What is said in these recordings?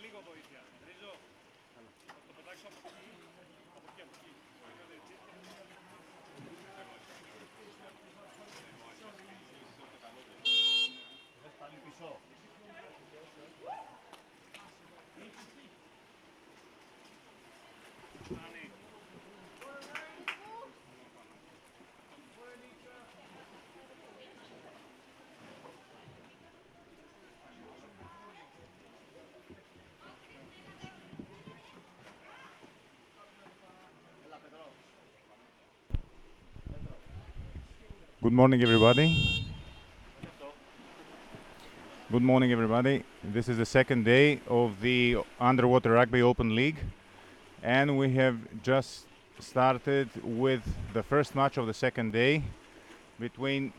Λίγο βοήθεια. Ρίζο, θα το πετάξω από εκεί. Από εκεί, από εκεί. Δες πάλι πίσω. Good morning, everybody. Good morning, everybody. This is the second day of the Underwater Rugby Open League, and we have just started with the first match of the second day between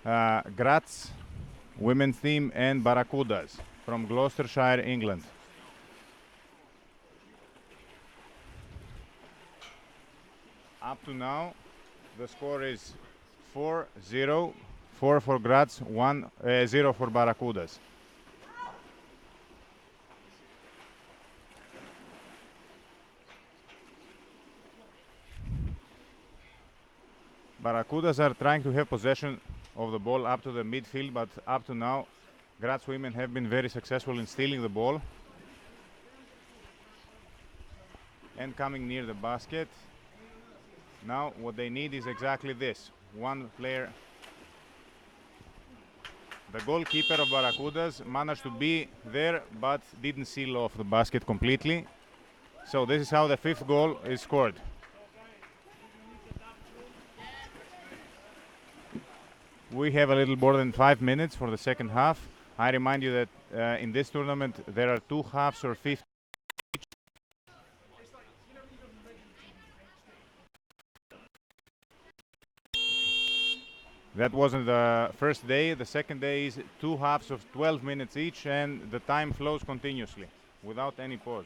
Graz women's team and Barracudas from Gloucestershire, England. Up to now, the score is 4-0, 4 for Graz, 0 for Barracudas. Barracudas are trying to have possession of the ball up to the midfield, but up to now, Graz women have been very successful in stealing the ball and coming near the basket. Now what they need is exactly this. One player. The goalkeeper of Barracudas managed to be there but didn't seal off the basket completely. So this is how the fifth goal is scored. We have a little more than 5 minutes for the second half. I remind you that in this tournament there are 2 halves or 50. That wasn't the first day. The second day is 2 halves of 12 minutes each, and the time flows continuously without any pause.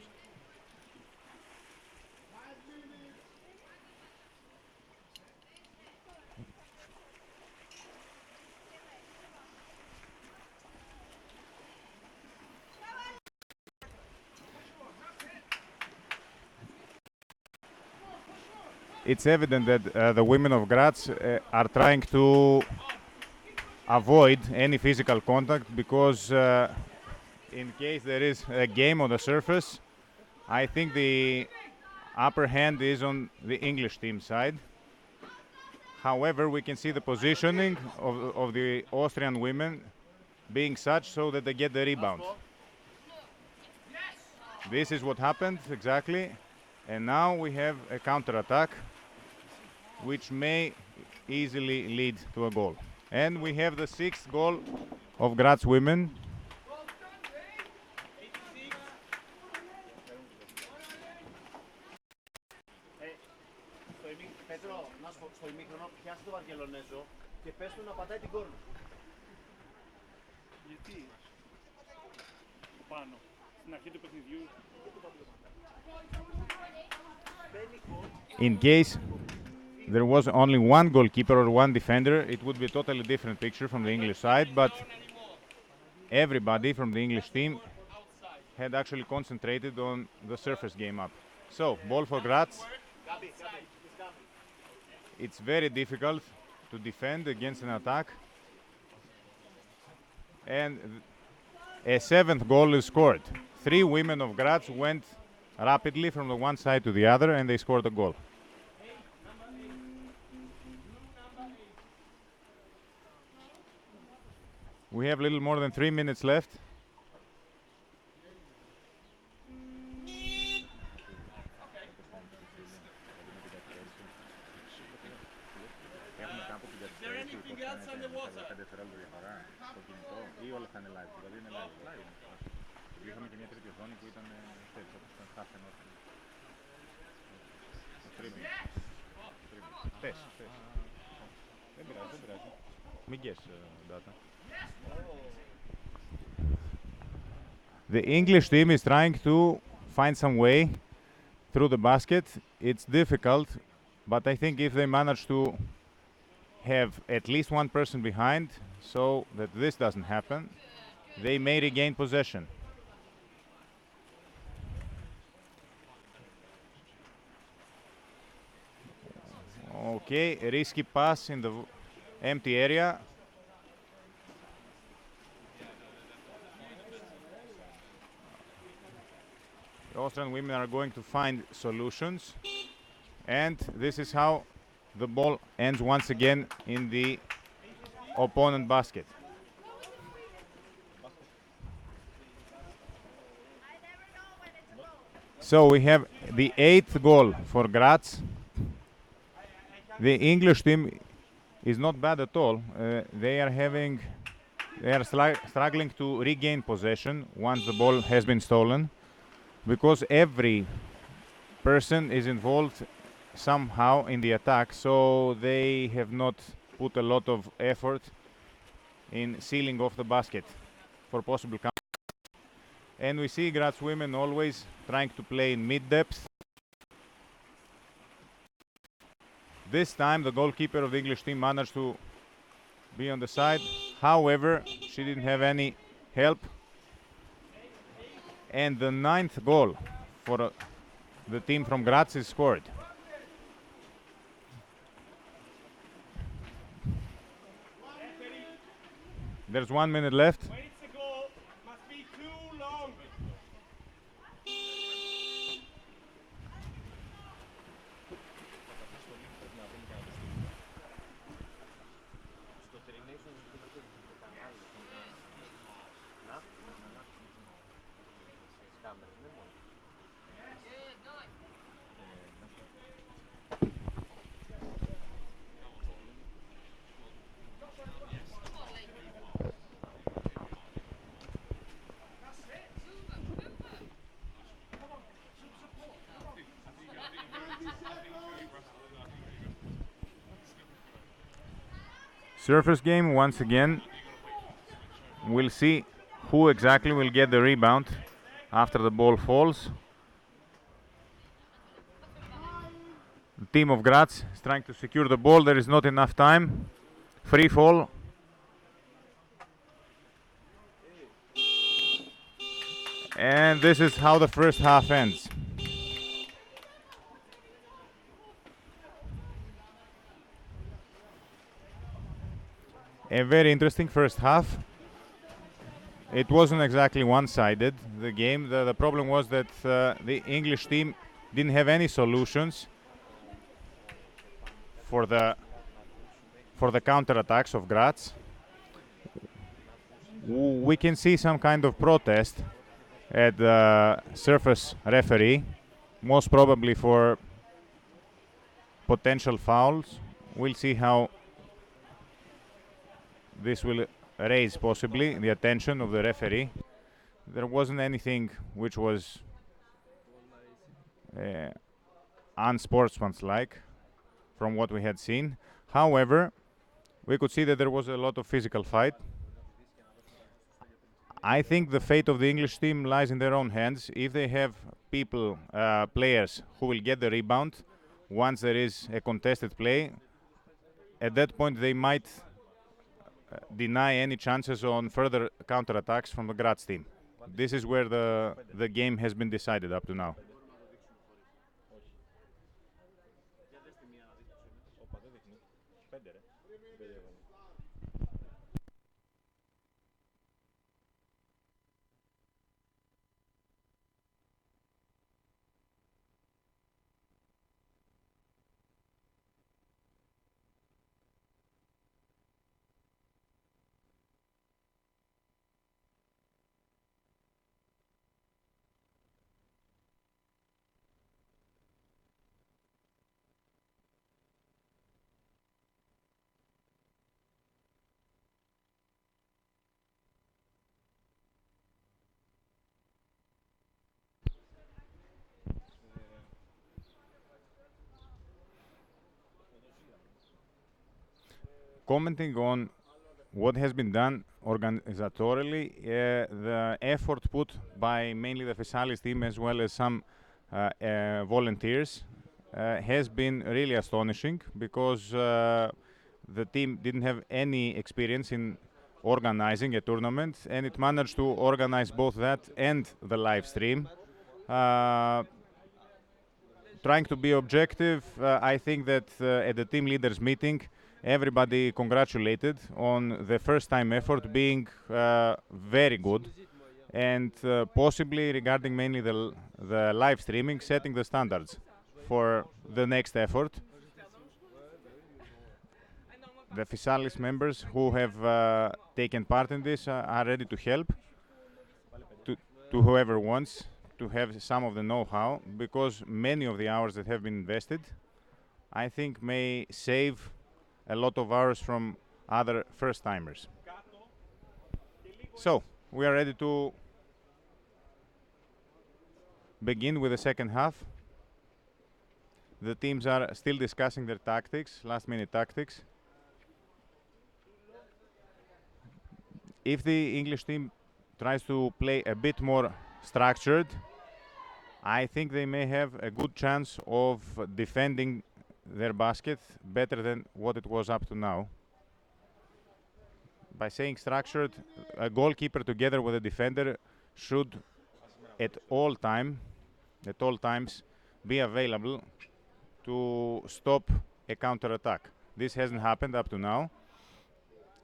It's evident that the women of Graz are trying to avoid any physical contact because in case there is a game on the surface, I think the upper hand is on the English team side. However, we can see the positioning of the Austrian women being such so that they get the rebound. This is what happened exactly, and now we have a counter-attack which may easily lead to a goal. And we have the 6th goal of Graz women. Να σου πω, στο ημίχρονο πιάσε το Βαρκελονέζο και πες του να πατάει την κόρνα. Γιατί πάνω, στην αρχή του παιχνιδιού. In case there was only one goalkeeper or one defender, it would be a totally different picture from the English side, but everybody from the English team had actually concentrated on the surface game up. So, ball for Graz. It's very difficult to defend against an attack. And a seventh goal is scored. 3 women of Graz went rapidly from the one side to the other and they scored a goal. We have a little more than 3 minutes left. The English team is trying to find some way through the basket. It's difficult, but I think if they manage to have at least one person behind so that this doesn't happen, they may regain possession. Okay, risky pass in the empty area. The Austrian women are going to find solutions, and this is how the ball ends once again in the opponent basket. So we have the 8th goal for Graz. The English team is not bad at all. They are struggling to regain possession once the ball has been stolen, because every person is involved somehow in the attack, so they have not put a lot of effort in sealing off the basket for possible counter. And we see Graz women always trying to play in mid-depth. This time the goalkeeper of the English team managed to be on the side. However, she didn't have any help. And the 9th goal for the team from Graz is scored. There's 1 minute left. Surface game once again. We'll see who exactly will get the rebound after the ball falls. The team of Graz is trying to secure the ball. There is not enough time. Free fall. And this is how the first half ends. A very interesting first half. It wasn't exactly one-sided, the game. The problem was that the English team didn't have any solutions for the counter-attacks of Graz. We can see some kind of protest at the surface referee, most probably for potential fouls. We'll see how this will raise possibly the attention of the referee. There wasn't anything which was unsportsmanlike from what we had seen. However, we could see that there was a lot of physical fight. I think the fate of the English team lies in their own hands. If they have people, players who will get the rebound once there is a contested play, at that point they might deny any chances on further counterattacks from the Graz team. This is where the game has been decided up to now. Commenting on what has been done organizatorily, the effort put by mainly the Fysalis team as well as some volunteers has been really astonishing, because the team didn't have any experience in organizing a tournament, and it managed to organize both that and the live stream. Trying to be objective, I think that at the team leaders meeting, everybody congratulated on the first time effort being very good, and possibly regarding mainly the live streaming, setting the standards for the next effort. The Fysalis members who have taken part in this are ready to help to whoever wants to have some of the know-how, because many of the hours that have been invested, I think, may save a lot of hours from other first-timers. So, we are ready to begin with the second half. The teams are still discussing their tactics, last-minute tactics. If the English team tries to play a bit more structured, I think they may have a good chance of defending their basket better than what it was up to now. By saying structured, a goalkeeper together with a defender should at all times be available to stop a counter-attack. This hasn't happened up to now,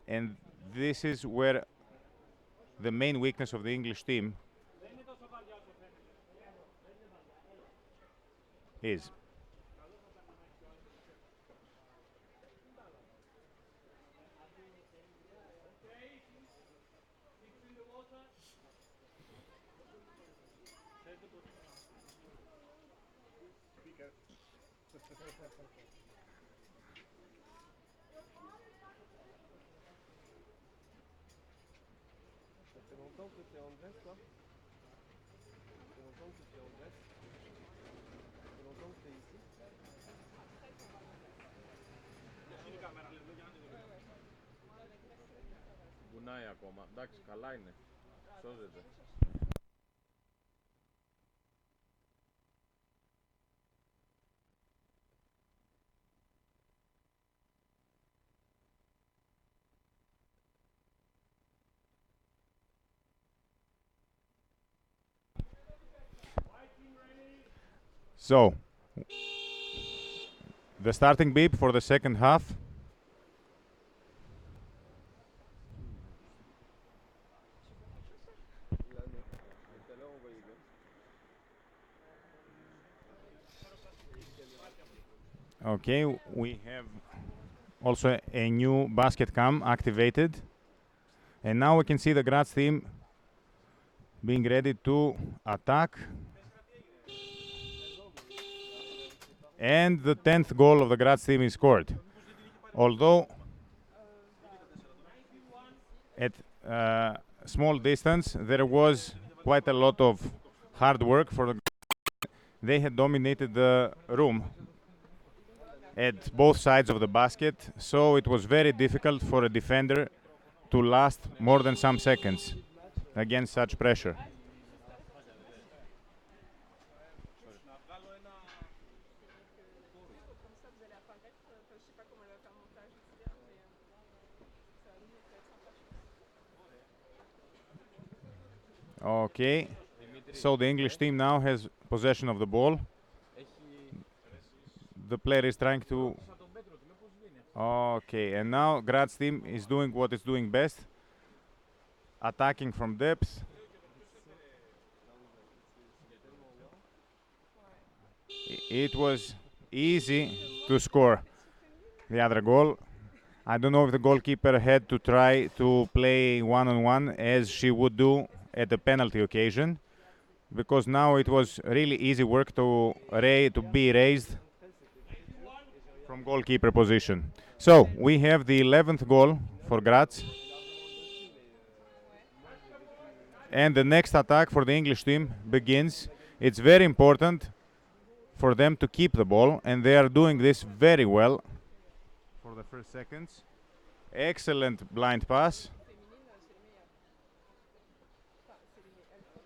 and this is where the main weakness of the English team is. Βουνάει ακόμα. Εντάξει, καλά είναι. Σώζεται. So, the starting beep for the second half. Okay, we have also a new basket cam activated, and now we can see the Graz team being ready to attack. And the 10th goal of the Graz team is scored. Although at small distance there was quite a lot of hard work for the. They had dominated the room at both sides of the basket, so it was very difficult for a defender to last more than some seconds against such pressure. Okay, so the English team now has possession of the ball. The player is trying to... Okay, and now Graz team is doing what it's doing best, attacking from depth. It was easy to score the other goal. I don't know if the goalkeeper had to try to play one-on-one as she would do at the penalty occasion, because now it was really easy work to be raised from goalkeeper position. So we have the 11th goal for Graz, and the next attack for the English team begins. It's very important for them to keep the ball, and they are doing this very well for the first seconds. Excellent blind pass.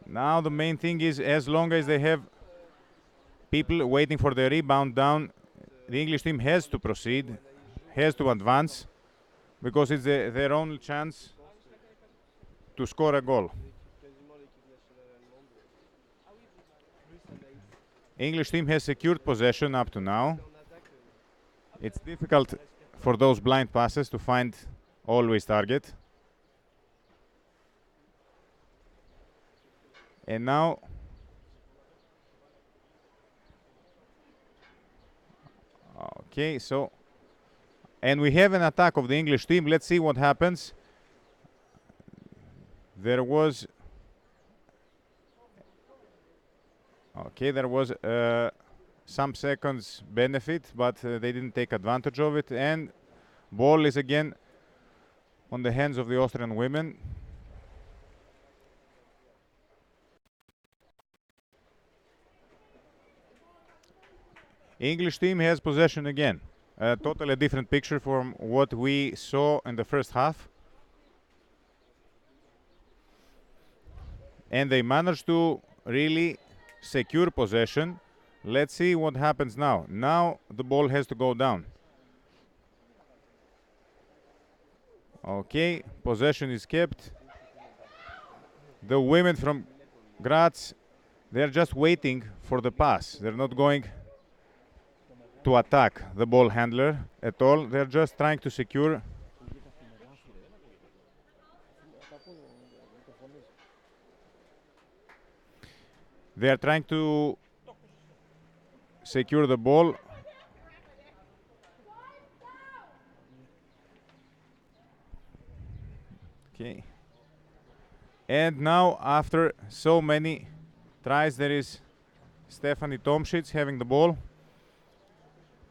Now the main thing is, as long as they have people waiting for the rebound down, the English team has to proceed, has to advance, because it's their only chance to score a goal. English team has secured possession up to now. It's difficult for those blind passes to find always target. And now okay, so and we have an attack of the English team. Let's see what happens. There was some seconds benefit, but they didn't take advantage of it, and ball is again on the hands of the Austrian women. English team has possession again. A totally different picture from what we saw in the first half. And they managed to really secure possession. Let's see what happens now. Now the ball has to go down. Okay, possession is kept. The women from Graz, they're just waiting for the pass. They're not going to attack the ball handler at all. They're just trying to secure. They are trying to secure the ball. Okay. And now, after so many tries, there is Stefanie Tomšič having the ball.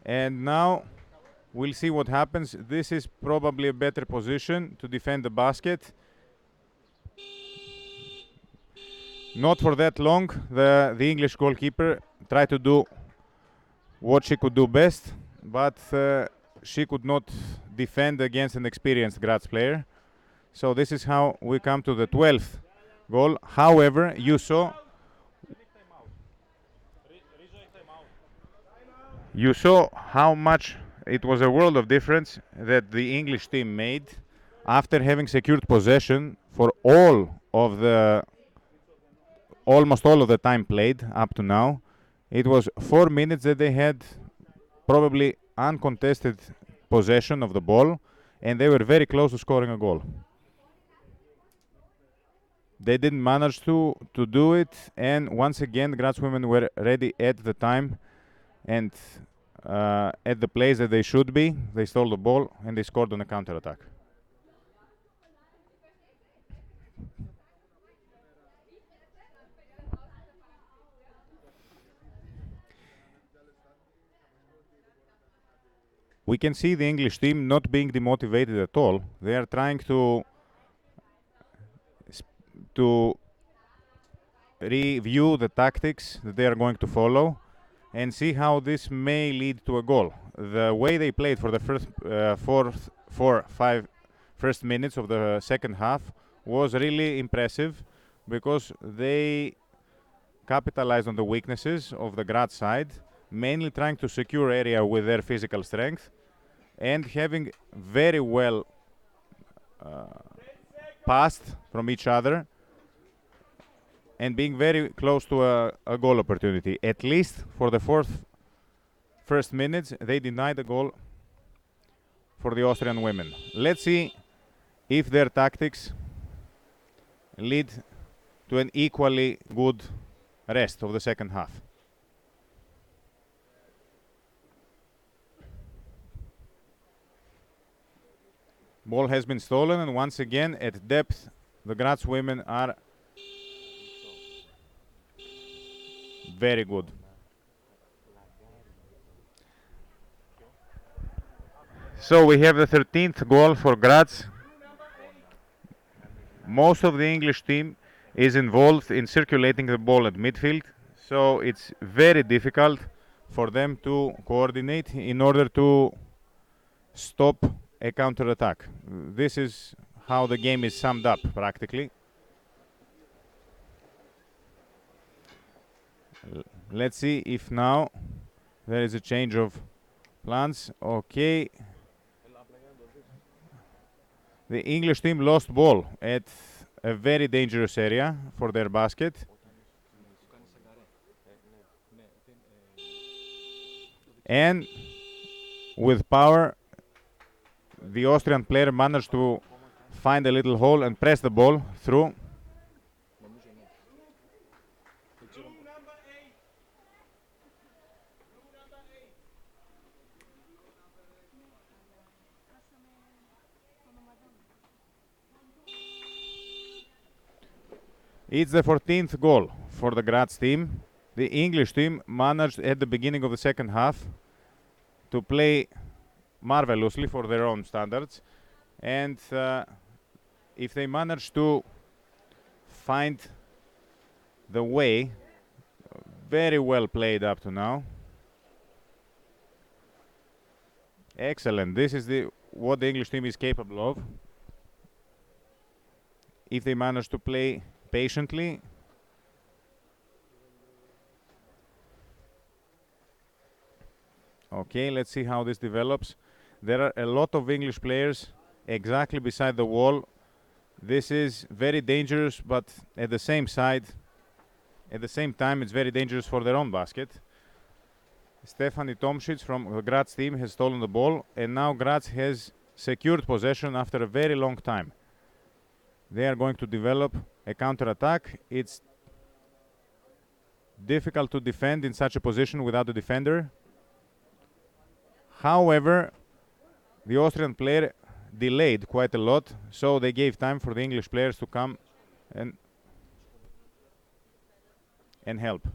And now we'll see what happens. This is probably a better position to defend the basket. Not for that long. The English goalkeeper tried to do what she could do best, but she could not defend against an experienced Graz player. So this is how we come to the 12th goal. However, you saw how much it was a world of difference that the English team made after having secured possession for almost all of the time played up to now. It was 4 minutes that they had probably uncontested possession of the ball, and they were very close to scoring a goal. They didn't manage to do it, and once again Graz women were ready at the time and at the place that they should be. They stole the ball and they scored on a counter-attack. We can see the English team not being demotivated at all. They are trying to review the tactics that they are going to follow. and see how this may lead to a goal. The way they played for the first 5 minutes of the second half was really impressive, because they capitalized on the weaknesses of the Graz side, mainly trying to secure area with their physical strength and having very well passed from each other and being very close to a goal opportunity. At least for the first minutes, they denied the goal for the Austrian women. Let's see if their tactics lead to an equally good rest of the second half. Ball has been stolen, and once again at depth the Graz women are very good. So we have the 13th goal for Graz. Most of the English team is involved in circulating the ball at midfield, so it's very difficult for them to coordinate in order to stop a counter-attack. This is how the game is summed up practically. Let's see if now there is a change of plans. Okay. The English team lost ball at a very dangerous area for their basket. And with power, the Austrian player managed to find a little hole and press the ball through. It's the 14th goal for the Graz team. The English team managed at the beginning of the second half to play marvelously for their own standards, and if they manage to find the way, very well played up to now. Excellent. This is what the English team is capable of. If they manage to play patiently. Okay, let's see how this develops. There are a lot of English players exactly beside the wall. This is very dangerous, but at the same time, it's very dangerous for their own basket. Stefani Tomšić from the Graz team has stolen the ball, and now Graz has secured possession after a very long time. They are going to develop a counter-attack. It's difficult to defend in such a position without a defender. However, the Austrian player delayed quite a lot, so they gave time for the English players to come and help.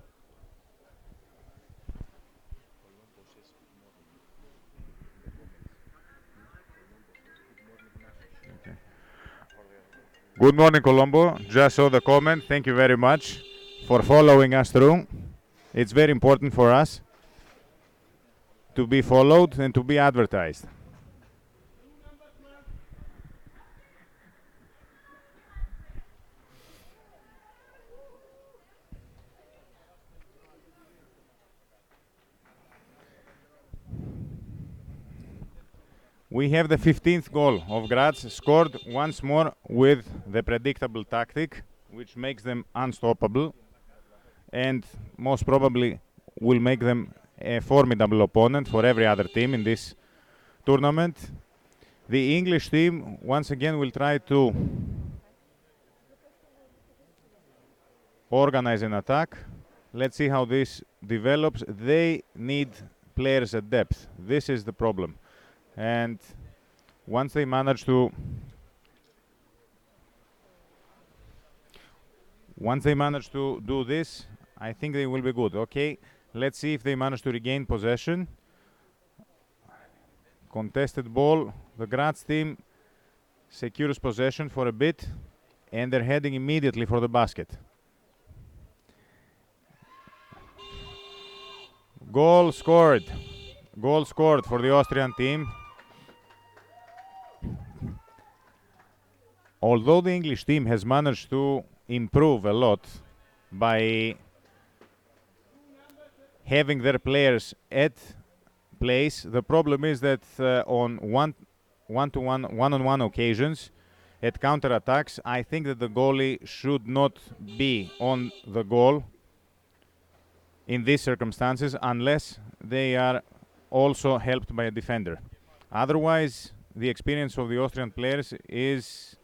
Okay. Good morning, Colombo. Just saw the comment. Thank you very much for following us through. It's very important for us to be followed and to be advertised. We have the 15th goal of Graz, scored once more with the predictable tactic, which makes them unstoppable and most probably will make them a formidable opponent for every other team in this tournament. The English team once again will try to organize an attack. Let's see how this develops. They need players at depth. This is the problem. And once they manage to do this, I think they will be good. Okay, let's see if they manage to regain possession. Contested ball. The Graz team secures possession for a bit, and they're heading immediately for the basket. Goal scored. Goal scored for the Austrian team. Although the English team has managed to improve a lot by having their players at place, the problem is that on one-on-one occasions, at counter-attacks, I think that the goalie should not be on the goal in these circumstances unless they are also helped by a defender. Otherwise, the experience of the Austrian players is,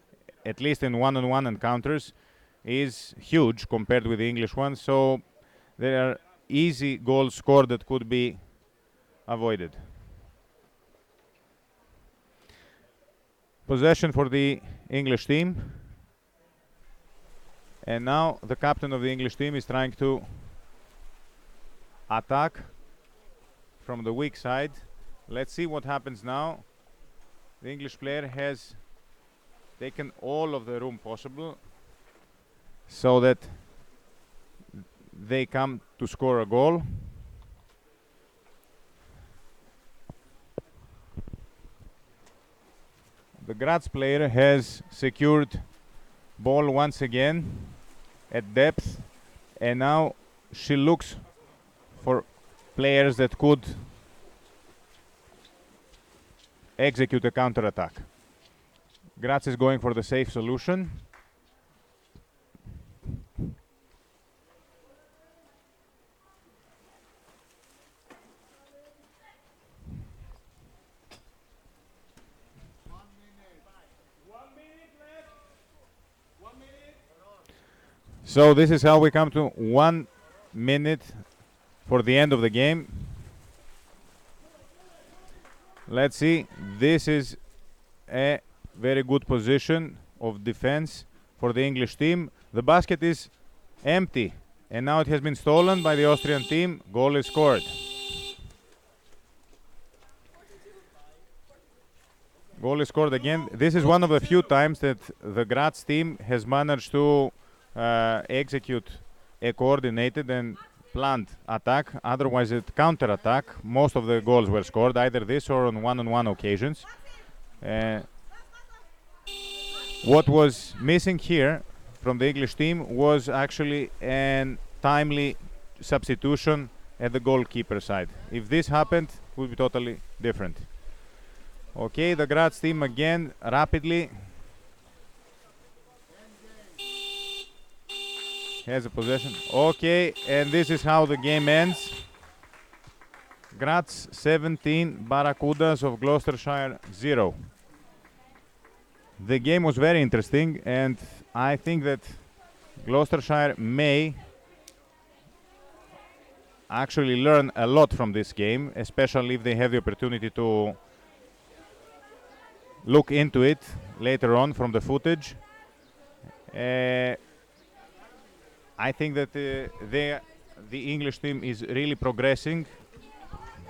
at least in one-on-one encounters, is huge compared with the English ones. So there are easy goals scored that could be avoided. Possession for the English team. And now the captain of the English team is trying to attack from the weak side. Let's see what happens now. The English player has taken all of the room possible so that they come to score a goal. The Graz player has secured ball once again at depth, and now she looks for players that could execute a counter-attack. Graz is going for the safe solution. So this is how we come to 1 minute for the end of the game. Let's see. This is a very good position of defense for the English team. The basket is empty, and now it has been stolen by the Austrian team. Goal is scored. Goal is scored again. This is one of the few times that the Graz team has managed to execute a coordinated and planned attack. Otherwise, at counter-attack, most of the goals were scored, either this or on one-on-one occasions. What was missing here from the English team was actually a timely substitution at the goalkeeper side. If this happened, it would be totally different. Okay, the Graz team again, rapidly has a possession. Okay, and this is how the game ends. Graz 17, Barracudas of Gloucestershire 0. The game was very interesting, and I think that Gloucestershire may actually learn a lot from this game, especially if they have the opportunity to look into it later on from the footage. I think that the English team is really progressing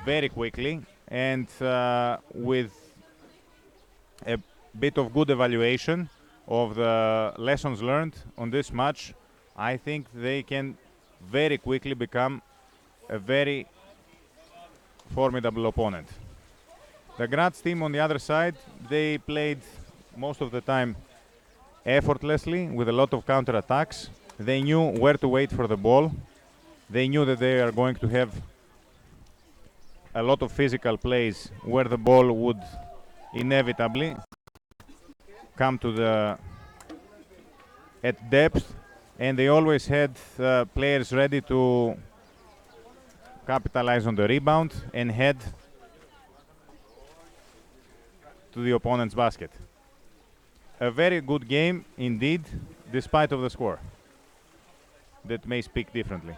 very quickly, and with a bit of good evaluation of the lessons learned on this match, I think they can very quickly become a very formidable opponent. The Graz team on the other side, they played most of the time effortlessly with a lot of counter-attacks. They knew where to wait for the ball. They knew that they are going to have a lot of physical plays where the ball would inevitably come to the at depth, and they always had players ready to capitalize on the rebound and head to the opponent's basket. A very good game indeed, despite of the score that may speak differently.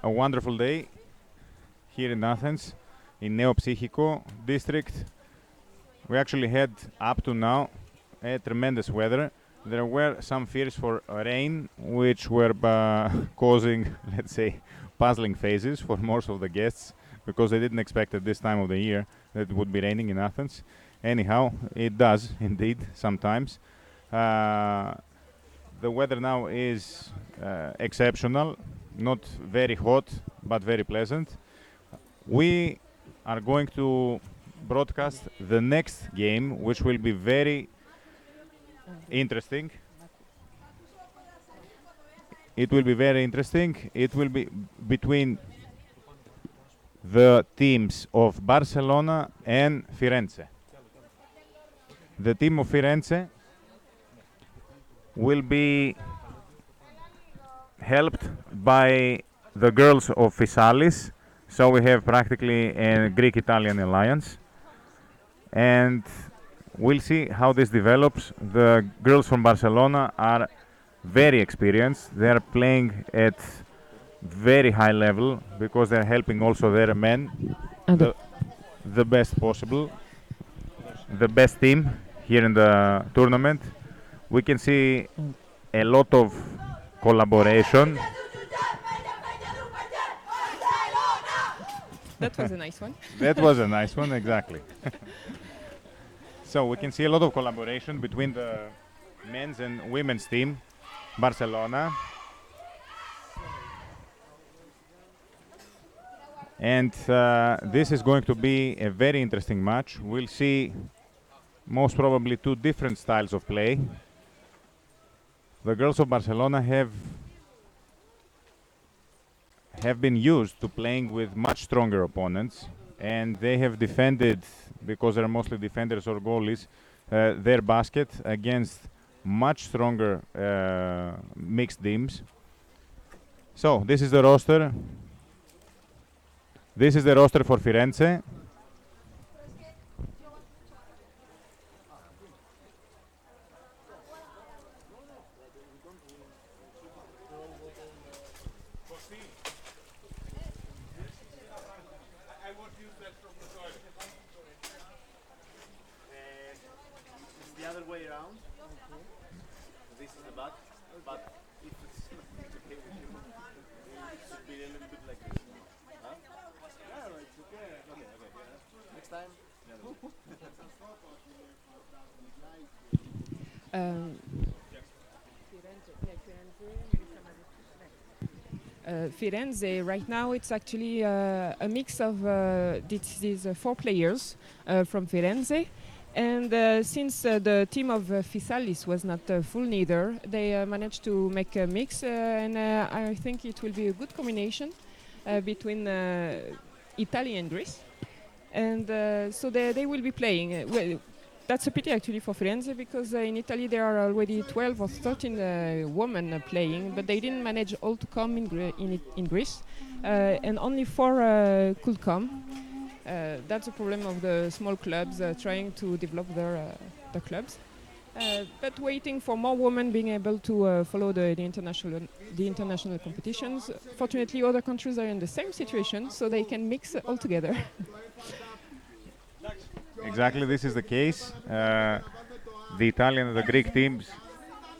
A wonderful day here in Athens, in Neopsychiko district. We actually had up to now a tremendous weather. There were some fears for rain, which were causing, let's say, puzzling phases for most of the guests, because they didn't expect at this time of the year that it would be raining in Athens. Anyhow, it does indeed sometimes. The weather now is exceptional, not very hot, but very pleasant. We are going to broadcast the next game, which will be very interesting. It will be very interesting. It will be between the teams of Barcelona and Firenze. The team of Firenze will be helped by the girls of Fysalis, so we have practically a Greek-Italian alliance, and we'll see how this develops. The girls from Barcelona are very experienced. They are playing at very high level because they're helping also their men the best possible, the best team here in the tournament. We can see a lot of collaboration. That was a nice one. That was a nice one, exactly. So we can see a lot of collaboration between the men's and women's team, Barcelona. And this is going to be a very interesting match. We'll see most probably two different styles of play. The girls of Barcelona have been used to playing with much stronger opponents, and they have defended, because they're mostly defenders or goalies, their basket against much stronger mixed teams. So this is the roster. This is the roster for Firenze. The other way around. This is the back, but if it's okay with you, it should be a little bit like this. Huh? Yeah, it's okay. Okay. Next time. Firenze, right now it's actually a mix of these four players from Firenze. And since the team of Fysalis was not full neither, they managed to make a mix, and I think it will be a good combination between Italy and Greece. And so they will be playing. Well, that's a pity actually for Firenze, because in Italy there are already 12 or 13 women playing, but they didn't manage all to come in Greece, and only 4 could come. That's a problem of the small clubs trying to develop their clubs, but waiting for more women being able to follow the international competitions. Fortunately, other countries are in the same situation, so they can mix all together. Exactly, this is the case. The Italian and the Greek teams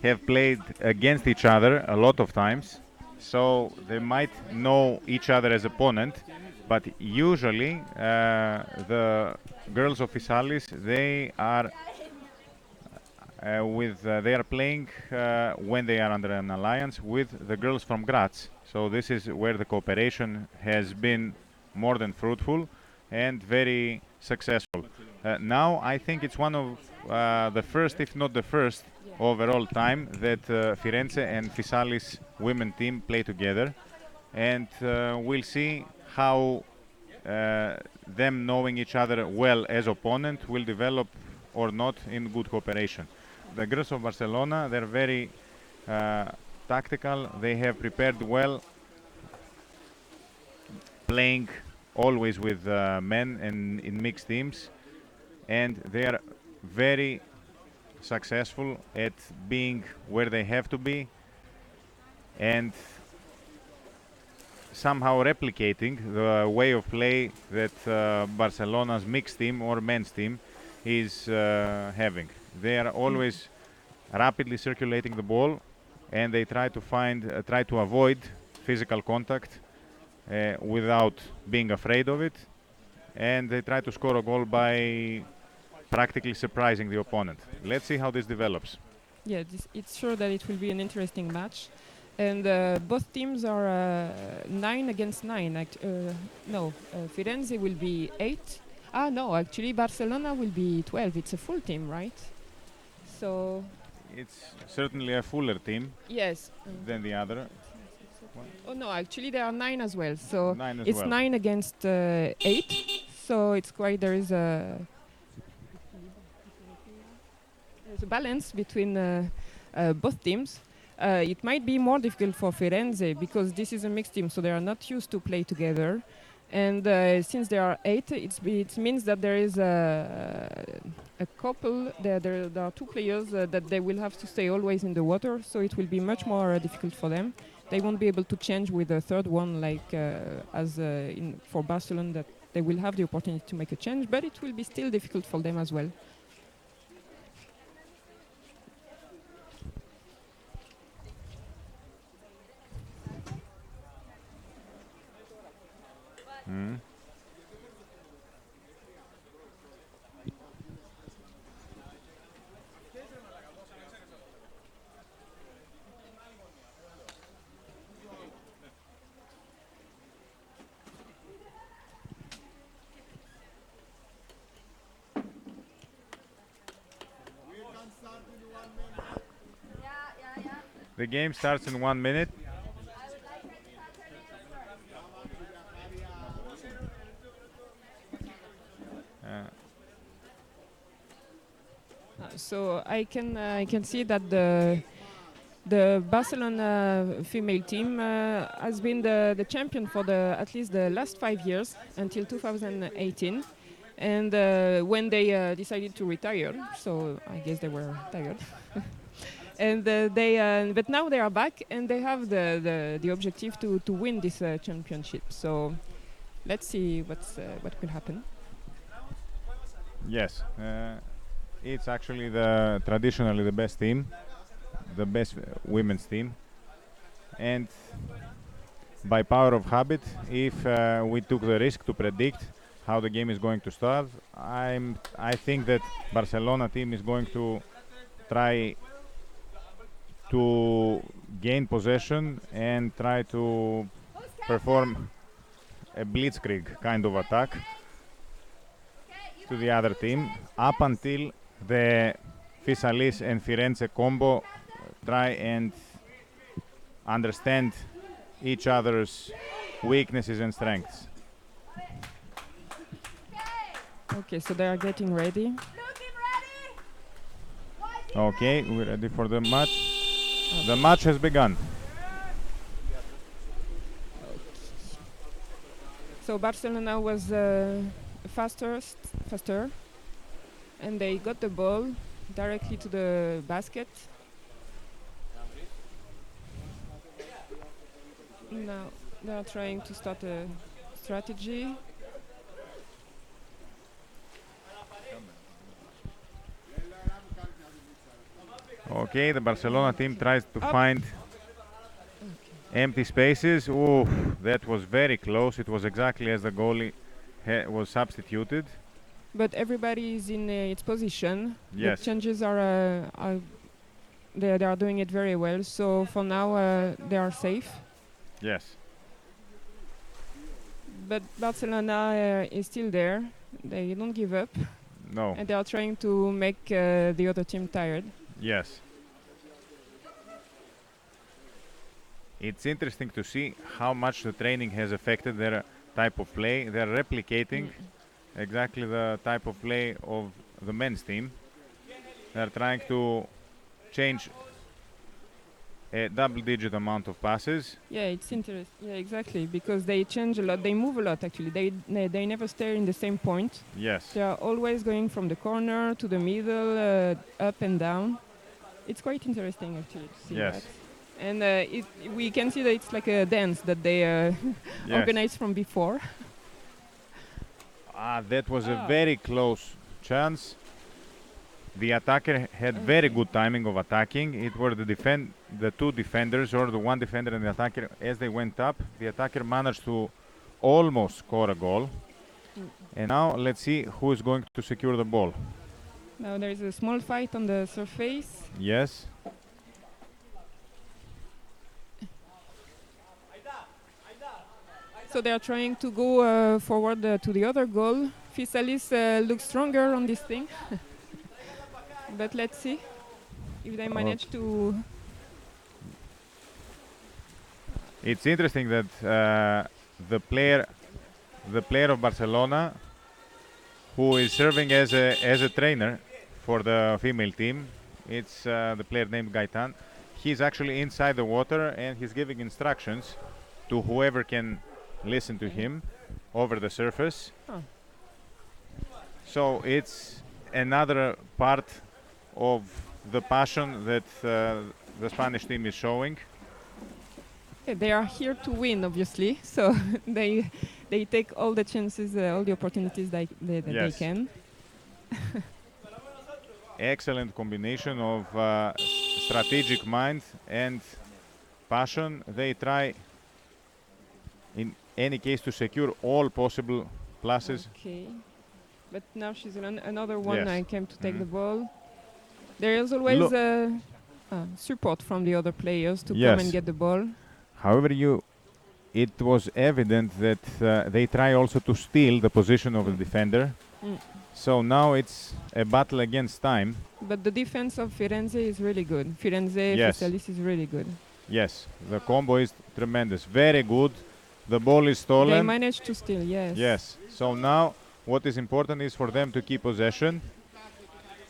have played against each other a lot of times, so they might know each other as opponent. But usually, the girls of Fysalis, they are they are playing when they are under an alliance with the girls from Graz. So this is where the cooperation has been more than fruitful and very successful. Now I think it's one of the first, if not the first, overall time that Firenze and Fysalis women team play together. and we'll see how them knowing each other well as opponent will develop or not in good cooperation. The girls of Barcelona, they're very tactical. They have prepared well, playing always with men and in mixed teams, and they are very successful at being where they have to be and somehow replicating the way of play that Barcelona's mixed team or men's team is having. They are always rapidly circulating the ball, and they try to avoid physical contact without being afraid of it, and they try to score a goal by practically surprising the opponent. Let's see how this develops. Yeah, it's sure that it will be an interesting match. And both teams are 9 against 9. Firenze will be 8. No, actually Barcelona will be 12. It's a full team, right? So It's certainly a fuller team yes. than the other. Oh no, actually there are 9 as well. So 9 as it's well. 9 against 8. So it's quite there's a balance between both teams. It might be more difficult for Firenze because this is a mixed team, so they are not used to play together. And since there are 8, it means that there is a couple. There are 2 players that they will have to stay always in the water, so it will be much more difficult for them. They won't be able to change with a third one like for Barcelona, that they will have the opportunity to make a change, but it will be still difficult for them as well. The game starts in 1 minute. So I can see that the Barcelona female team has been the champion for at least the last 5 years until 2018, and when they decided to retire, so I guess they were tired. And but now they are back, and they have the objective to win this championship. So let's see what will happen. Yes, it's actually traditionally the best team, the best women's team, and by power of habit, if we took the risk to predict how the game is going to start, I think that Barcelona team is going to try to gain possession and try to perform a blitzkrieg kind of attack to the other team up until the Fysalis and Firenze combo try and understand each other's weaknesses and strengths. Okay, so they are getting ready. Okay, we're ready for the match. The match has begun. So Barcelona was faster, and they got the ball directly to the basket. Now they are trying to start a strategy. Okay, the Barcelona team tries to find empty spaces. Ooh, that was very close. It was exactly as the goalie was substituted. But everybody is in its position. Yes. The changes they are doing it very well. So for now, they are safe. Yes. But Barcelona is still there. They don't give up. No. And they are trying to make the other team tired. Yes. it's interesting to see how much the training has affected their type of play. They're replicating exactly the type of play of the men's team. They're trying to change a double-digit amount of passes. Yeah, it's interesting. Yeah, exactly, because they change a lot. They move a lot, actually. They never stay in the same point. Yes. They are always going from the corner to the middle, up and down. It's quite interesting, actually, to see Yes. that. And we can see that it's like a dance that they Yes. organized from before. That was a very close chance. The attacker had very good timing of attacking. It were the two defenders, or the one defender and the attacker. As they went up, the attacker managed to almost score a goal. And now let's see who is going to secure the ball. Now there is a small fight on the surface. Yes. So they are trying to go forward to the other goal. Fysalis looks stronger on this thing. But let's see if they manage to... It's interesting that the player of Barcelona, who is serving as a trainer for the female team, it's the player named Gaitan. He's actually inside the water and he's giving instructions to whoever can listen to him over the surface. Oh. So it's another part of the passion that the Spanish team is showing. Yeah, they are here to win, obviously. So they take all the chances, all the opportunities that they can. Excellent combination of strategic mind and passion. They try, in any case, to secure all possible pluses. Okay. But now she's another one. Yes. I came to take the ball. There is always support from the other players to come and get the ball. However, it was evident that they try also to steal the position of the defender. So now it's a battle against time. But the defense of Firenze is really good. Firenze, Fysalis is really good. Yes, the combo is tremendous. Very good. The ball is stolen. They managed to steal, yes. Yes. So now what is important is for them to keep possession.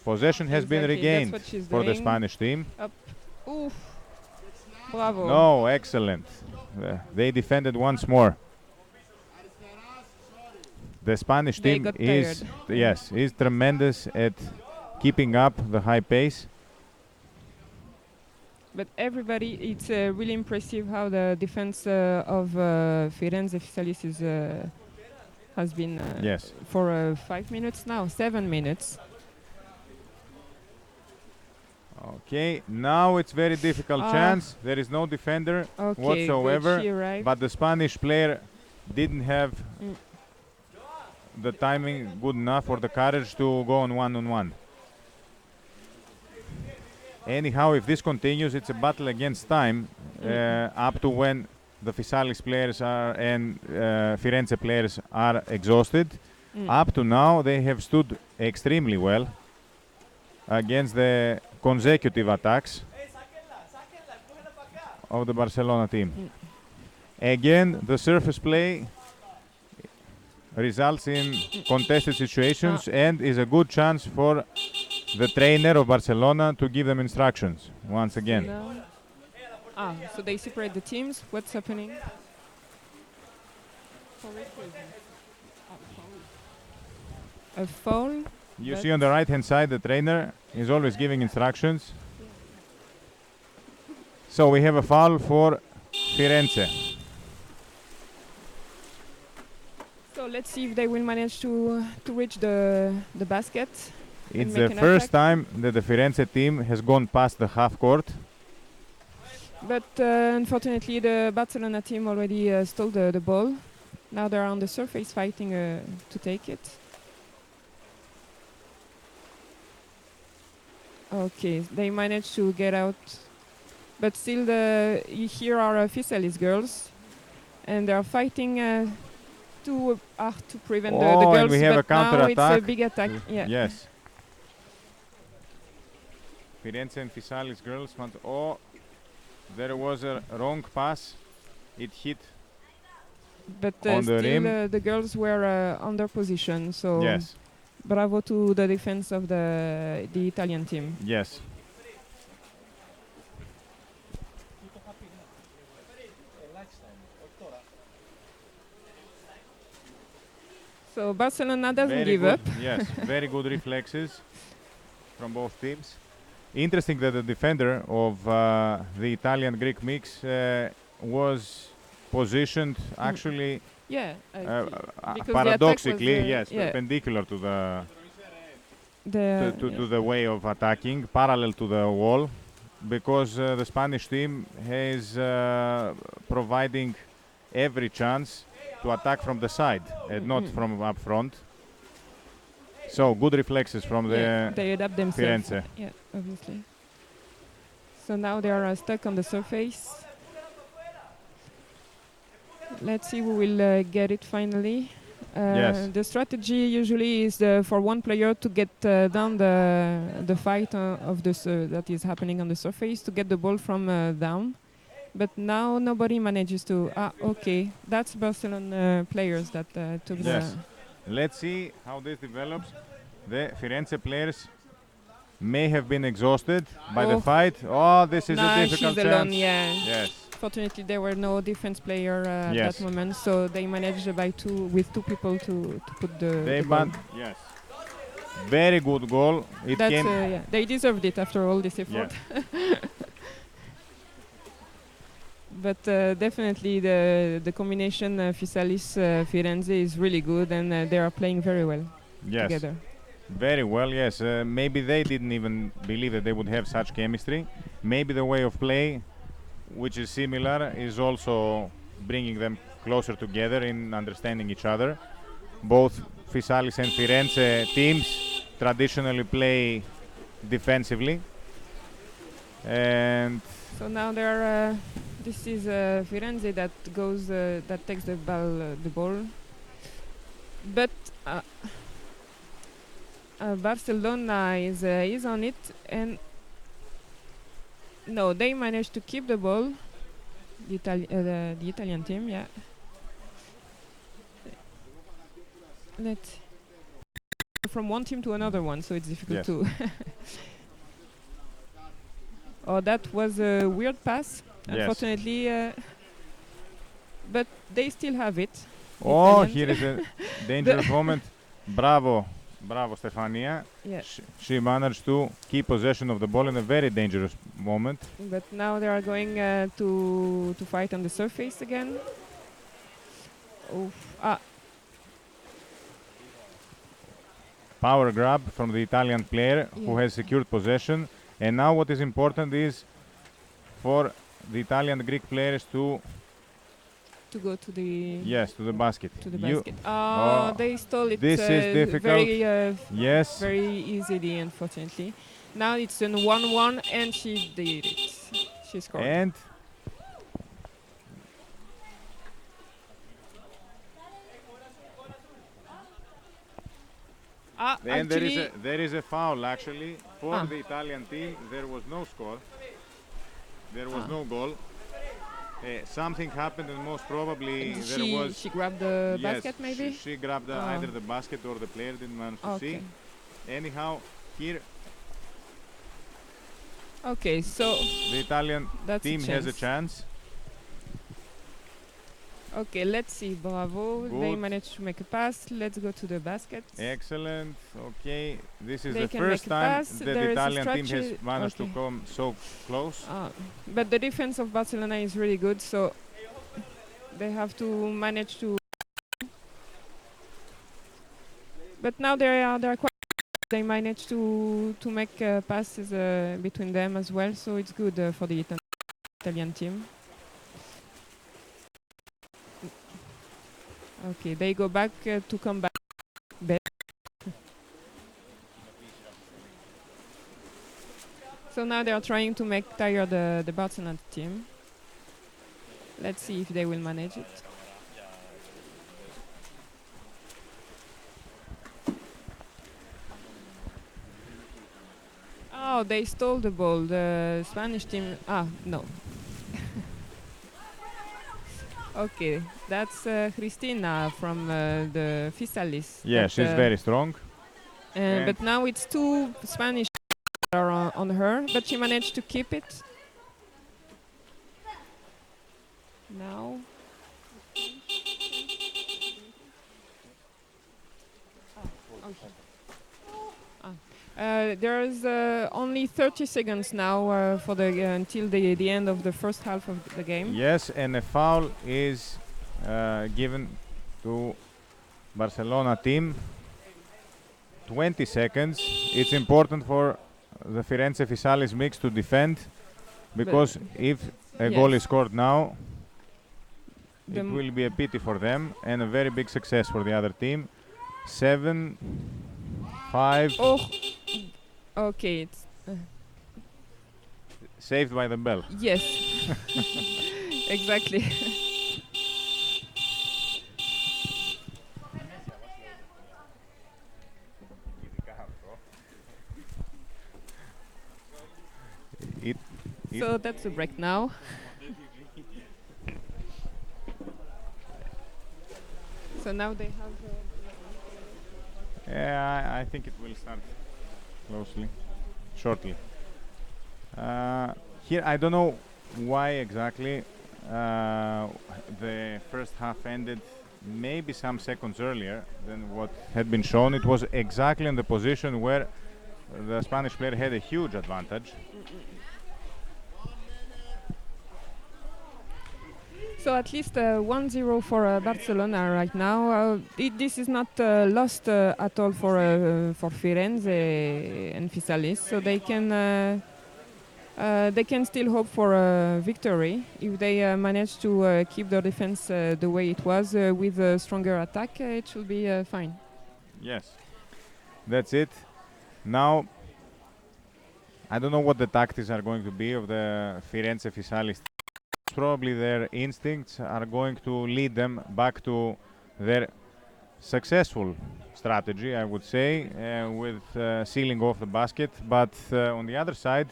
Possession has been regained for the Spanish team. Up. Oof. Bravo. No, excellent. They defended once more. The Spanish team is tremendous at keeping up the high pace. But everybody, it's really impressive how the defense of Firenze Fysalis has been for 5 minutes now, 7 minutes. Okay, now it's very difficult chance. There is no defender whatsoever. But the Spanish player didn't have the timing good enough or the courage to go on one-on-one. Anyhow, if this continues, it's a battle against time up to when the Fysalis players and Firenze players are exhausted. Up to now, they have stood extremely well against the consecutive attacks of the Barcelona team. Again, the surface play results in contested situations and is a good chance for the trainer of Barcelona to give them instructions once again. So they separate the teams. What's happening? A foul. You see on the right hand side the trainer is always giving instructions. So we have a foul for Firenze. So let's see if they will manage to reach the basket. It's the first time that the Firenze team has gone past the half court. But unfortunately the Barcelona team already stole the ball. Now they're on the surface fighting to take it. Okay, they managed to get out. But still here are Fysalis girls. And they're fighting to prevent the girls. And we have a counter now attack. It's a big attack. Yes. Firenze and Fysalis girls want. There was a wrong pass. It hit. But On the still, rim. the girls were on their position. So Yes. bravo to the defense of the Italian team. Yes. So Barcelona doesn't Very give good. up. Yes. Very good reflexes from both teams. Interesting that the defender of the Italian-Greek mix was positioned actually Yeah, because the attack was, paradoxically, yes, yeah, perpendicular to the to the way of attacking, parallel to the wall, because the Spanish team is providing every chance to attack from the side and not from up front. So good reflexes from they adapt themselves. Firenze. Yeah, obviously. So now they are stuck on the surface. Let's see who will get it finally. Yes. The strategy usually is for one player to get down the fight of that is happening on the surface, to get the ball from down. But now nobody manages to. Okay, that's Barcelona players that took Yes. Let's see how this develops. The Firenze players may have been exhausted by the fight. Oh, this is a difficult she's chance. alone, yeah. Yes. Fortunately, there were no defense player at Yes. that moment, so they managed with two people to put the goal. Yes. Very good goal. It That's, came. yeah, they deserved it after all this effort. Yeah. But definitely the combination Fysalis Firenze is really good, and they are playing very well together. Very well, yes. Maybe they didn't even believe that they would have such chemistry. Maybe the way of play, which is similar, is also bringing them closer together in understanding each other. Both Fysalis and Firenze teams traditionally play defensively. And so now they're this is Firenze that goes that takes the ball, but Barcelona is on it, and no, they managed to keep the ball. The Italian team, yeah. Let's from one team to another one, so it's difficult to. Oh, that was a weird pass. Unfortunately, but they still have it. Oh, here is a dangerous moment. Bravo, Stefania. Yeah. She managed to keep possession of the ball in a very dangerous moment. But now they are going to fight on the surface again. Power grab from the Italian player who has secured possession. And now what is important is for the Italian-Greek players to go to the to the basket. To the basket. They stole it. This is difficult. Very easily, unfortunately. Now it's an 1-1, and she did it. She scored. And then there is a foul actually for the Italian team. There was no score. There was no goal. Something happened, and most probably there was. She grabbed the basket, maybe. She grabbed either the basket or the player didn't manage to see. Anyhow, here. Okay, so the Italian team has a chance. Okay, let's see. Bravo. Good. They managed to make a pass. Let's go to the basket. Excellent. Okay, this is they the first time that the Italian team has managed to come so close. But the defense of Barcelona is really good, so they have to manage to. But now they are quite. They managed to make passes between them as well, so it's good for the Italian team. Okay, they go back to come back. So now they are trying to make tired the Barcelona team. Let's see if they will manage it. Oh, they stole the ball. The Spanish team. No. Okay, that's Christina from the Fysalis. Yeah, that, she's very strong. And- But now it's two Spanish are on her, but she managed to keep it. Now. There's only 30 seconds now for until the end of the first half of the game. Yes, and a foul is given to Barcelona team. 20 seconds. It's important for the Firenze Fysalis mix to defend, because if a goal yes. is scored now, The it m- will be a pity for them and a very big success for the other team. 7, 5, Oh, okay. It's, saved by the bell. yes, exactly. It, So that's a break now. So now they have. yeah, I think it will start closely, shortly. Here, I don't know why exactly the first half ended maybe some seconds earlier than what had been shown. It was exactly in the position where the Spanish player had a huge advantage. So at least 1-0 for Barcelona right now. This is not lost at all for Firenze and Fysalis, so they can still hope for a victory if they manage to keep their defense the way it was with a stronger attack. It should be fine. Yes, that's it. Now, I don't know what the tactics are going to be of the Firenze Fysalis. Probably their instincts are going to lead them back to their successful strategy, I would say, with sealing off the basket. But on the other side,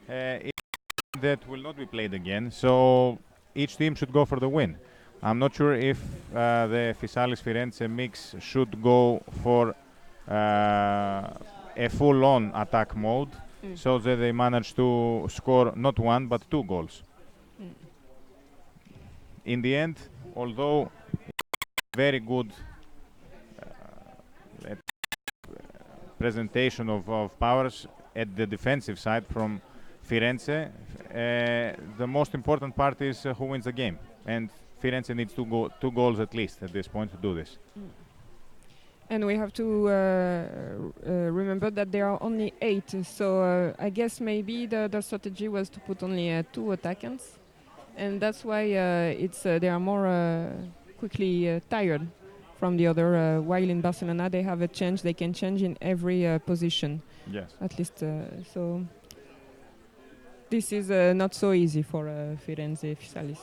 that will not be played again. So each team should go for the win. I'm not sure if the Fysalis Firenze mix should go for a full-on attack mode, so that they manage to score not one but 2 goals. In the end, although very good presentation of powers at the defensive side from Firenze, the most important part is who wins the game, and Firenze needs 2 goals at least at this point to do this. And we have to remember that there are only 8. So I guess maybe the strategy was to put only 2 attackants, and that's why they are more quickly tired from the other. While in Barcelona they have a change; they can change in every position. Yes. At least so. This is not so easy for Firenze Fysalis.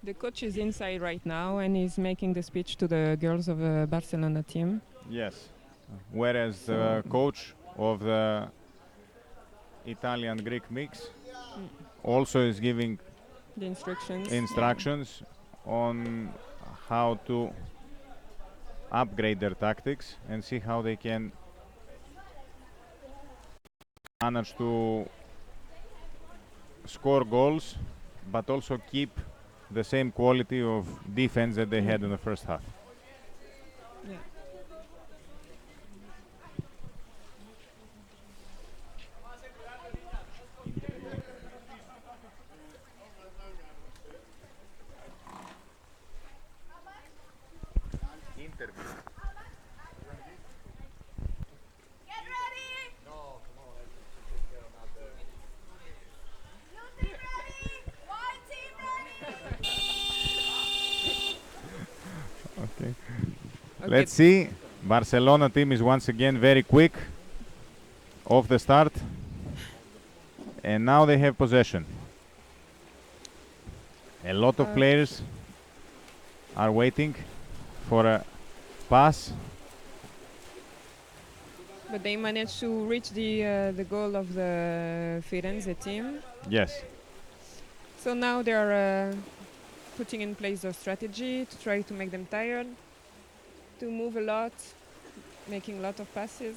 The coach is inside right now and is making the speech to the girls of the Barcelona team. Yes. Whereas the coach of the Italian-Greek mix also is giving The instructions. instructions on how to upgrade their tactics and see how they can manage to score goals but also keep the same quality of defense that they had in the first half. Yeah. Okay. Okay. Let's see. Barcelona team is once again very quick off the start, and now they have possession. A lot of players are waiting for a pass. But they managed to reach the goal of the Firenze team. Yes. So now they are putting in place their strategy to try to make them tired, to move a lot, making a lot of passes.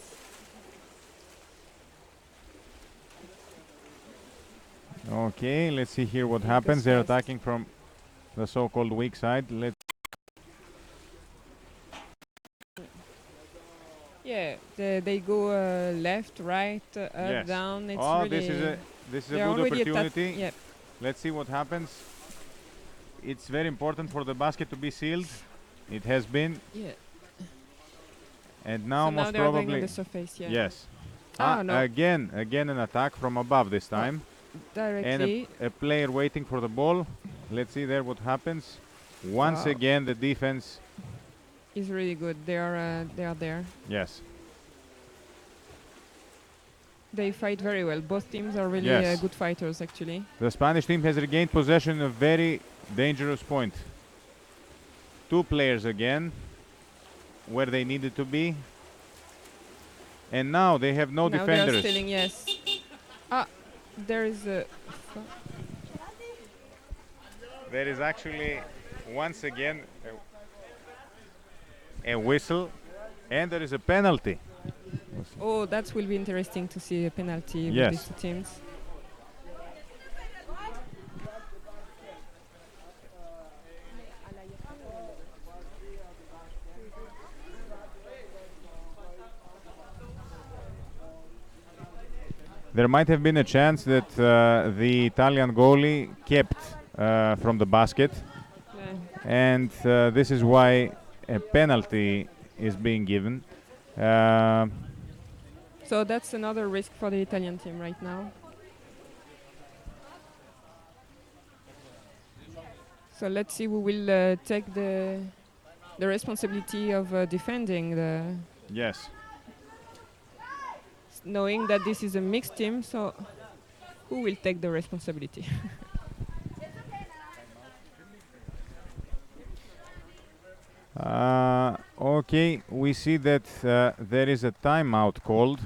Okay, let's see here what happens. They're attacking from the so-called weak side. Yeah, they go left, right, up, Yes. down. It's Oh, really this is a they're good already opportunity. Yep. Let's see what happens. It's very important for the basket to be sealed. It has been, Yeah. and now So most now they're going on probably the surface. Yeah. yes. Oh, no. Again an attack from above this time, Directly. and a player waiting for the ball. Let's see there what happens. Once Wow. again, the defense. Is really good. They are there. Yes. They fight very well. Both teams are really Yes. good fighters, actually. The Spanish team has regained possession of a very dangerous point. Two players again, where they needed to be. And now they have no now defenders. they are stealing, yes. There is a... There is actually, once again, a whistle, and there is a penalty. Oh, that will be interesting to see a penalty Yes. with these two teams. There might have been a chance that the Italian goalie kept from the basket, and this is why a penalty is being given. So that's another risk for the Italian team right now. So let's see who will take the responsibility of defending the... Yes. Knowing that this is a mixed team, so who will take the responsibility? Okay, we see that there is a timeout called.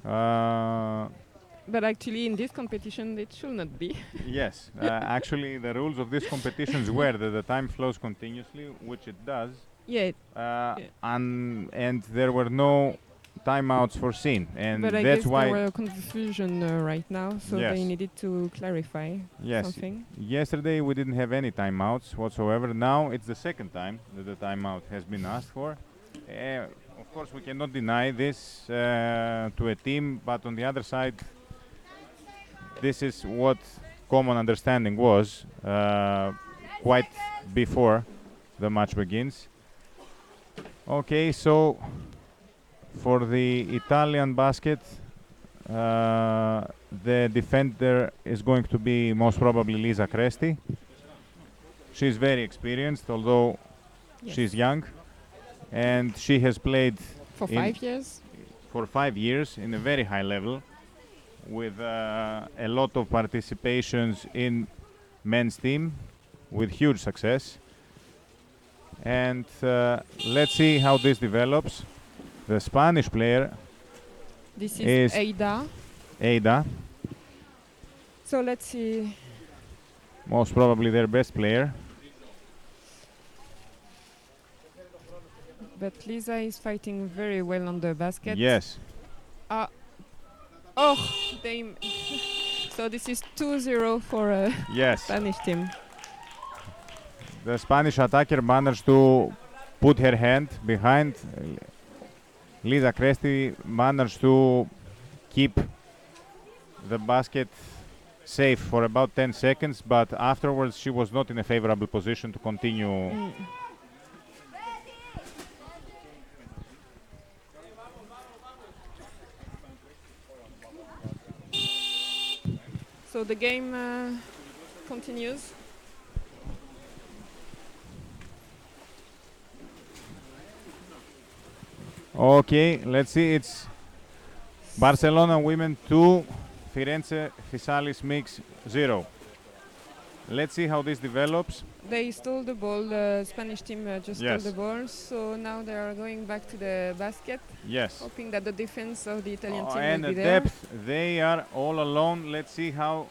But actually, in this competition, it should not be. Yes, actually, the rules of this competitions were that the time flows continuously, which it does. Yeah. And there were no timeouts foreseen, and But I that's guess why. there were confusion right now, so Yes. they needed to clarify something. Yesterday we didn't have any timeouts whatsoever. Now it's the second time that the timeout has been asked for. Of course, we cannot deny this to a team, but on the other side, this is what common understanding was quite before the match begins. Okay, so for the Italian basket, the defender is going to be most probably Lisa Cresti. She's very experienced, although she's young, and she has played For 5 years? For 5 years in a very high level, with a lot of participations in men's team, with huge success. And let's see how this develops. The Spanish player This is Ada. So let's see. Most probably their best player. But Lisa is fighting very well on the basket. Yes. So this is 2-0 for Yes. Spanish team. The Spanish attacker managed to put her hand behind. Lisa Cresti managed to keep the basket safe for about 10 seconds, but afterwards she was not in a favorable position to continue. So the game continues. Okay, let's see. It's Barcelona women 2, Firenze Fysalis mix 0. Let's see how this develops. They stole the ball. The Spanish team just Yes. stole the ball. So now they are going back to the basket, Yes. hoping that the defense of the Italian team And will be the there. depth, they are all alone. Let's see how.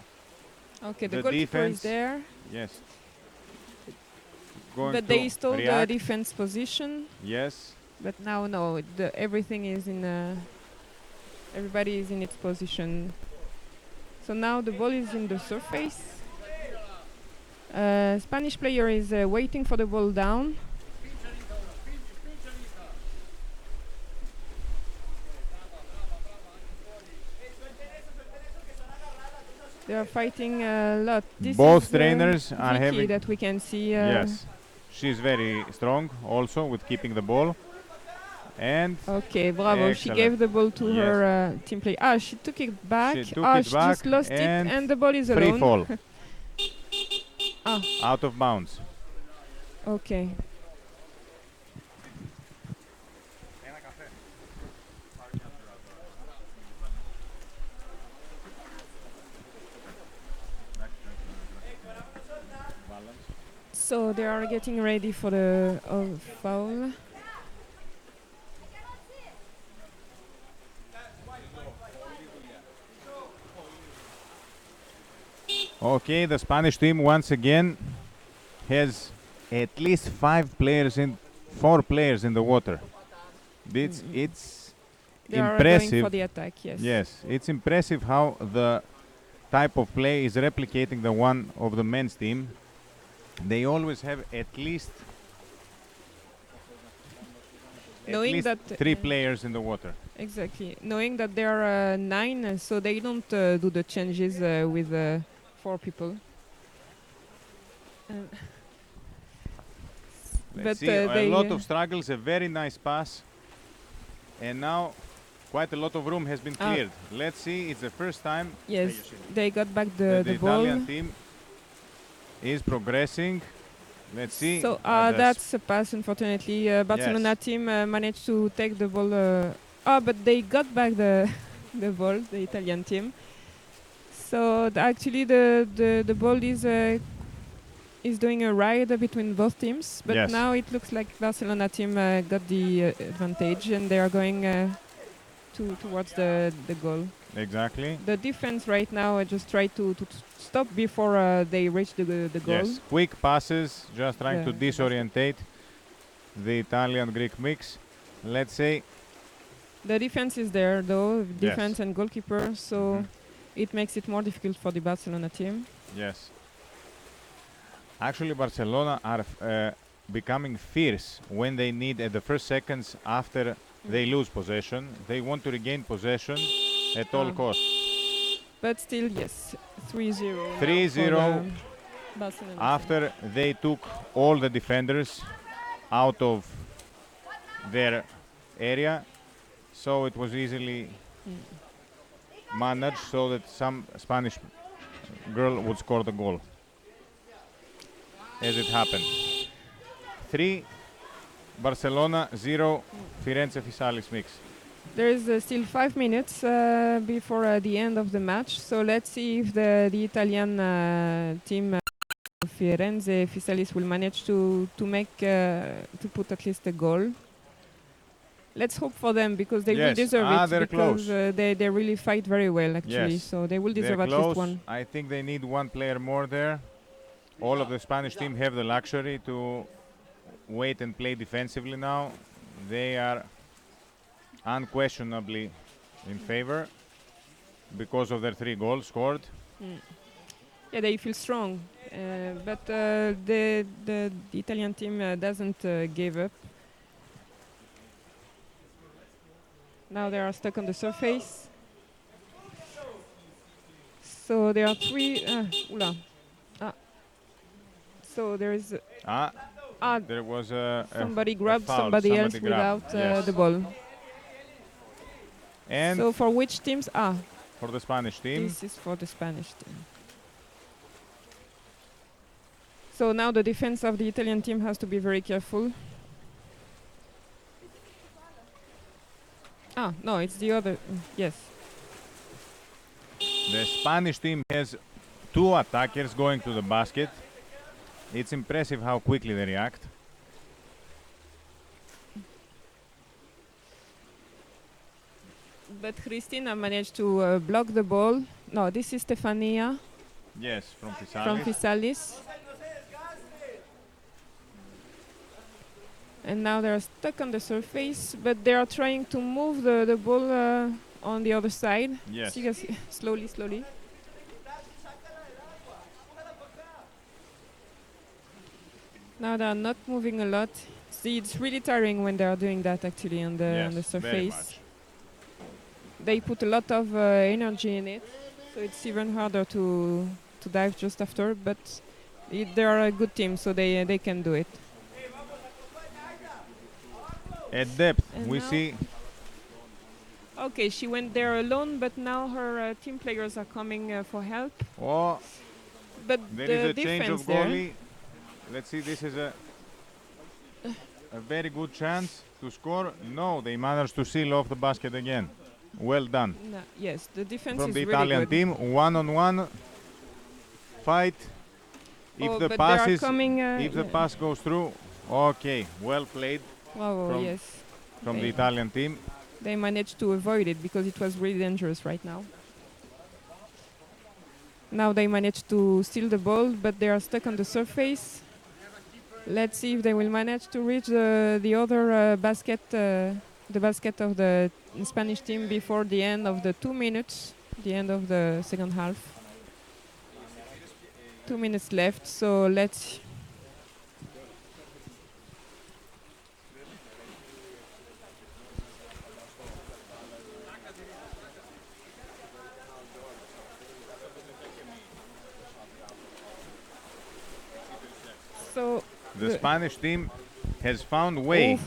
Okay, the the goalkeeper defense is there, Yes. Going but to they stole the react. defense position. Yes. But now, no, everything is in. Everybody is in its position. So now the ball is in the surface. Spanish player is waiting for the ball down. They are fighting a lot. This Both is, trainers are Vicky having. that we can see. Yes. She's very strong also with keeping the ball. And Okay, bravo. She Excellent. gave the ball to Yes. her team player. Ah, she took it back. She took ah, it she back just lost it, and and the ball is free alone. fall. Ah. Out of bounds. Okay. So they are getting ready for the foul. Okay, the Spanish team once again has at least 4 players in the water. It's They are going impressive. for the attack, yes. Yes, it's impressive how the type of play is replicating the one of the men's team. They always have at least Knowing that 3 players in the water. exactly, knowing that there are 9, so they don't do the changes with 4 people. Let's But see, a they lot of struggles, a very nice pass, and now quite a lot of room has been cleared. Let's see, it's the first time yes, they got back that the the ball. Italian team is progressing. Let's see. So the that's a pass, unfortunately. Barcelona team managed to take the ball. But they got back the the ball, the Italian team. So actually, the ball is doing a ride between both teams. But Yes. now it looks like Barcelona team got the advantage, and they are going towards the goal. Exactly. The defense right now just try to stop before they reach the goal. Yes, quick passes, just trying to The disorientate the Italian-Greek mix. Let's say, The defense is there, though, defense Yes. and goalkeeper, so it makes it more difficult for the Barcelona team. yes. Actually, Barcelona are becoming fierce when they need at the first seconds after they lose possession. They want to regain possession at all costs. But still, yes, 3-0. now 3-0 for the Barcelona team. After they took all the defenders out of their area, so it was easily managed so that some Spanish girl would score the goal. As it happened. 3 Barcelona, 0 Firenze Fysalis mix. There is still 5 minutes before the end of the match, so let's see if the Italian team Firenze Fysalis will manage to put at least a goal. Let's hope for them, because they will Yes. deserve it, They're because close. they really fight very well, actually. Yes. So they will They're deserve at close. least one. I think they need one player more there. All of the Spanish team have the luxury to wait and play defensively now. They are unquestionably in favor because of their 3 goals scored. Yeah, they feel strong, but the Italian team doesn't give up. Now they are stuck on the surface. So there are 3. So there is There was a somebody grabbed foul. somebody else Somebody grabbed, without yes. the ball. And So for which teams? for the Spanish team, This is for the Spanish team. So now the defense of the Italian team has to be very careful. No, it's the other. Yes. the Spanish team has two attackers going to the basket. It's impressive how quickly they react. But Christina managed to block the ball. No, this is Stefania Yes, from Fysalis. from Fysalis. And now they're stuck on the surface, but they are trying to move the ball on the other side. Yes. See, guys, slowly, slowly. Now they are not moving a lot. See, it's really tiring when they are doing that actually on the Very surface. much. They put a lot of energy in it, so it's even harder to dive just after. But they are a good team, so they can do it. At depth, And we now- see. Okay, she went there alone, but now her team players are coming for help. Oh, But there the is a change defense of there. goalie. Let's see, this is a very good chance to score. No, they managed to seal off the basket again. Well done. No, yes, the defense From is the really Italian good. team, one-on-one fight. If Oh, the but pass they are is, coming, if the yeah. pass goes through, okay, well played Wow, from- yes. from the They- Italian team. They managed to avoid it because it was really dangerous right now. Now they managed to steal the ball, but they are stuck on the surface. Let's see if they will manage to reach the other basket, the basket of the Spanish team before the end of the 2 minutes, the end of the second half. 2 minutes left, so let's. So The Spanish team has found way. Oof.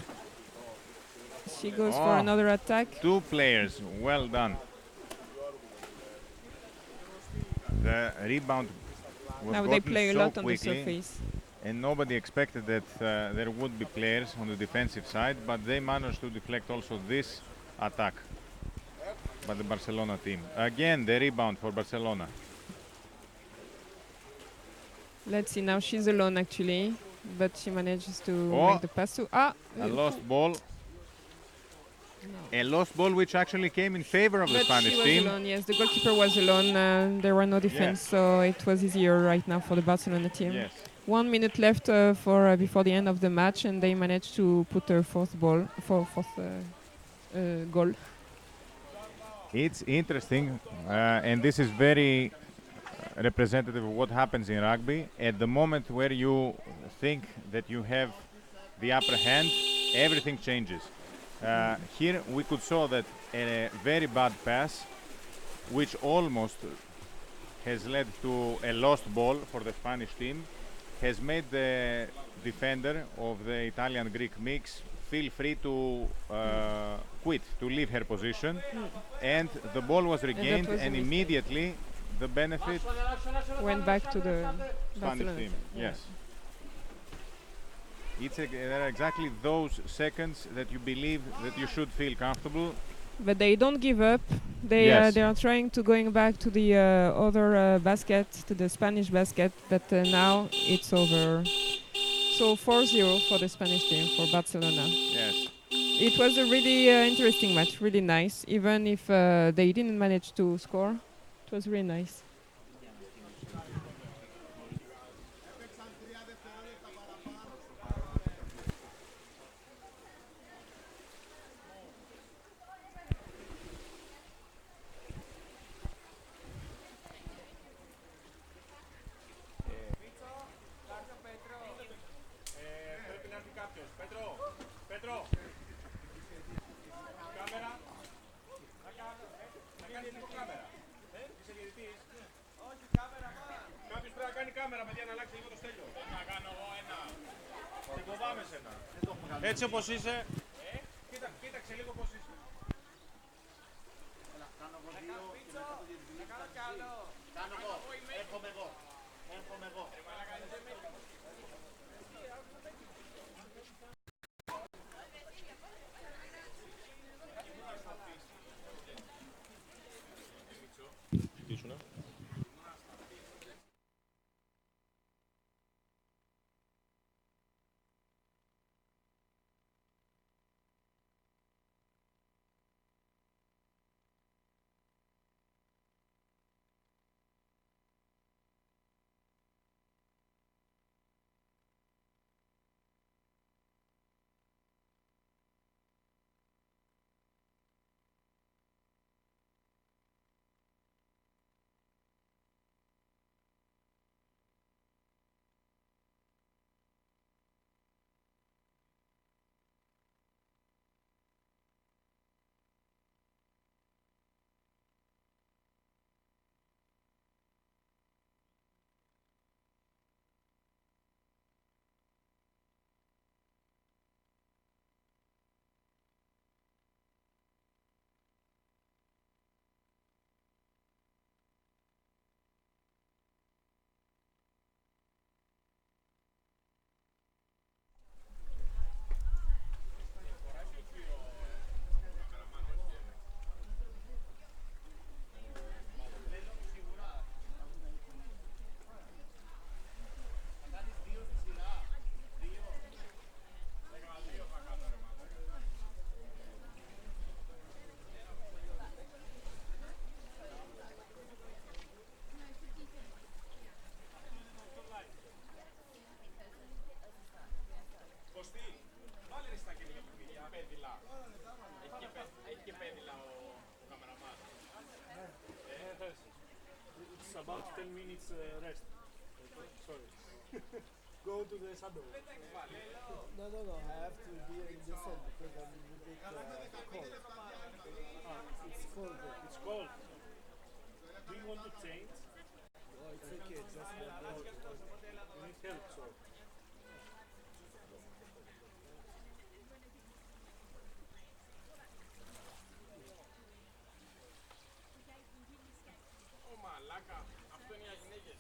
She goes for Oh. another attack. Two players, well done. The rebound was Now they gotten play a so lot on the quickly, surface. and nobody expected that there would be players on the defensive side, but they managed to deflect also this attack by the Barcelona team. Again, the rebound for Barcelona. Let's see, now she's alone actually, but she manages to Oh. make the pass to A lost ball. A lost ball which actually came in favor of the but Spanish she was team. alone, yes, the goalkeeper was alone, there were no defense, so it was easier right now for the Barcelona team. Yes. 1 minute left for before the end of the match, and they managed to put their fourth goal. It's interesting, and this is very representative of what happens in rugby. At the moment where you think that you have the upper hand, everything changes. Here we could saw that a very bad pass, which almost has led to a lost ball for the Spanish team, has made the defender of the Italian-Greek mix feel free to quit, to leave her position, and the ball was regained, was a and mistake. immediately the benefit Went back to the Spanish Barcelona team. team. Yes. There are exactly those seconds that you believe that you should feel comfortable. But they don't give up. They Yes. they are trying to going back to the other basket, to the Spanish basket. But now it's over. So 4-0 for the Spanish team, for Barcelona. Yes. It was a really interesting match, really nice. Even if they didn't manage to score, it was really nice. Πρέπει να έρθει κάποιος. Πέτρο, Πέτρο. Κάμερα. Να κάνεις λίγο κάμερα. Είσαι διαιτητής. Όχι, κάμερα. Κάποιος πρέπει να κάνει κάμερα, παιδιά, να αλλάξει λίγο το στέλιο. Να κάνω εγώ ένα. Σε φοβάμαι σένα. Έτσι όπως είσαι. Κοίταξε λίγο πώς είσαι. Κάνω εγώ δύο και μετά το διαιτητή. Κάνω εγώ. Έρχομαι εγώ. Έρχομαι εγώ. about 10 minutes rest. Sorry. Go to the shadow. No, I have to be in the cell because I'm a bit cold. It's cold there. It's cold. Do you want to change? Oh, it's okay, just one day. You need help, so. Ω μαλάκα, αυτό είναι για γυναίκες.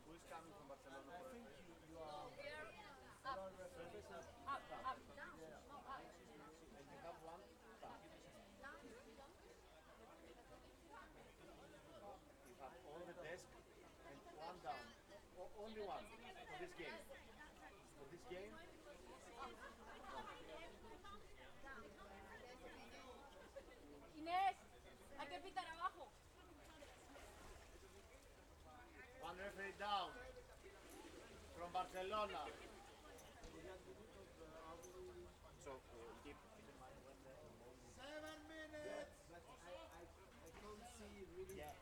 Who's coming from Barcelona? I think you are referees. And you have one back. You have all the desk and one down. Only one for this game. For this game, Inés, hay que pitar abajo. one referee down from Barcelona. So keep in mind when the 7 minutes. But I can't see really. Yeah,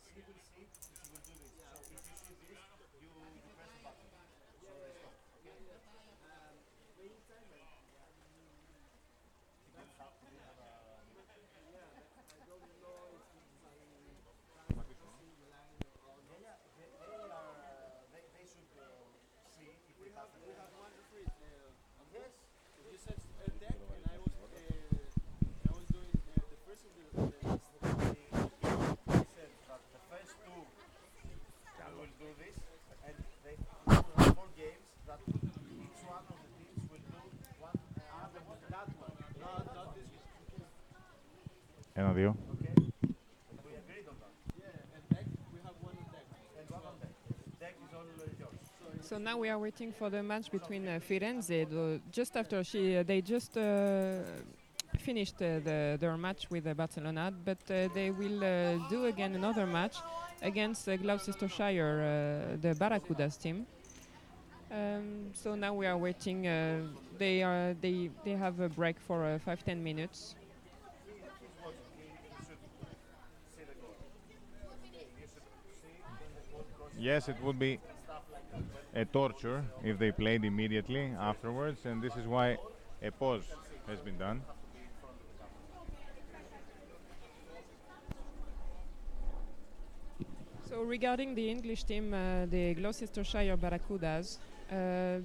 she will see. She will do this. So if you see this, you press the button. So they stop. Okay. Many times You didn't have to have a. I don't know if my crossing the line or not. Yeah, they should see if we have. We have one referee. Yes. You said deck, and I was doing the first of the last. They said that the first two will do this, and they will have 4 games that each one of the teams will do one other with that one. Not this one. Ένα-δύο. Okay? We agreed on that. Yeah, and deck, we have one on deck. And one on deck. Deck is all yours. So now we are waiting for the match between Firenze. Just after they just finished their match with Barcelona, but they will do again another match against Gloucestershire, the Barracudas team. So now we are waiting. They have a break for 5-10 minutes. He's watching. He should see the goal. He should see when the goal goes Yes, it would be stuff like that. a torture if they played immediately afterwards, and this is why a pause has been done. So regarding the English team, the Gloucestershire Barracudas,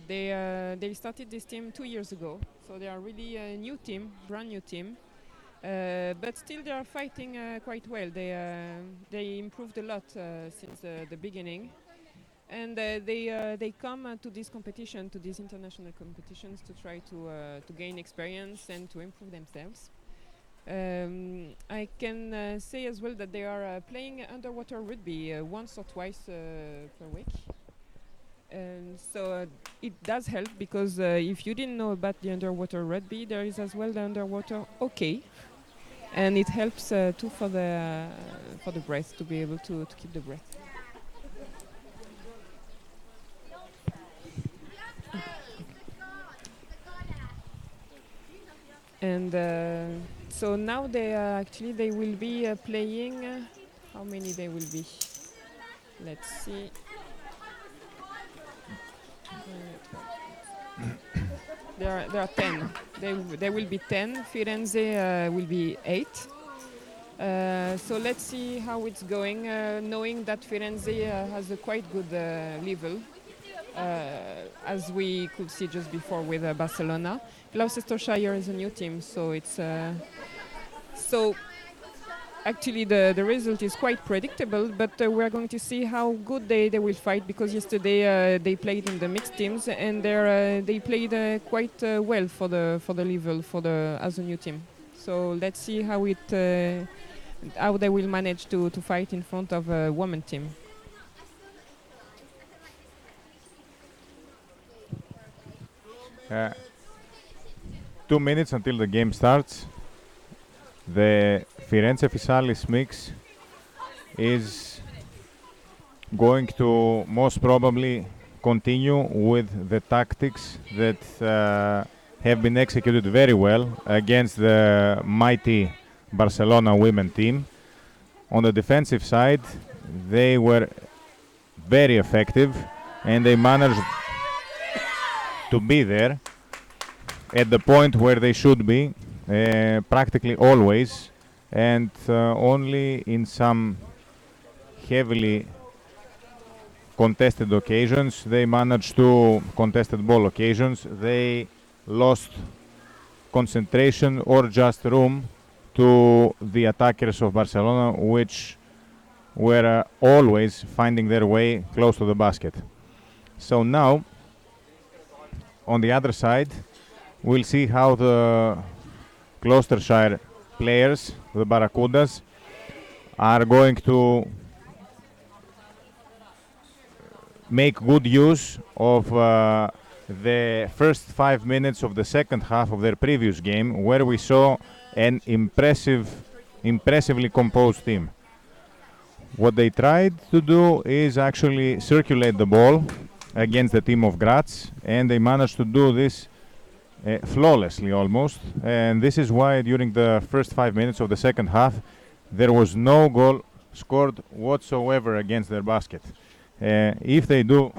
they started this team 2 years ago. So they are really a new team, brand new team. But still they are fighting quite well. They improved a lot since the beginning. And they come to this competition, to these international competitions, to try to gain experience and to improve themselves. I can say as well that they are playing underwater rugby once or twice per week. And so it does help because if you didn't know about the underwater rugby, there is as well the underwater hockey, and it helps too for the breath, to be able to keep the breath. And so now they will be playing. How many they will be? Let's see. There are 10. There will be 10. Firenze will be 8. So let's see how it's going. Knowing that Firenze has a quite good level, as we could see just before with Barcelona. Gloucestershire is a new team, so it's so actually the result is quite predictable, but we're going to see how good they will fight, because yesterday they played in the mixed teams and they played quite well for the level as a new team. So let's see how they will manage to fight in front of a women team. Uh, 2 minutes until the game starts. The Firenze Fysalis mix is going to most probably continue with the tactics that have been executed very well against the mighty Barcelona women team. On the defensive side, they were very effective and they managed to be there at the point where they should be, practically always, and only in some heavily contested occasions, contested ball occasions, they lost concentration or just room to the attackers of Barcelona, which were always finding their way close to the basket. So now, on the other side, we'll see how the Gloucestershire players, the Barracudas, are going to make good use of the first 5 minutes of the second half of their previous game, where we saw an impressively composed team. What they tried to do is actually circulate the ball against the team of Graz, and they managed to do this flawlessly almost, and this is why during the first 5 minutes of the second half there was no goal scored whatsoever against their basket. If they do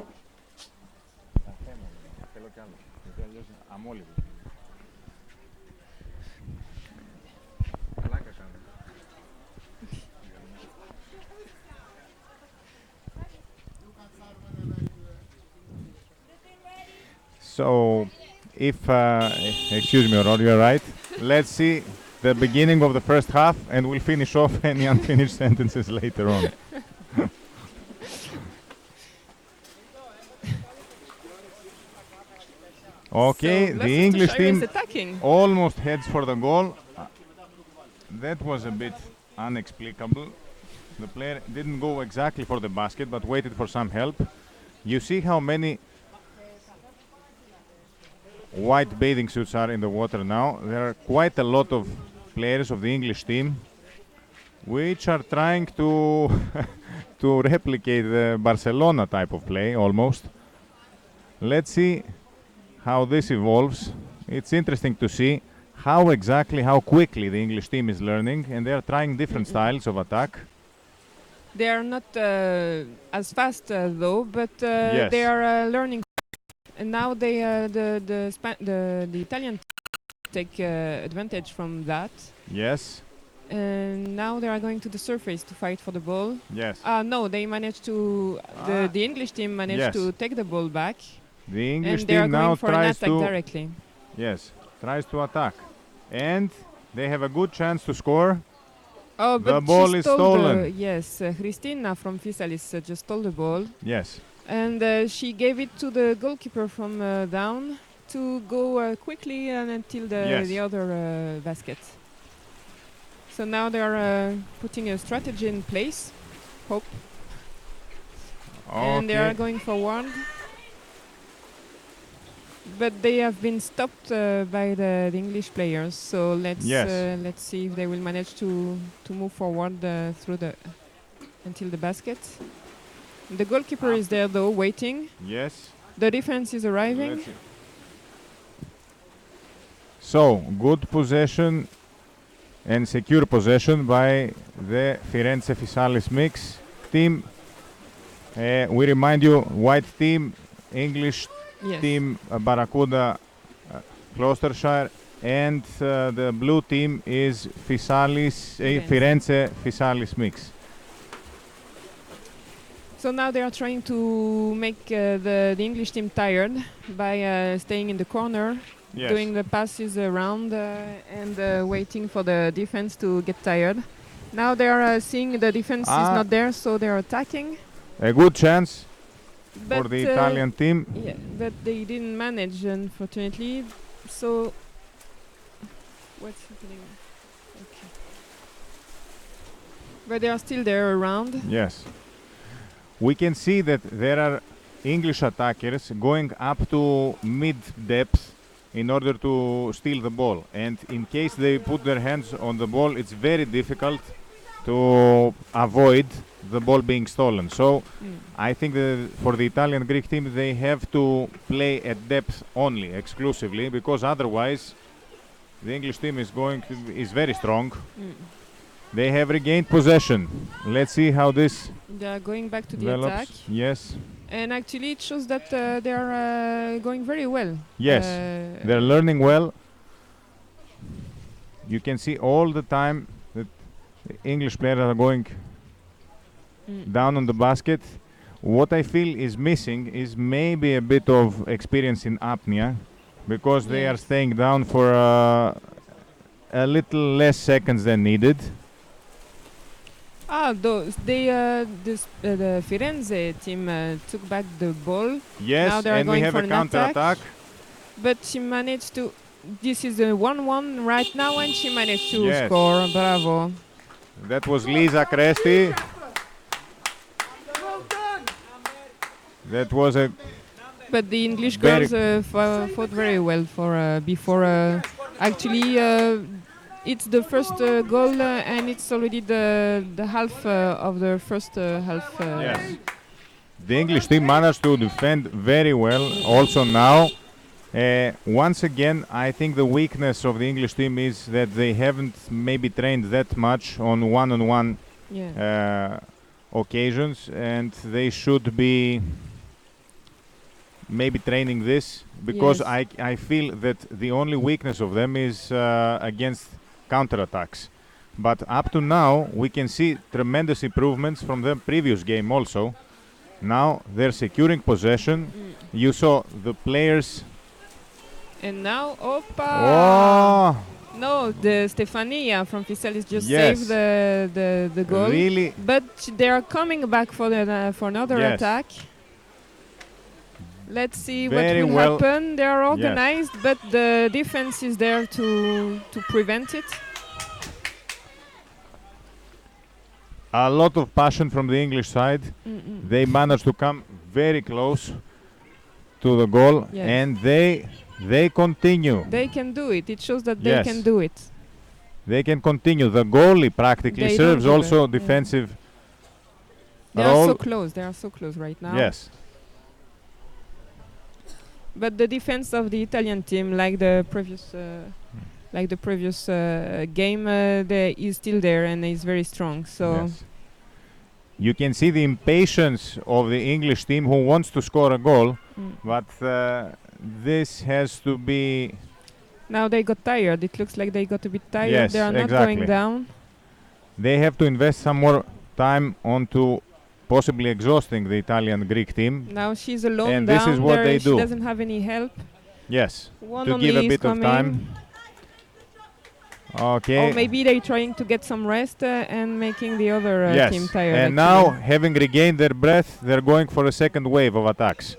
so if excuse me, Aurora, you're right. Let's see the beginning of the first half and we'll finish off any unfinished sentences later on. Okay, So the English Gloucestershire is team attacking. almost heads for the goal. That was a bit inexplicable. The player didn't go exactly for the basket but waited for some help. You see how many white bathing suits are in the water now. There are quite a lot of players of the English team which are trying to to replicate the Barcelona type of play almost. Let's see how this evolves. It's interesting to see how quickly the English team is learning, and they are trying different styles of attack. They are not as fast though, but Yes. they are learning. And now they the Italian take advantage from that. Yes. And now they are going to the surface to fight for the ball. Yes. No, they managed to. The English team managed Yes. to take the ball back, The English and they are team going now for an tries attack to directly. tries to attack, and they have a good chance to score. Oh, The but ball she is stole stolen. yes, Christina from Fysalis just stole the ball, Yes. and she gave it to the goalkeeper from down to go quickly and until Yes. the other basket. So now they are putting a strategy in place, hope, and they are going forward. But they have been stopped by the English players. So let's see if they will manage to move forward until the basket. The goalkeeper is there though, waiting. Yes. The defense is arriving. Let's see. So good possession and secure possession by the Firenze Fysalis mix team. We remind you, white team, English Yes. team, Barracuda, Gloucestershire, and the blue team is Firenze Fysalis mix. So now they are trying to make the English team tired by staying in the corner, Yes. doing the passes around and waiting for the defense to get tired. Now they are seeing the defense is not there, so they are attacking. A good chance But, for the Italian team. Yeah, but they didn't manage, unfortunately. So, what's happening? Okay. But they are still there around. Yes. We can see that there are English attackers going up to mid-depth in order to steal the ball. And in case they put their hands on the ball, it's very difficult to avoid the ball being stolen. So I think that for the Italian Greek team, they have to play at depth only, exclusively, because otherwise the English team is very strong. They have regained possession. Let's see how this They are going back to the develops. attack. Yes. And actually, it shows that they are going very well. Yes. They're learning well. You can see all the time that the English players are going down on the basket. What I feel is missing is maybe a bit of experience in apnea, because they are staying down for a little less seconds than needed. The Firenze team took back the ball. Yes, now they are and going we have for a an counter-attack. But she managed to. This is a 1-1 right now, and she managed to Yes. score. Bravo. That was Lisa Cresti. That was a But the English Very girls fought very well for before. Actually, it's the first goal, and it's already the half of the first half. yes. The English team managed to defend very well also now. Once again, I think the weakness of the English team is that they haven't maybe trained that much on one-on-one occasions, and they should be maybe training this, because Yes. I feel that the only weakness of them is against counterattacks. But up to now, we can see tremendous improvements from the previous game also. Now they're securing possession. You saw the players. And now, Opa! Oh, No, the Stefania from Fysalis just Yes. saved the goal. really? But they are coming back for another Yes. attack. Let's see Very what will well. happen. They are organized, but the defense is there to prevent it. A lot of passion from the English side. They managed to come very close to the goal, Yes. and they continue. They can do it. It shows that they Yes. can do it. They can continue. The goalie practically They serves don't give also it, yeah. defensive They role. are so close. They are so close right now. Yes. But the defense of the Italian team, like the previous game, is still there and is very strong. So Yes. you can see the impatience of the English team who wants to score a goal, but this has to be. Now they got tired. It looks like they got a bit tired. Yes, They are not exactly. going down. They have to invest some more time onto possibly exhausting the Italian-Greek team. Now she's alone And down this is what there. they She do. doesn't have any help. Yes, One to only give a is bit of coming. time. Okay. Or maybe they're trying to get some rest and making the other yes. team tired. And now, having regained their breath, they're going for a second wave of attacks.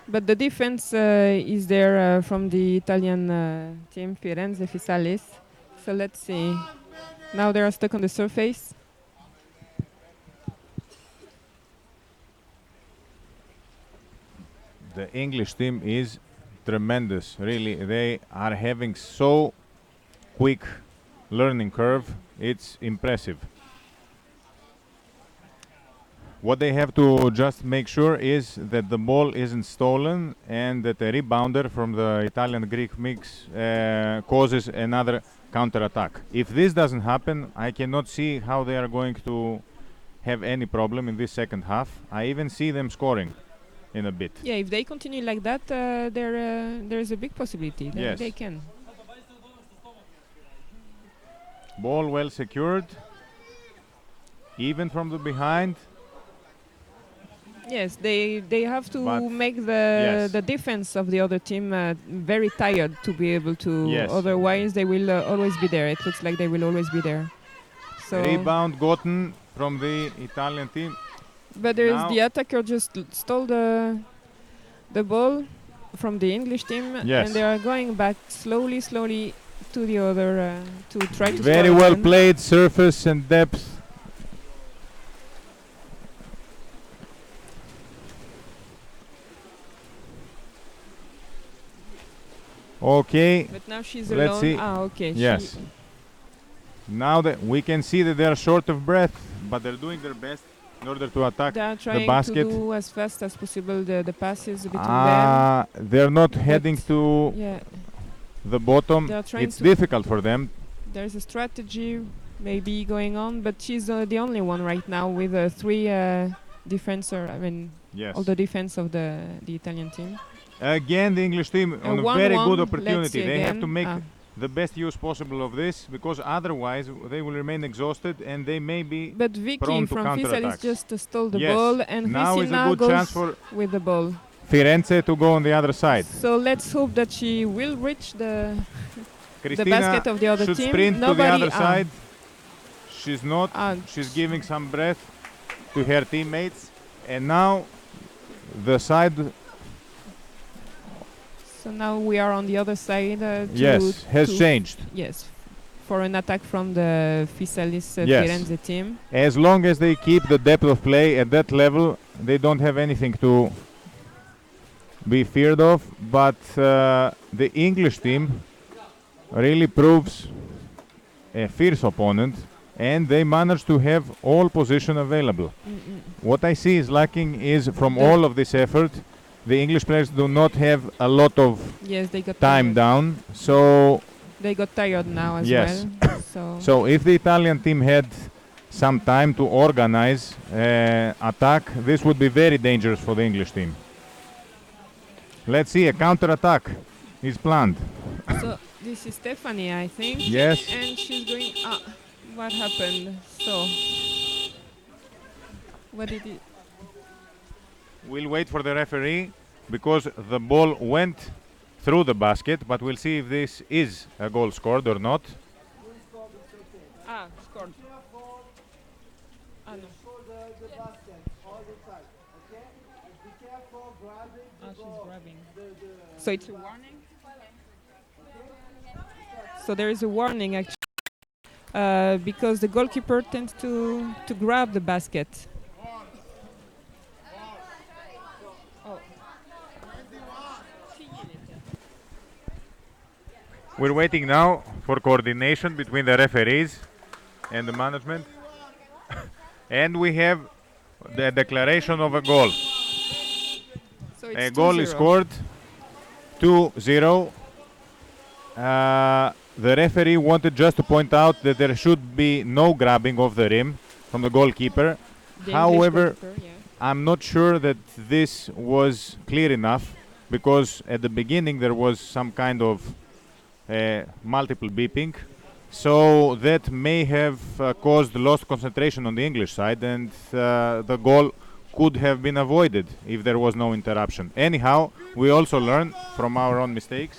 But the defense is there from the Italian team, Firenze, Fysalis. So let's see. Now they are stuck on the surface. The English team is tremendous, really. They are having so quick learning curve. It's impressive. What they have to just make sure is that the ball isn't stolen and that a rebounder from the Italian-Greek mix causes another counter-attack. If this doesn't happen, I cannot see how they are going to have any problem in this second half. I even see them scoring in a bit. Yeah, if they continue like that, there is a big possibility that Yes. they can. Ball well secured, even from the behind. Yes, they have to But make yes. the defense of the other team very tired to be able to. Yes. Otherwise, they will always be there. It looks like they will always be there. So, Rebound gotten from the Italian team. but there is now- the attacker just stole the ball from the English team, Yes. and they are going back slowly to the other to try to. Very score well again. played, surface and depth. Okay, But now she's Let's alone. see. Ah, okay. yes. Now that we can see that they are short of breath, but they're doing their best in order to attack They are trying basket. to do as fast as possible the passes between them. They're not heading to Yeah, the bottom. They are trying It's to- difficult for them. there's a strategy maybe going on, but she's the only one right now with three defender. I mean, Yes. all the defense of the Italian team. Again, the English team on a 1-1, very good let's opportunity. see They have again. to make Ah. the best use possible of this, because otherwise they will remain exhausted and they may be But Vicky prone to from Fysalis counterattacks. just stole the Yes. ball, and Now is a Visi good goes chance for with the ball. Firenze to go on the other side. So let's hope that she will reach the Christina basket of the other should team. sprint to the Nobody- other side. She's not. Ah, She's giving some breath to her teammates. And now the side, so now we are on the other side. yes, has to- changed. Yes, for an attack from the Fysalis Yes. Firenze team. As long as they keep the depth of play at that level, they don't have anything to be feared of. But the English team really proves a fierce opponent, and they managed to have all position available. What I see is lacking is from all of this effort, the English players do not have a lot of Yes, they got time tired. down. So They got tired now as Yes. well. So if the Italian team had some time to organize attack, this would be very dangerous for the English team. Let's see, a counter-attack is planned. So this is Stephanie, I think. Yes. And she's going. Ah, what happened? So what did it? We'll wait for the referee because the ball went through the basket, but we'll see if this is a goal scored or not. Ah, scored. Ah, no. For the basket all the time, okay? Be careful grabbing the Ah, she's ball. grabbing. The So it's a warning. So there is a warning actually, because the goalkeeper tends to grab the basket. Oh. We're waiting now for coordination between the referees and the management. And we have the declaration of a goal. So it's A goal is 2-0. scored, 2-0. The referee wanted just to point out that there should be no grabbing of the rim from the goalkeeper. The However, English goalkeeper, yeah. I'm not sure that this was clear enough because at the beginning there was some kind of multiple beeping. So that may have caused lost concentration on the English side, and the goal could have been avoided if there was no interruption. Anyhow, we also learn from our own mistakes.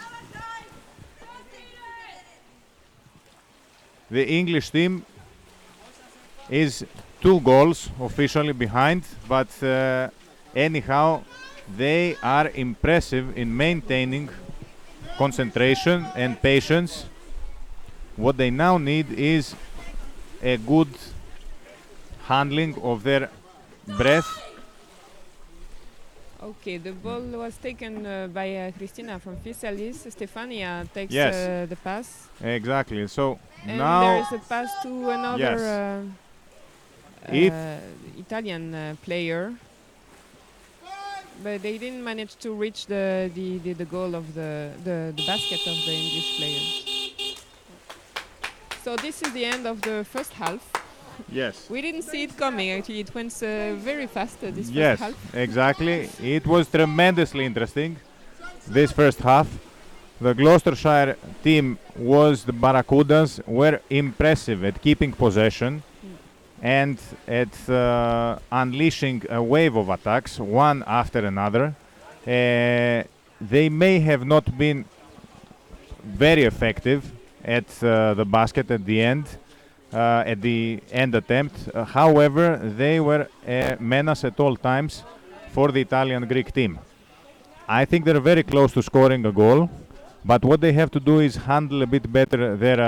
The English team is 2 goals officially behind, but anyhow, they are impressive in maintaining concentration and patience. What they now need is a good handling of their breath. Okay, the ball was taken by Christina from Fysalis. Stefania takes Yes. the pass. Exactly. So And now there is a pass to another If- Italian player. But they didn't manage to reach the goal of the basket of the English players. So this is the end of the first half. yes. We didn't see it coming, actually. It went very fast, this Yes, first half. exactly. It was tremendously interesting, this first half. The Gloucestershire team was the Barracudas, were impressive at keeping possession and at unleashing a wave of attacks, one after another. They may have not been very effective at the basket at the end attempt. However, they were a menace at all times for the Italian-Greek team. I think they're very close to scoring a goal, but what they have to do is handle a bit better their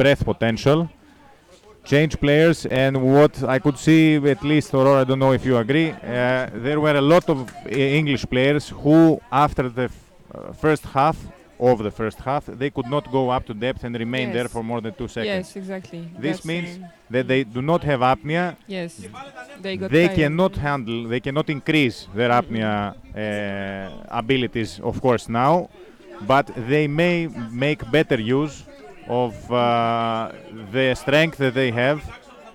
breath potential, change players, and what I could see, at least, Aurora, I don't know if you agree, there were a lot of English players who, after the first half, they could not go up to depth and remain there Yes. for more than 2 seconds. Yes, exactly. This That's, means that they do not have apnea. yes, they got They tired. they cannot increase their apnea abilities, of course, now, but they may make better use of the strength that they have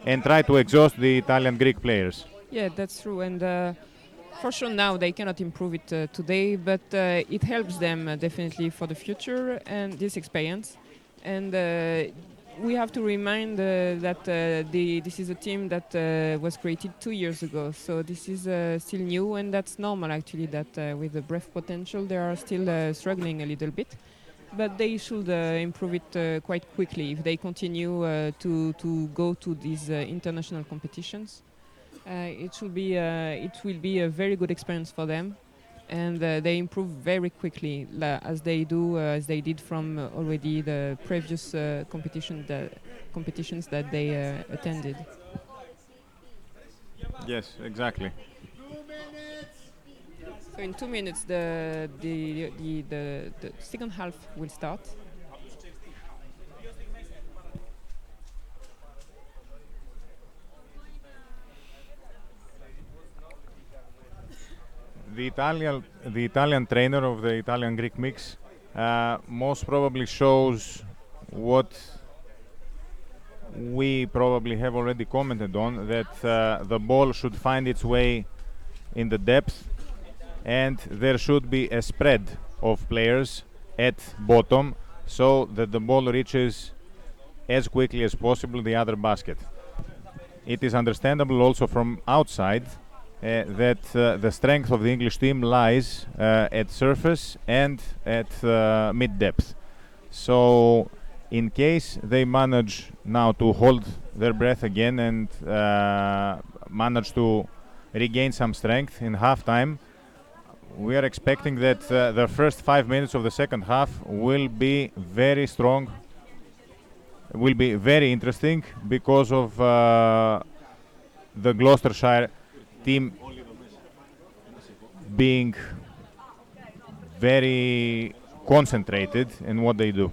and try to exhaust the Italian Greek players. Yeah, that's true. And for sure now they cannot improve it today, but it helps them definitely for the future and this experience. And we have to remind that this is a team that was created 2 years ago. So this is still new, and that's normal actually that with the breath potential they are still struggling a little bit. But they should improve it quite quickly if they continue to go to these international competitions. It will be a very good experience for them, and they improve very quickly, as they did from already the previous competitions that they attended. Yes, exactly. So in 2 minutes, the second half will start. The Italian trainer of the Italian Greek mix most probably shows what we probably have already commented on, that the ball should find its way in the depth and there should be a spread of players at bottom so that the ball reaches as quickly as possible the other basket. It is understandable also from outside that the strength of the English team lies at surface and at mid-depth. So in case they manage now to hold their breath again and manage to regain some strength in halftime, we are expecting that the first 5 minutes of the second half will be very strong, will be very interesting because of the Gloucestershire team being very concentrated in what they do.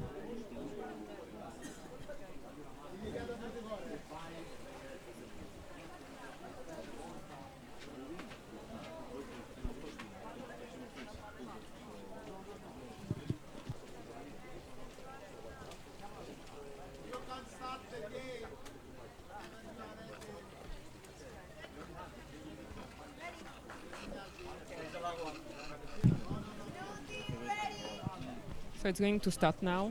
So it's going to start now.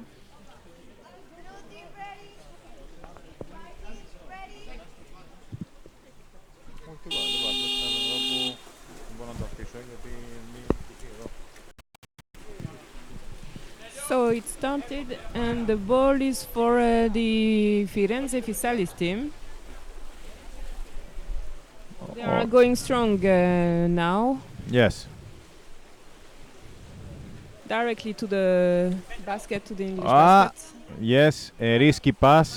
Όχι, δεν πάω. Εδώ που δεν μπορώ να το αφήσω γιατί μην κοιτεί εδώ. So it started, and the ball is for the Firenze Fysalis team. They are going strong now, Yes. directly to the basket, to the English Ah. basket. Yes, a risky pass.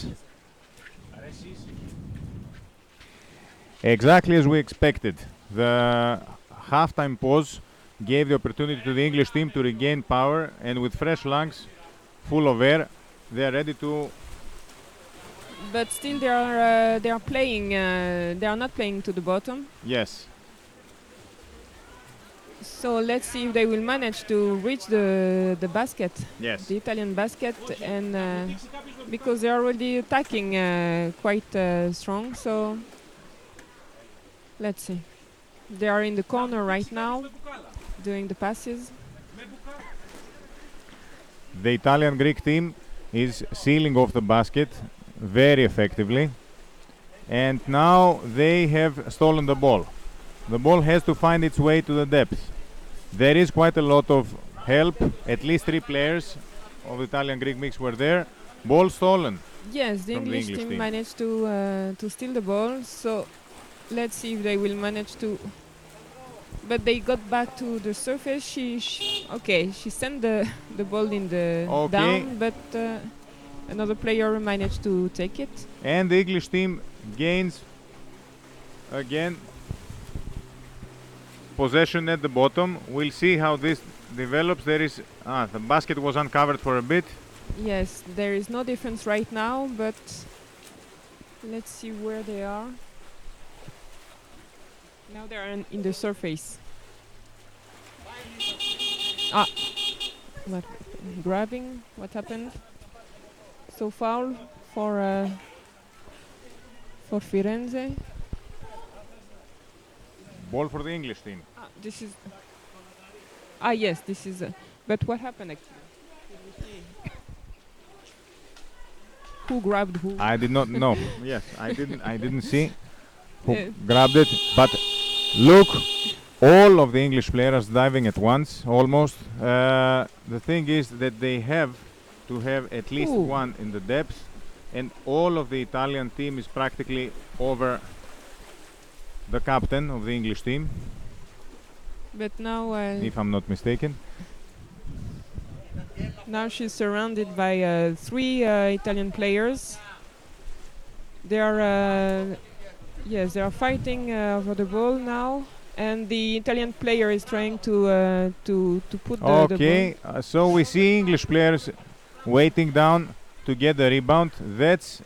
Exactly as we expected. The halftime pause gave the opportunity to the English team to regain power, and with fresh lungs, full of air, they are ready to. But still, they are playing. They are not playing to the bottom. Yes. So let's see if they will manage to reach the basket, Yes. the Italian basket, and because they are already attacking quite strong. So let's see. They are in the corner right now, doing the passes. The Italian-Greek team is sealing off the basket very effectively, and now they have stolen the ball. The ball has to find its way to the depth. There is quite a lot of help. At least 3 players of the Italian-Greek mix were there. Ball stolen. Yes, the From the English English team team. managed to steal the ball. So let's see if they will manage to. But they got back to the surface. She sent the ball in the Okay. down, but another player managed to take it. And the English team gains again possession at the bottom. We'll see how this develops. There is the basket was uncovered for a bit. Yes, there is no difference right now, but let's see where they are. Now they are in the surface. What? Grabbing? What happened? So foul for Firenze. Ball for the English team. This is. Yes, this is. But what happened actually? Who grabbed who? I did not know. Yes, I didn't see who Yeah. grabbed it. But look, all of the English players diving at once, almost. The thing is that they have to have at least Ooh. one in the depth, and all of the Italian team is practically over the captain of the English team, But now, if I'm not mistaken. now she's surrounded by 3 Italian players. They are, yes, they are fighting over the ball now, and the Italian player is trying to put the ball. Okay, so we see English players waiting down to get the rebound. That's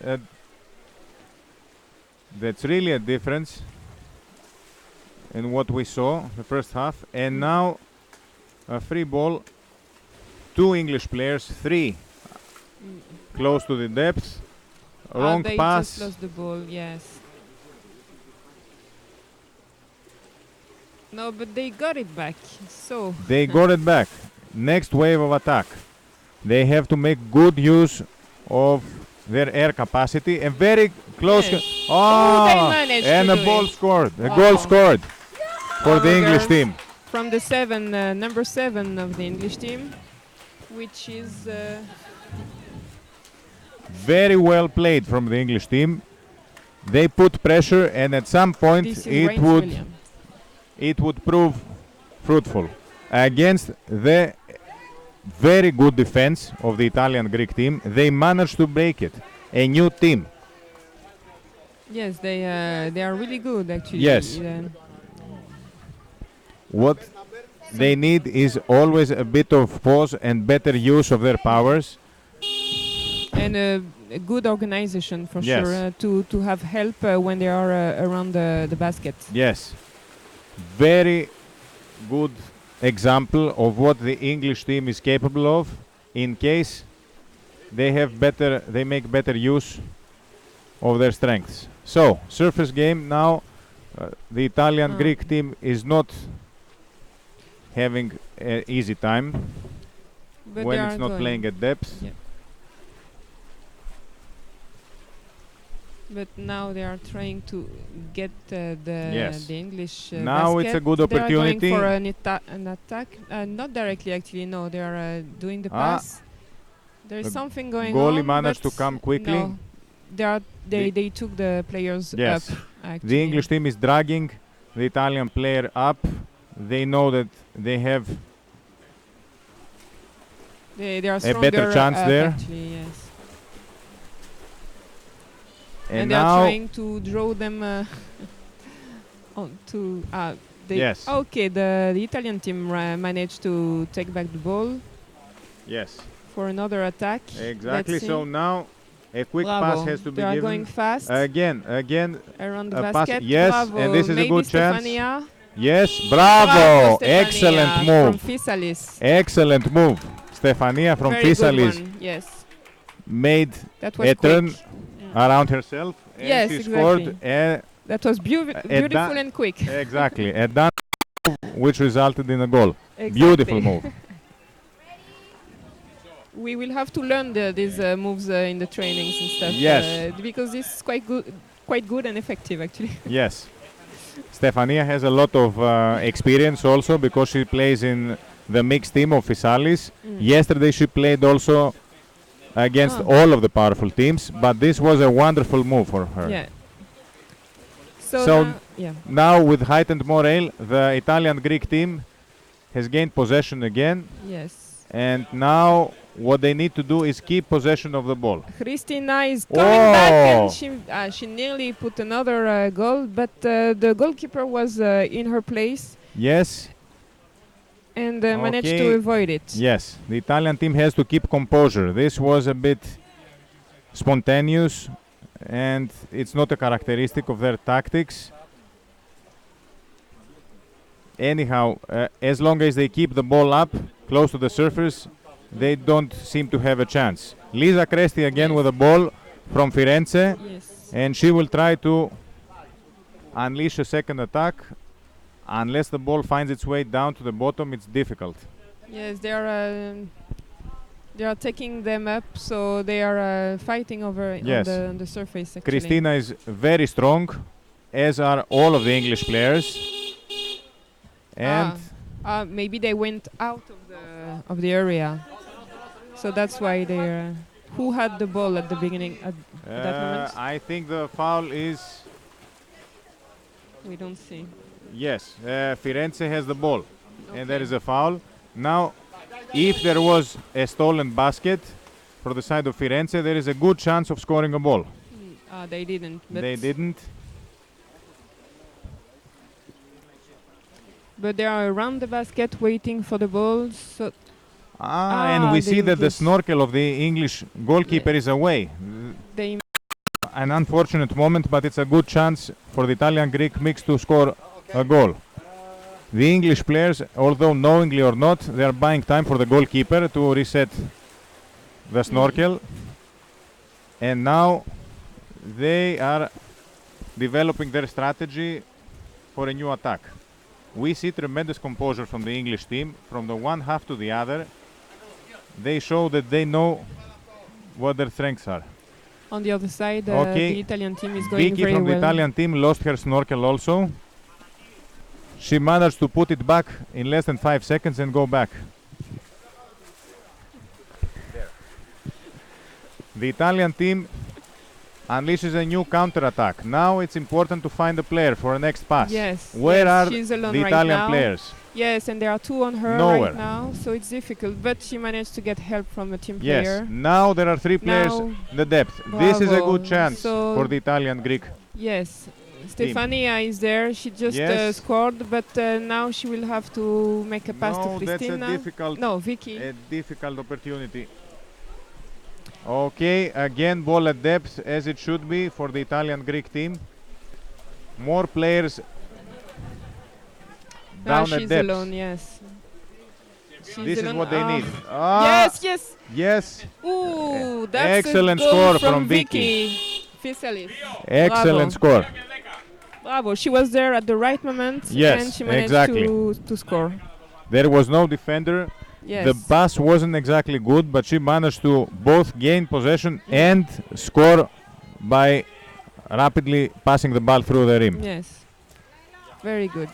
really a difference in what we saw the first half. And now a free ball. 2 English players, 3 close to the depth. Wrong They pass. just lost the ball. Yes. No, but they got it back. So They got it back. Next wave of attack. They have to make good use of their air capacity and very close. Yes. Oh, they managed and to a do ball it. scored. A goal scored for the Our English girls team. from the number 7 of the English team, which is Very well played from the English team. They put pressure, and at some point this is it Rains would William. it would prove fruitful against the very good defense of the Italian Greek team. They managed to break it. A new team. Yes, they are really good actually. Yes. What they need is always a bit of pause and better use of their powers. And a good organization for Yes. sure to have help when they are around the basket. Yes. Very good example of what the English team is capable of in case they make better use of their strengths. So, surface game now, the Italian Greek team is not having an easy time. But when they it's are not going. playing at depth. Yeah. But now they are trying to get Yes. the English Now it's a basket. good They are going opportunity. for an attack. Not directly, actually. No, they are doing the pass. There is The something going goalie on. managed to but come quickly. No, they took the players Yes. up. Actually. The English team is dragging the Italian player up. They know that they have They are a stronger better chance up, there. Actually, yes. And they are now, trying to draw them on to. Yes. Okay, the Italian team managed to take back the ball yes, for another attack. exactly. Let's So see. now a quick Bravo. pass has to be They are given. going fast Again, around the a pass. basket. Yes, Bravo. and this is a Maybe good chance. Stefania. Yes, Bravo, bravo! Stefania Excellent from move. Fysalis. Excellent move. Stefania from Very good Fysalis one, yes. made That was a turn quick. around herself. And Yes, she exactly. scored That was beautiful and quick. exactly a done move which resulted in a goal. Exactly. Beautiful move. We will have to learn these moves in the trainings and stuff. Yes. Because this is quite good and effective, actually. Yes. Stefania has a lot of experience also because she plays in the mixed team of Fysalis. Yesterday she played also against all of the powerful teams, but this was a wonderful move for her. Yeah. So yeah. now with heightened morale, the Italian-Greek team has gained possession again. Yes. And now what they need to do is keep possession of the ball. Christina is coming back Oh. and she nearly put another goal, but the goalkeeper was in her place Yes. and managed Okay. to avoid it. Yes, the Italian team has to keep composure. This was a bit spontaneous and it's not a characteristic of their tactics. Anyhow, as long as they keep the ball up close to the surface, they don't seem to have a chance. Lisa Cresti again with the ball from Firenze, Yes. and she will try to unleash a second attack. Unless the ball finds its way down to the bottom, it's difficult. Yes, they are taking them up, so they are fighting over Yes. on the surface. Actually. Christina is very strong, as are all of the English players. And maybe they went out of the area, so that's why they. Who had the ball at the beginning at that moment? I think the foul is, We don't see. yes, Firenze has the ball, and there is a foul. Now, if there was a stolen basket for the side of Firenze, there is a good chance of scoring a ball. They didn't. But They didn't. But they are around the basket waiting for the ball. So And we see that the just- snorkel of the English goalkeeper is away. they. An unfortunate moment, but it's a good chance for the Italian-Greek mix to score a goal. The English players, although knowingly or not, they are buying time for the goalkeeper to reset the snorkel. And now they are developing their strategy for a new attack. We see tremendous composure from the English team, from the one half to the other. They show that they know what their strengths are. On the other side, Okay. the Italian team is going Vicky very from well. the Italian team lost her snorkel also. She managed to put it back in less than 5 seconds and go back. The Italian team unleashes a new counter-attack. Now it's important to find a player for a next pass. Yes. Where yes, are she's alone the right Italian now. players? Yes, and there are two on her Nowhere. right now, so it's difficult. But she managed to get help from a team Yes. player. Now there are 3 players Now- in the depth. This is a Bravo. good chance So- for the Italian-Greek. Yes. Stefania is there. She just Yes. scored, but now she will have to make a pass to No, that's Christina. a difficult No, Vicky. a difficult opportunity. Okay, again ball at depth as it should be for the Italian-Greek team. More players Now down at she's depth. alone. Yes. She's This is alone. what they Ah. need. Yes, yes. Yes. Ooh, that's Excellent a goal score from from Vicky. Fysalis. Excellent Bravo. score. Bravo. She was there at the right moment, Yes, and she managed exactly. to score. There was no defender. Yes. The pass wasn't exactly good, but she managed to both gain possession and score by rapidly passing the ball through the rim. Yes. Very good.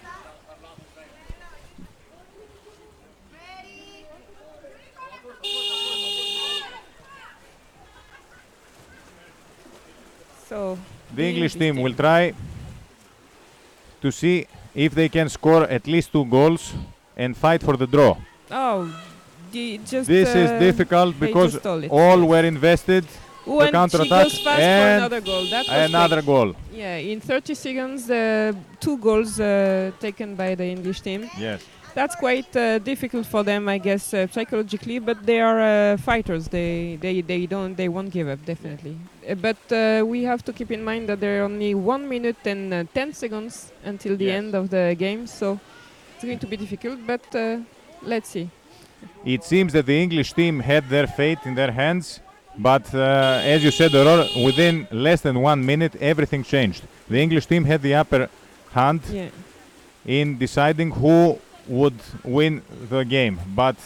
So The English team will try to see if they can score at least 2 goals and fight for the draw. Oh, just This is difficult they because just stole it, all yes. were invested. Oh, The and she counter-attack goes fast for and another goal. That was another quick. goal. Yeah, in 30 seconds, 2 goals taken by the English team. Yes. That's quite difficult for them, I guess, psychologically. But they are fighters. They won't give up, definitely. But we have to keep in mind that there are only 1 minute and 10 seconds until the end of the game, so it's going to be difficult. But let's see. It seems that the English team had their fate in their hands, but as you said, Aurora, within less than 1 minute, everything changed. The English team had the upper hand in deciding who would win the game, but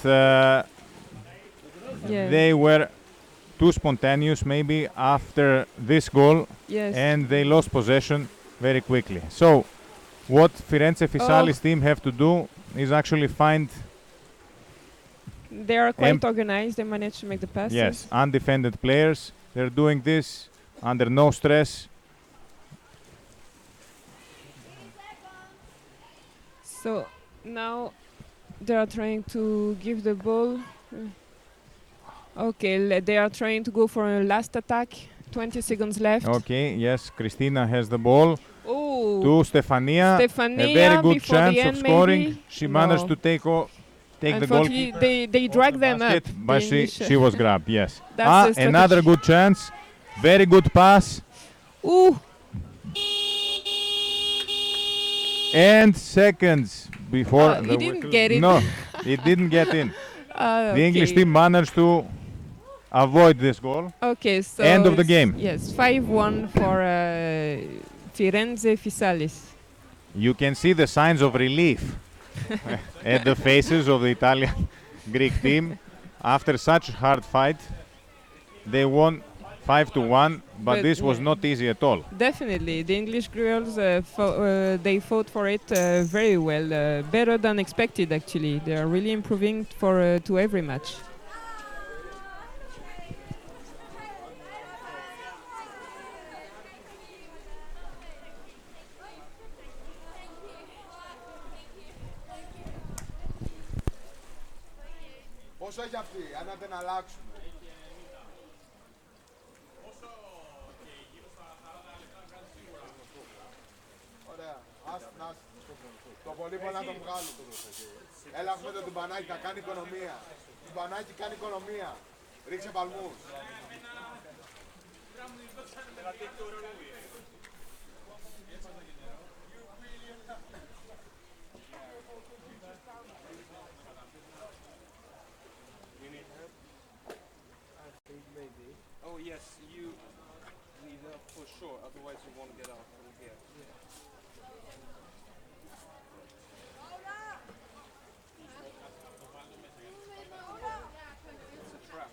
they were too spontaneous maybe after this goal, and they lost possession very quickly. So what Firenze Fysalis team have to do is actually find... They are quite organized. They managed to make the passes. Yes, undefended players. They're doing this under no stress. So now they are trying to give the ball. Okay, they are trying to go for a last attack. 20 seconds left. Okay, yes, Christina has the ball. Oh, To Stefania. A very good chance of scoring. Maybe? She managed to take the goalkeeper. They drag them up. But she was grabbed, yes. That's another good chance. Very good pass. Ooh. And seconds before... It didn't get in. No, it didn't get in. The English team managed to avoid this goal. Okay, so... End of the game. Yes, 5-1 for Firenze Fysalis. You can see the signs of relief at the faces of the Italian Greek team. After such a hard fight, they won 5-1, but this was not easy at all. Definitely, the English girls they fought for it very well, better than expected. Actually, they are really improving to every match. Πόσο έχει αυτή, αν δεν την αλλάξουμε. Ωραία, το πολύ μπορεί να το βγάλουμε. Έλα έχουμε το τυμπανάκι, θα κάνει οικονομία. Τυμπανάκι κάνει οικονομία. Ρίξε παλμούς. Oh yes, you need help for sure, otherwise you won't get out from here. It's a trap.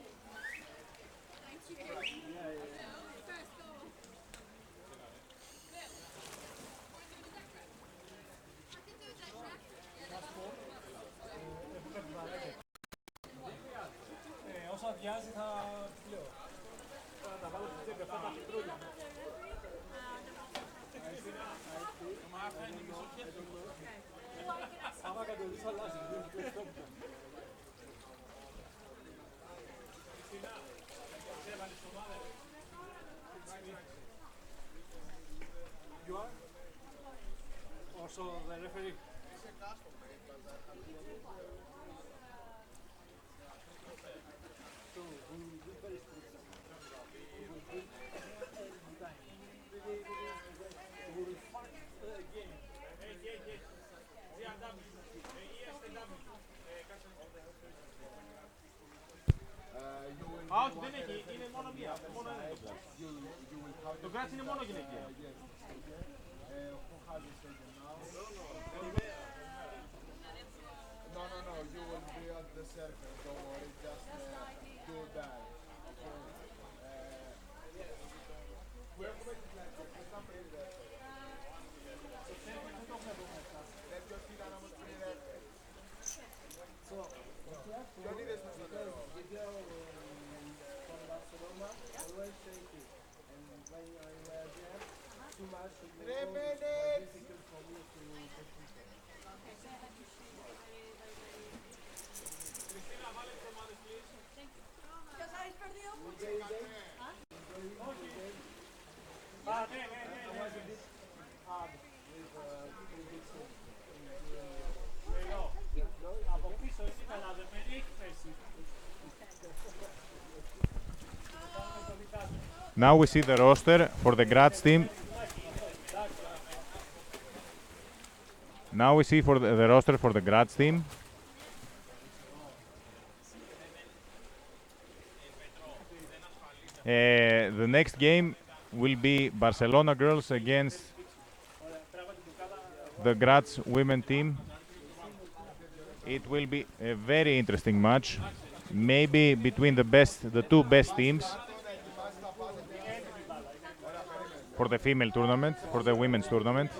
Όσο αδειάζει θα λέω. Θα τα βάλω στις 17 τα χιτρούλια. Άμα κατεβείς αλλάζει. You are? Also the referee? So we will be very strict. We will be every time. We will fight again. Α, όχι, δεν έχει, είναι μόνο μία. Μόνο ένα το Graz. Το Graz είναι μόνο γυναικεία. No, you will be at the circle. too much, it will 3 always be minutes. difficult for me to compete. ¿Ya os habéis perdido mucho? Ah, ναι, ναι, ναι, ναι. Was a bit hard with two big things. Λέω, από πίσω είσαι καλά, δεν με έχει πέσει. Now we see the roster for the Graz team. Now we see for the roster for the Graz team. The next game will be Barcelona girls against the Graz women team. It will be a very interesting match, maybe between the two best teams for the female tournament, for the women's tournament.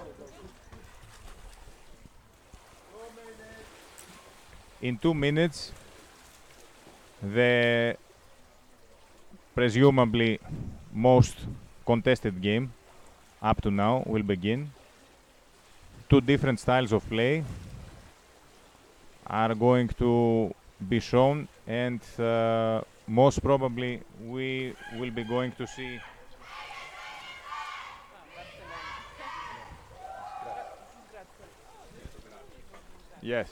In 2 minutes, the presumably most contested game up to now will begin. Two different styles of play are going to be shown, and most probably we will be going to see yes.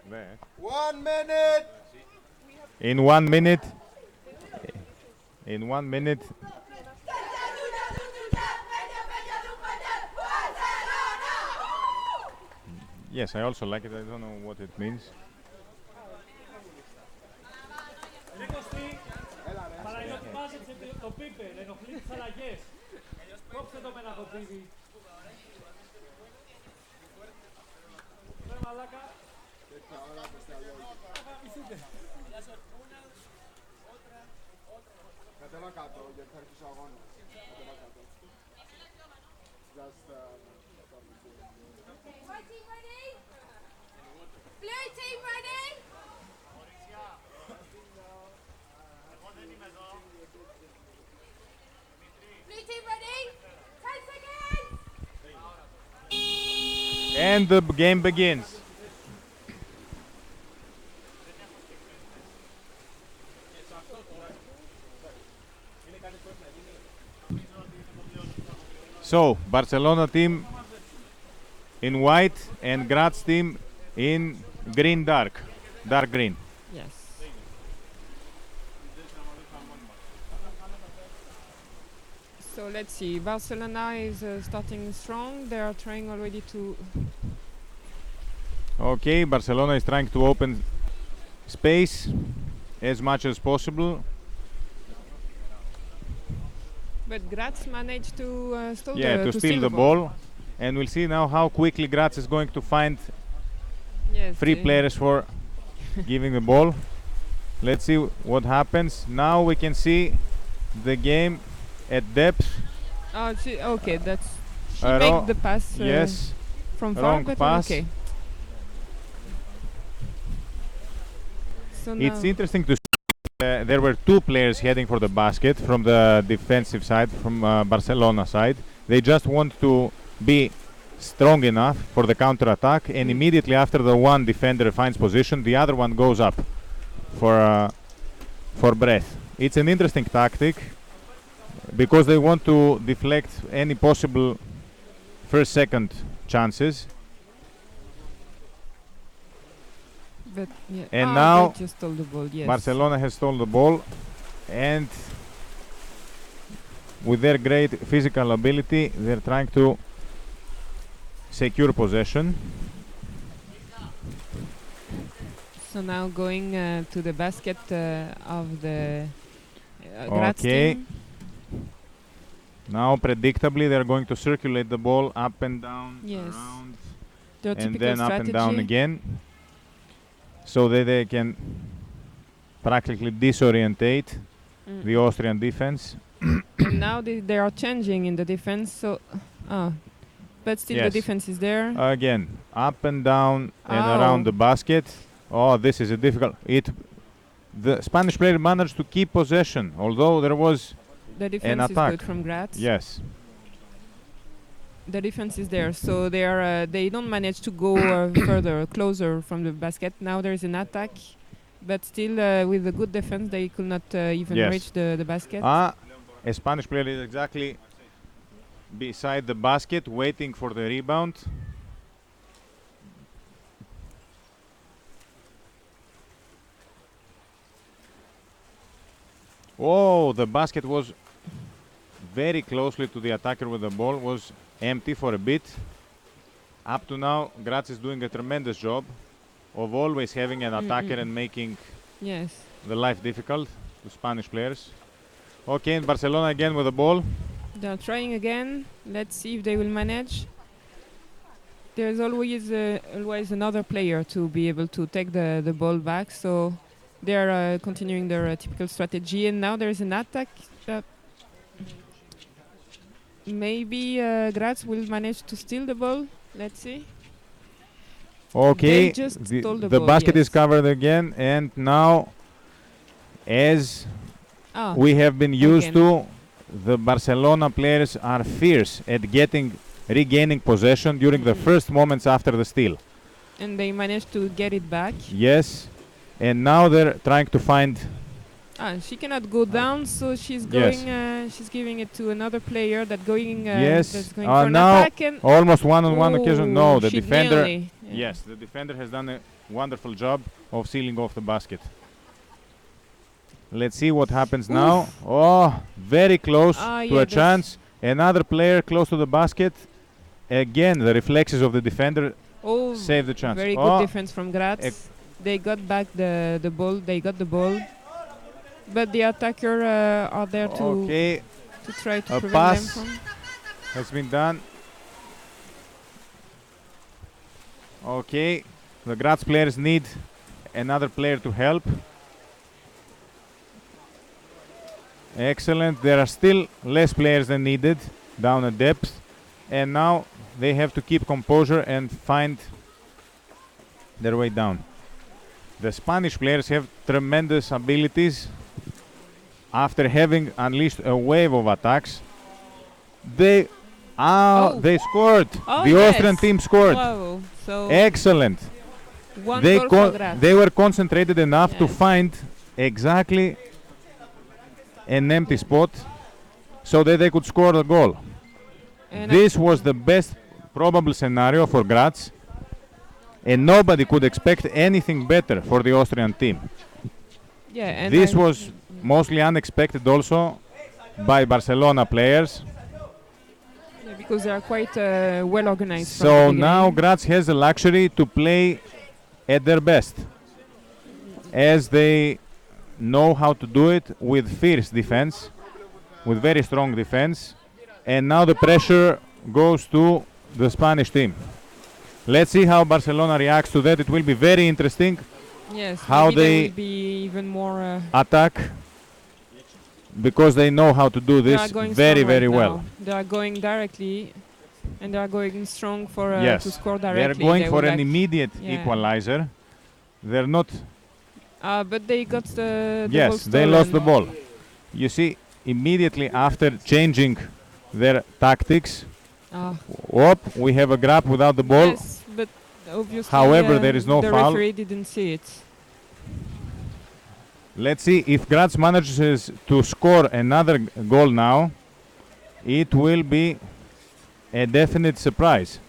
There. 1 minute. In 1 minute, in 1 minute, yes, I also like it. I don't know what it means. Ρε Κωστή, Παναγιώτη μάζεψε το πίπερ, ενοχλεί τις αλλαγές. Κόψε το με ένα κοπίδι. Ρε μαλάκα. Κατέβα κάτω, γιατί θα αρχίσει ο αγώνας. Κατέβα κάτω. Just, White team ready? Blue team ready? Blue team ready? 10 seconds! And the game begins. So, Barcelona team in white and Graz team in green dark green. Yes. So let's see. Barcelona is starting strong. They are trying already to. Okay, Barcelona is trying to open space as much as possible. But Graz managed to steal Yeah, the, to steal the ball. And we'll see now how quickly Graz is going to find Yes. free players for giving the ball. Let's see what happens. Now we can see the game at depth. Oh, okay. That's she Wrong- make the pass Yes, from far, wrong but pass. okay. So It's now interesting to see. There were two players heading for the basket from the defensive side, from Barcelona side. They just want to be strong enough for the counter attack, and immediately after the one defender finds position, the other one goes up for breath. It's an interesting tactic because they want to deflect any possible first, second chances. but yeah. And Ah, now they just stole the ball. Yes. Barcelona has stolen the ball, and with their great physical ability, they're trying to secure possession. So now going to the basket of the Graz Okay. team. Now, predictably, they're going to circulate the ball up and down, Yes. around, Their and typical then up and down strategy. again, so that they can practically disorientate the Austrian defense. And now they are changing in the defense. So, but still Yes. the defense is there. Again, up and down and Oh. around the basket. Oh, this is a difficult. The Spanish player managed to keep possession, although there was The defense is attack. good from Graz. yes. The defense is there, so they don't manage to go further, closer from the basket. Now there is an attack, but still with a good defense, they could not even Yes. reach the basket. A Spanish player is exactly beside the basket, waiting for the rebound. Oh, the basket was very closely to the attacker with the ball, was empty for a bit. Up to now, Graz is doing a tremendous job of always having an attacker and making Yes. the life difficult to Spanish players. Okay, and Barcelona again with the ball. They are trying again. Let's see if they will manage. There's always another player to be able to take the ball back. So they are continuing their typical strategy. And now there's an attack. Maybe Graz will manage to steal the ball. Let's see. Okay, They just stole the the ball, basket is yes. covered again, and now, as we have been used again. to, the Barcelona players are fierce at regaining possession during the first moments after the steal. And they managed to get it back. Yes, and now they're trying to find. She cannot go down, so she's Yes. going. She's giving it to another player that's going for an now attack. And almost one-on-one occasion. No, the she defender. nearly, yeah. Yes, the defender has done a wonderful job of sealing off the basket. Let's see what happens now. Oh, very close to a chance. Another player close to the basket. Again, the reflexes of the defender save the chance. Very good defense from Graz. They got back the ball. They got the ball. But the attacker are there to try to a prevent pass them from. has been done. Okay, the Graz players need another player to help. Excellent. There are still less players than needed down at depth, and now they have to keep composure and find their way down. The Spanish players have tremendous abilities. After having unleashed a wave of attacks, they scored. The Austrian team scored. Wow. So excellent. One goal for Graz. They were concentrated enough to find exactly an empty spot so that they could score the goal. And this was the best probable scenario for Graz, and nobody could expect anything better for the Austrian team. Yeah, and this was mostly unexpected also by Barcelona players. Yeah, because they are quite well organized. So now Graz has the luxury to play at their best, as they know how to do it with fierce defense, with very strong defense, and now the pressure goes to the Spanish team. Let's see how Barcelona reacts to that. It will be very interesting. Yes, how they will be even more attack, because they know how to do this very, very well. They are going directly, and they are going strong for to score directly. They are going for an immediate equalizer. They're not. But they got the ball yes, they lost the ball. You see, immediately after changing their tactics, we have a grab without the ball. Yes, but obviously, however, there is no the foul. The referee didn't see it. Let's see if Graz manages to score another goal now. It will be a definite surprise.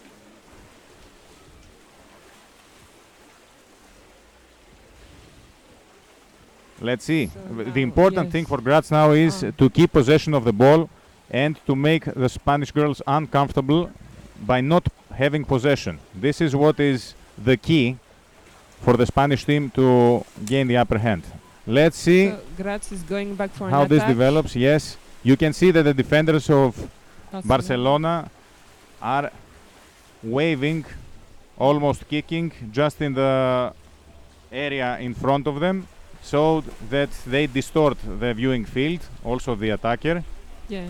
Let's see. The important thing for Graz now is to keep possession of the ball and to make the Spanish girls uncomfortable by not having possession. This is what is the key for the Spanish team to gain the upper hand. Let's see Graz is going back for how an this attack. develops. Yes, you can see that the defenders of Barcelona are waving, almost kicking, just in the area in front of them. so that they distort the viewing field, also the attacker. Yeah.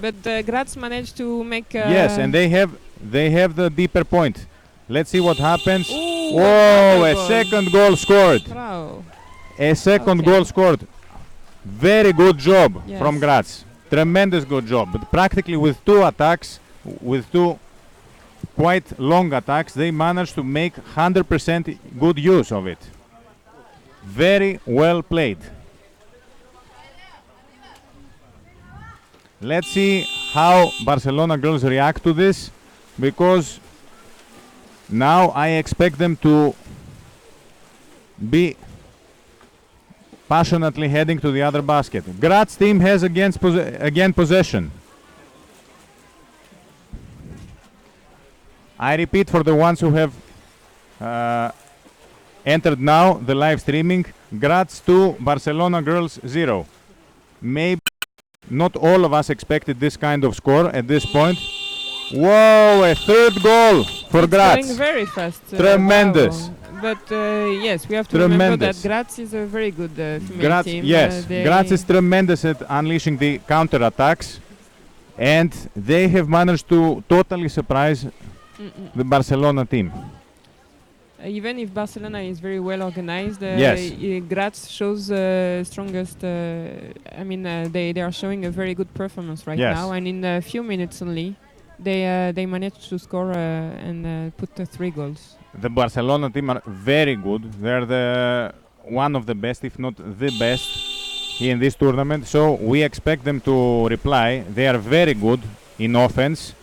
But Graz managed to make. Yes, and they have the deeper point. Let's see what happens. Ooh, Whoa! A goal. second goal scored. Wow. A second Okay. goal scored. Very good job Yes. from Graz. Tremendous good job. But practically with two attacks, with two quite long attacks, they managed to make 100% good use of it. Very well played. Let's see how Barcelona girls react to this, because now I expect them to be passionately heading to the other basket. Graz team has again possession. I repeat for the ones who have entered now the live streaming, Graz 2, Barcelona girls 0. Maybe not all of us expected this kind of score at this point. Whoa, a third goal for It's Graz. going very fast. Tremendous. Wow. But yes, we have to remember that Tremendous. Graz is a very good female Graz, team. yes, Graz is tremendous at unleashing the counter attacks, and they have managed to totally surprise the Barcelona team. Even if Barcelona is very well organized, Yes. Graz shows strongest. They are showing a very good performance right Yes. now, and in a few minutes only, they managed to score and put 3 goals. The Barcelona team are very good. They're one of the best, if not the best, in this tournament. So we expect them to reply. They are very good in offense,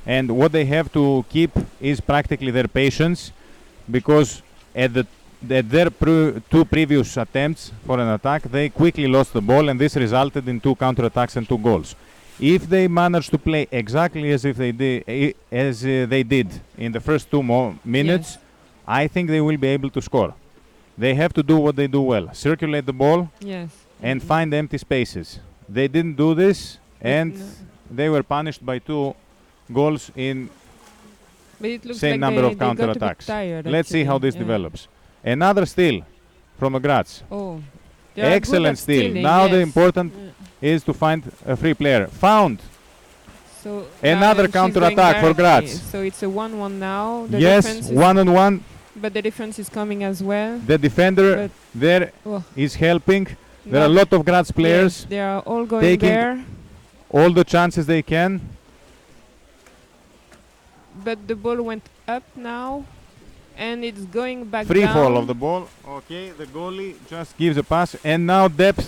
and what they have to keep is practically their patience, because at their two previous attempts for an attack, they quickly lost the ball, and this resulted in 2 counterattacks and 2 goals. If they manage to play exactly as if they did in the first 2 minutes, Yes. I think they will be able to score. They have to do what they do well: circulate the ball Yes. and find empty spaces. They didn't do this, and they were punished by 2 goals in But it looks same like number they, of they got a bit counterattacks. tired, Let's see how actually. this Yeah. develops. Another steal from a Graz. Oh, they are good Excellent at steal. stealing, Now the yes. important is to find a free player. Found. So Another she's counter-attack going for directly. Graz. So it's a 1-1 now. The Yes, defense is 1-on-1. But the defense is coming as well. The defender But there oh, is helping. There are a not- lot of Graz players yes, they are all going taking there. all the chances they can. But the ball went up now, and it's going back Free down. fall of the ball. Okay, the goalie just gives a pass, and now depth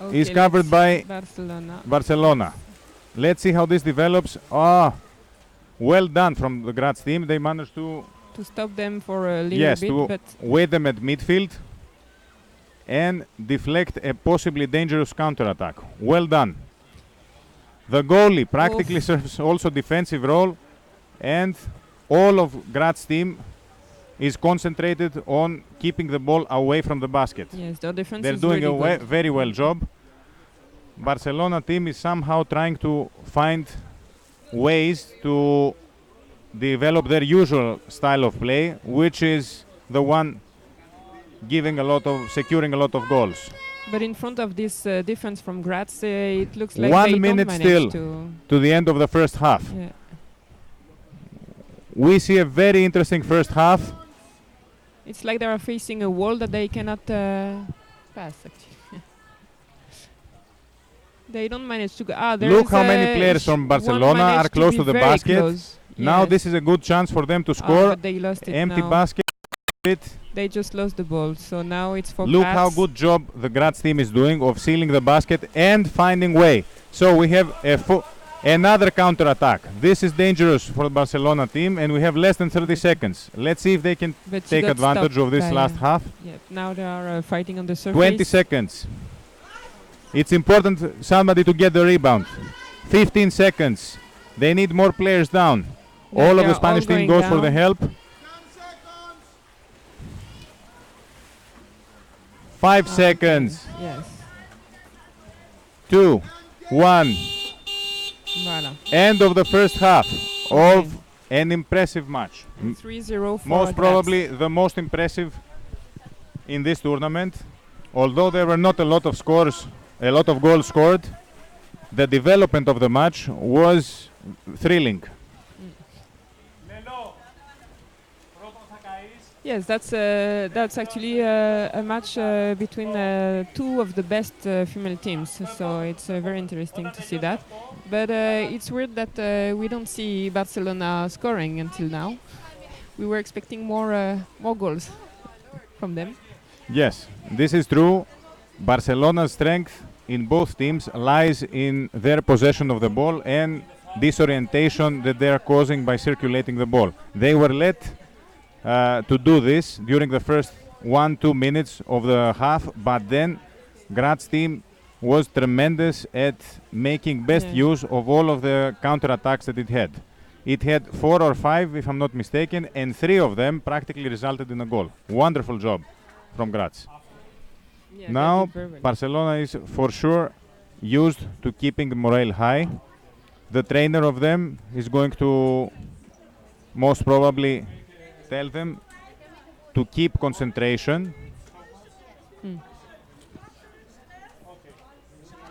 Okay, is covered let's- by Barcelona. Barcelona. Let's see how this develops. Well done from the Graz team. They managed to To stop them for a little yes, bit, to but wait them at midfield and deflect a possibly dangerous counterattack. Well done. The goalie practically serves also defensive role, and all of Graz team is concentrated on keeping the ball away from the basket. yes, their defense They're is doing really a good. very well job. Barcelona team is somehow trying to find ways to develop their usual style of play, which is the one securing a lot of goals. But in front of this defense from Graz, it looks like 1 they minute don't still manage to the end of the first half. yeah. We see a very interesting first half. It's like they are facing a wall that they cannot pass, actually. They don't manage to go. There Look is how many a players from one Barcelona managed are close be to the very basket. close. Now Yes. this is a good chance for them to Ah, score. but they lost it Empty now. basket. They just lost the ball, so now it's for Look Graz. how good job the Graz team is doing of sealing the basket and finding way. So we have another counter attack. This is dangerous for the Barcelona team, and we have less than 30 seconds. Let's see if they can But she take got advantage stopped of this by, last half. Yeah, now they are fighting on the surface. 20 seconds. It's important somebody to get the rebound. 15 seconds. They need more players down. Yeah, All they of the are Spanish team going goes for the down. help. 5 seconds. Yes. 2, 1. Voilà. End of the first half Okay. of an impressive match. 3-0 for Most Graz. probably the most impressive in this tournament. Although there were not a lot of goals scored, the development of the match was thrilling. Yes, that's actually a match between two of the best female teams. So it's very interesting to see that. But it's weird that we don't see Barcelona scoring until now. We were expecting more goals from them. Yes, this is true. Barcelona's strength in both teams lies in their possession of the ball and disorientation that they are causing by circulating the ball. They were let to do this during the first 1-2 minutes of the half, but then Graz team was tremendous at making best use of all of the counter-attacks that it had. It had 4 or 5, if I'm not mistaken, and 3 of them practically resulted in a goal. Wonderful job from Graz. Yeah, Now, they did very well. Barcelona is for sure used to keeping morale high. The trainer of them is going to most probably tell them to keep concentration.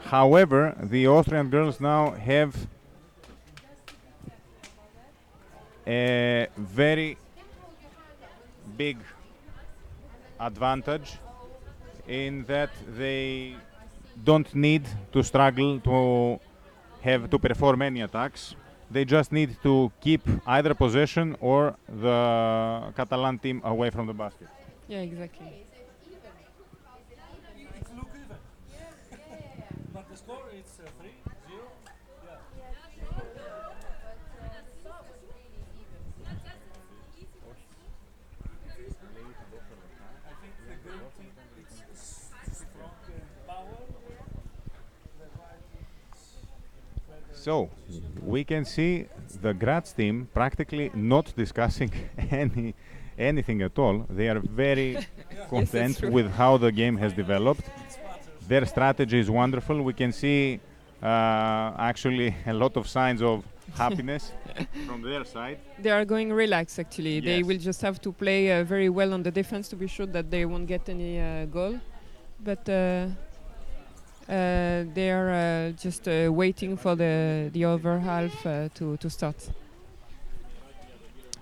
However, the Austrian girls now have a very big advantage in that they don't need to struggle to have to perform any attacks. They just need to keep either possession or the Catalan team away from the basket. Yeah, exactly. It look even. But the score is 3-0. I think the girl team it's strong power. The white team So, we can see the Graz team practically not discussing anything at all. They are very content true. with how the game has developed. Their strategy is wonderful. We can see actually a lot of signs of happiness from their side. They are going relaxed actually. They Yes. will just have to play very well on the defense to be sure that they won't get any goal. But they are just waiting for the other half to start.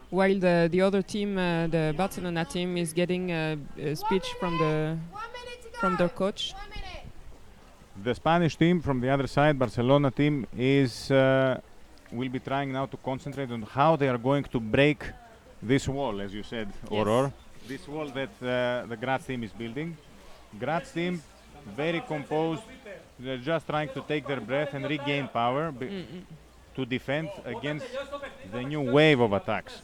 While the other team, the Barcelona team, is getting a speech from their coach. The Spanish team from the other side, Barcelona team, will be trying now to concentrate on how they are going to break this wall, as you said, Aurore. This wall that the Graz team is building. Graz team, very composed. They're just trying to take their breath and regain power to defend against the new wave of attacks.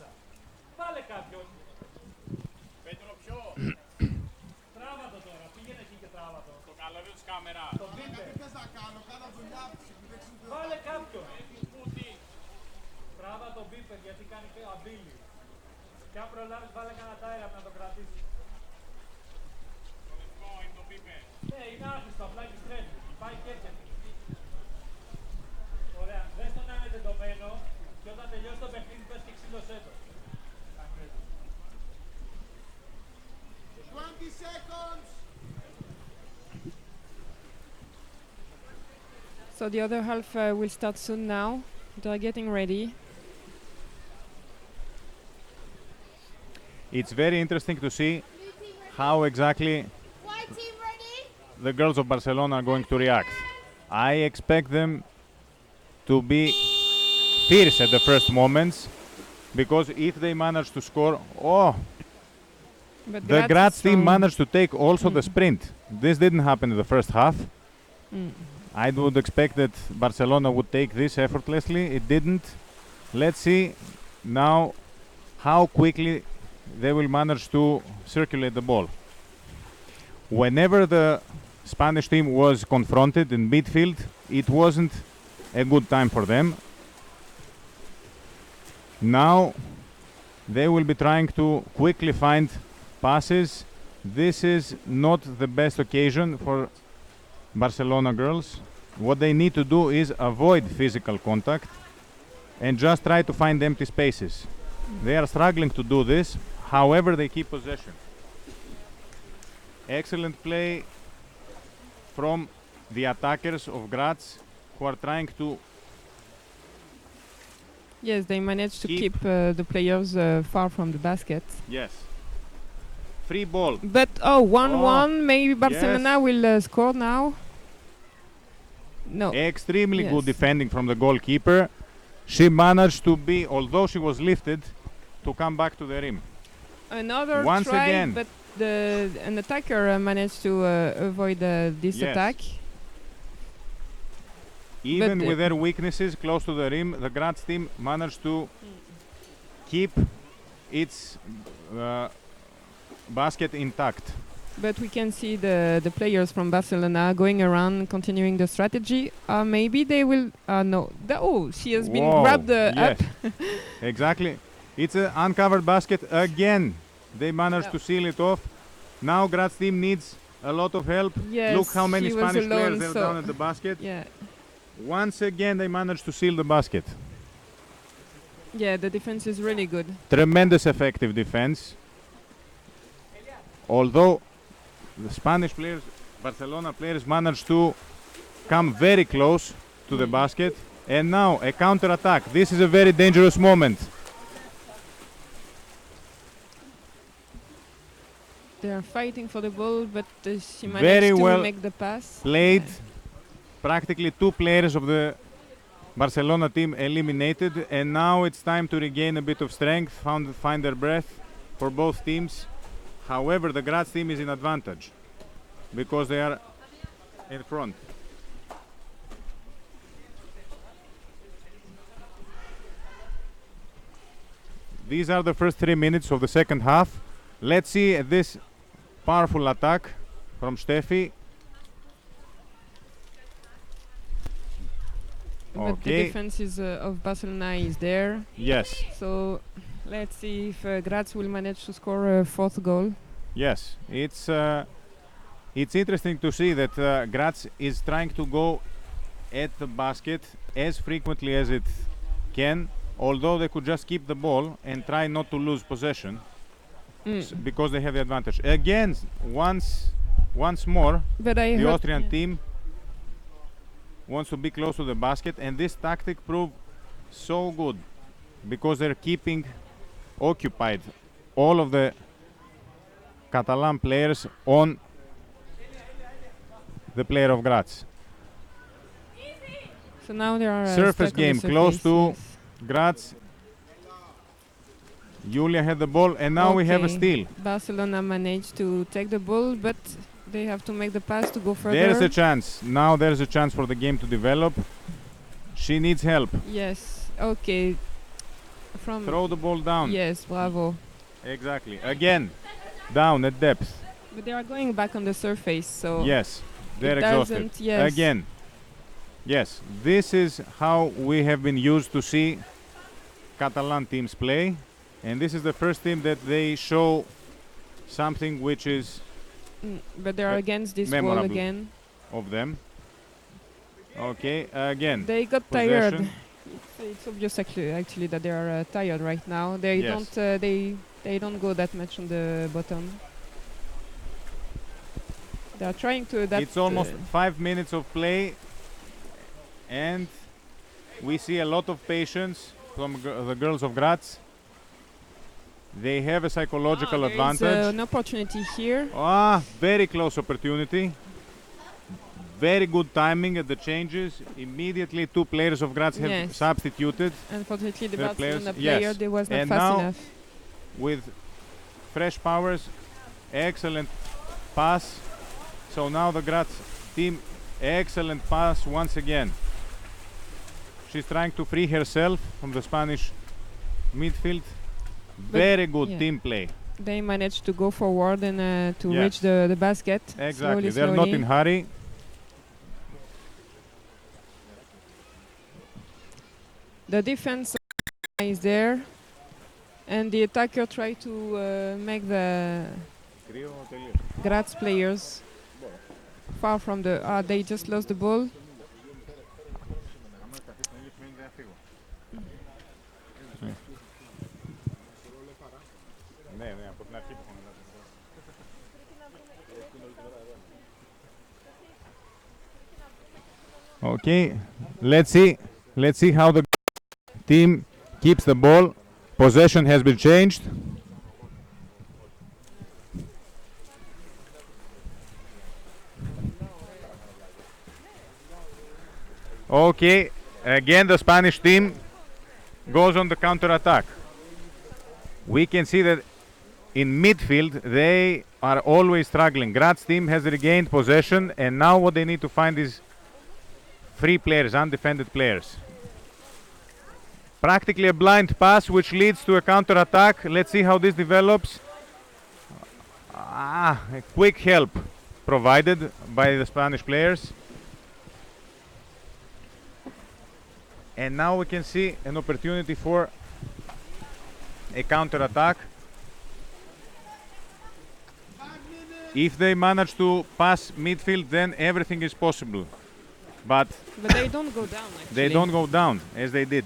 So the other half will start soon now. They're getting ready. It's very interesting to see how exactly White team ready? the girls of Barcelona are going to react. I expect them to be fierce at the first moments, because if they manage to score, But the Graz Graz is team strong. managed to take also the sprint. This didn't happen in the first half. I would expect that Barcelona would take this effortlessly. It didn't. Let's see now how quickly they will manage to circulate the ball. Whenever the Spanish team was confronted in midfield, it wasn't a good time for them. Now they will be trying to quickly find passes. This is not the best occasion for Barcelona girls. What they need to do is avoid physical contact and just try to find empty spaces. They are struggling to do this, however they keep possession. Excellent play from the attackers of Graz, who are trying to Yes, they managed to keep the players far from the basket. Yes. Free ball. But 1-1, maybe Barcelona will score now. No. Extremely Yes. good defending from the goalkeeper. She managed to be, although she was lifted, to come back to the rim. Another Once try, again. but an attacker managed to avoid this Yes. attack. Even But, with their weaknesses close to the rim, the Graz team managed to keep its basket intact. But we can see the players from Barcelona going around, continuing the strategy. Maybe they will. No. She has been Whoa, grabbed yes. up. Exactly. It's an uncovered basket again. They managed to seal it off. Now Graz team needs a lot of help. Yes, Look how many she was Spanish alone, players there so down at the basket. Yeah. Once again, they managed to seal the basket. Yeah, the defense is really good. Tremendous effective defense. Although the Spanish players, Barcelona players, managed to come very close to the basket. And now a counter attack. This is a very dangerous moment. They are fighting for the ball, but she managed Very to well make the pass. Played. Practically two players of the Barcelona team eliminated, and now it's time to regain a bit of strength, find their breath for both teams. However, the Graz team is in advantage because they are in front. These are the first 3 minutes of the second half. Let's see this powerful attack from Steffi. But the defense of Barcelona is there. Yes. So let's see if Graz will manage to score a fourth goal. Yes, it's interesting to see that Graz is trying to go at the basket as frequently as it can, although they could just keep the ball and try not to lose possession because they have the advantage. Again, once more, the Austrian team wants to be close to the basket, and this tactic proved so good because they're keeping occupied all of the Catalan players on the player of Graz. So now there are surface game close to Graz. Julia had the ball, and now we have a steal. Barcelona managed to take the ball, but they have to make the pass to go further. There's a chance. Now there's a chance for the game to develop. She needs help. Yes. Okay. Throw the ball down. Yes, bravo. Exactly. Again, down at depth. But they are going back on the surface, so yes, they're exhausted. Yes. Again. Yes, this is how we have been used to see Catalan teams play, and this is the first team that they show something which is but they are against this wall again of them. Okay, again. They got tired. It's obvious actually that they are tired right now. They don't they don't go that much on the bottom. They are trying to adapt. It's almost 5 minutes of play, and we see a lot of patience from the girls of Graz. They have a psychological advantage. There's an opportunity here. Very close opportunity. Very good timing at the changes. Immediately, two players of Graz have substituted. Unfortunately, the their Barcelona player they was not and fast now enough. With fresh powers, excellent pass. So now the Graz team, excellent pass once again. She's trying to free herself from the Spanish midfield. Very good team play. They managed to go forward and to reach the basket. Exactly, slowly. they're not in hurry. The defense is there, and the attacker tried to make the Graz players far from the. They just lost the ball. Ναι, από την αρχή που Okay, let's see how the team keeps the ball. Possession has been changed. Okay, again the Spanish team goes on the counter-attack. We can see that in midfield they are always struggling. Graz team has regained possession, and now what they need to find is free players, undefended players. Practically a blind pass which leads to a counter-attack. Let's see how this develops. A quick help provided by the Spanish players. And now we can see an opportunity for a counter-attack. If they manage to pass midfield, then everything is possible. But they don't go down, actually. They don't go down, as they did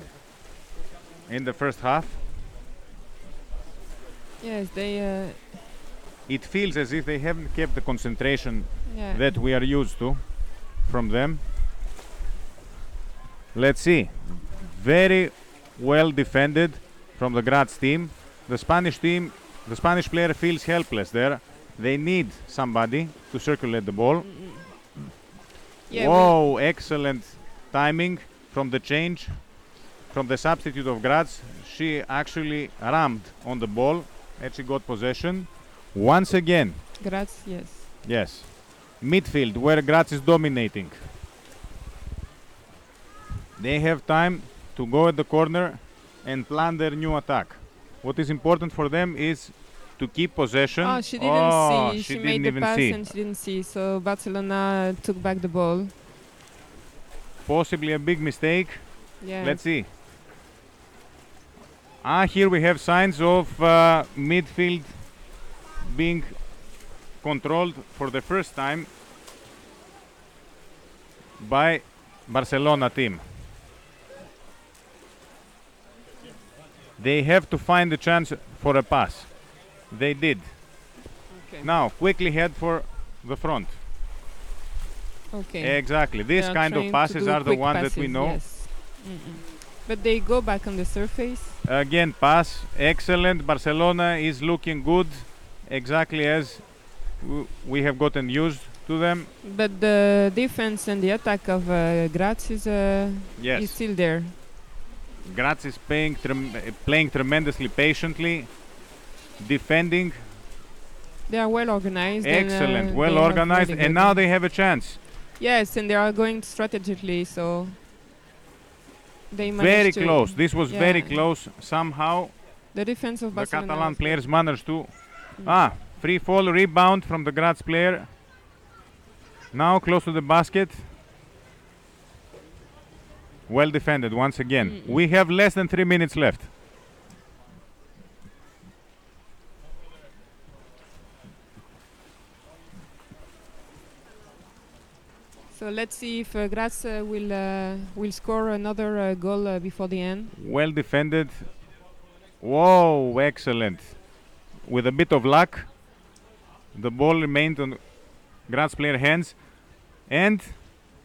in the first half. Yes, It feels as if they haven't kept the concentration yeah. that we are used to from them. Let's see. Very well defended from the Graz team. The Spanish player feels helpless there. They need somebody to circulate the ball. Yeah, whoa, excellent timing from the change. From the substitute of Graz, she actually rammed on the ball and she got possession. Once again. Graz, yes. Yes. Midfield, where Graz is dominating. They have time to go at the corner and plan their new attack. What is important for them is to keep possession. Oh, she didn't see. She made didn't the even pass see. and she didn't see. So Barcelona took back the ball. Possibly a big mistake. Yeah. Let's see. Here we have signs of midfield being controlled for the first time by Barcelona team. They have to find a chance for a pass. They did. Okay. Now, quickly head for the front. Okay. Exactly. These They kind of trained to passes do are the quick ones that passes, we know. Yes. But they go back on the surface. Again, pass. Excellent. Barcelona is looking good. Exactly as we have gotten used to them. But the defense and the attack of Graz is still there. Graz is playing tremendously patiently, defending. They are well organized. Excellent, and, well organized, really and now they have a chance. Yes, and they are going strategically, so they managed very to close. This was very close. Somehow, the defense of Barcelona. The Catalan players managed to. Free fall rebound from the Graz player. Now close to the basket. Well defended once again. We have less than 3 minutes left. So let's see if Graz will score another goal before the end. Well defended. Whoa, excellent. With a bit of luck, the ball remained on Graz player hands. And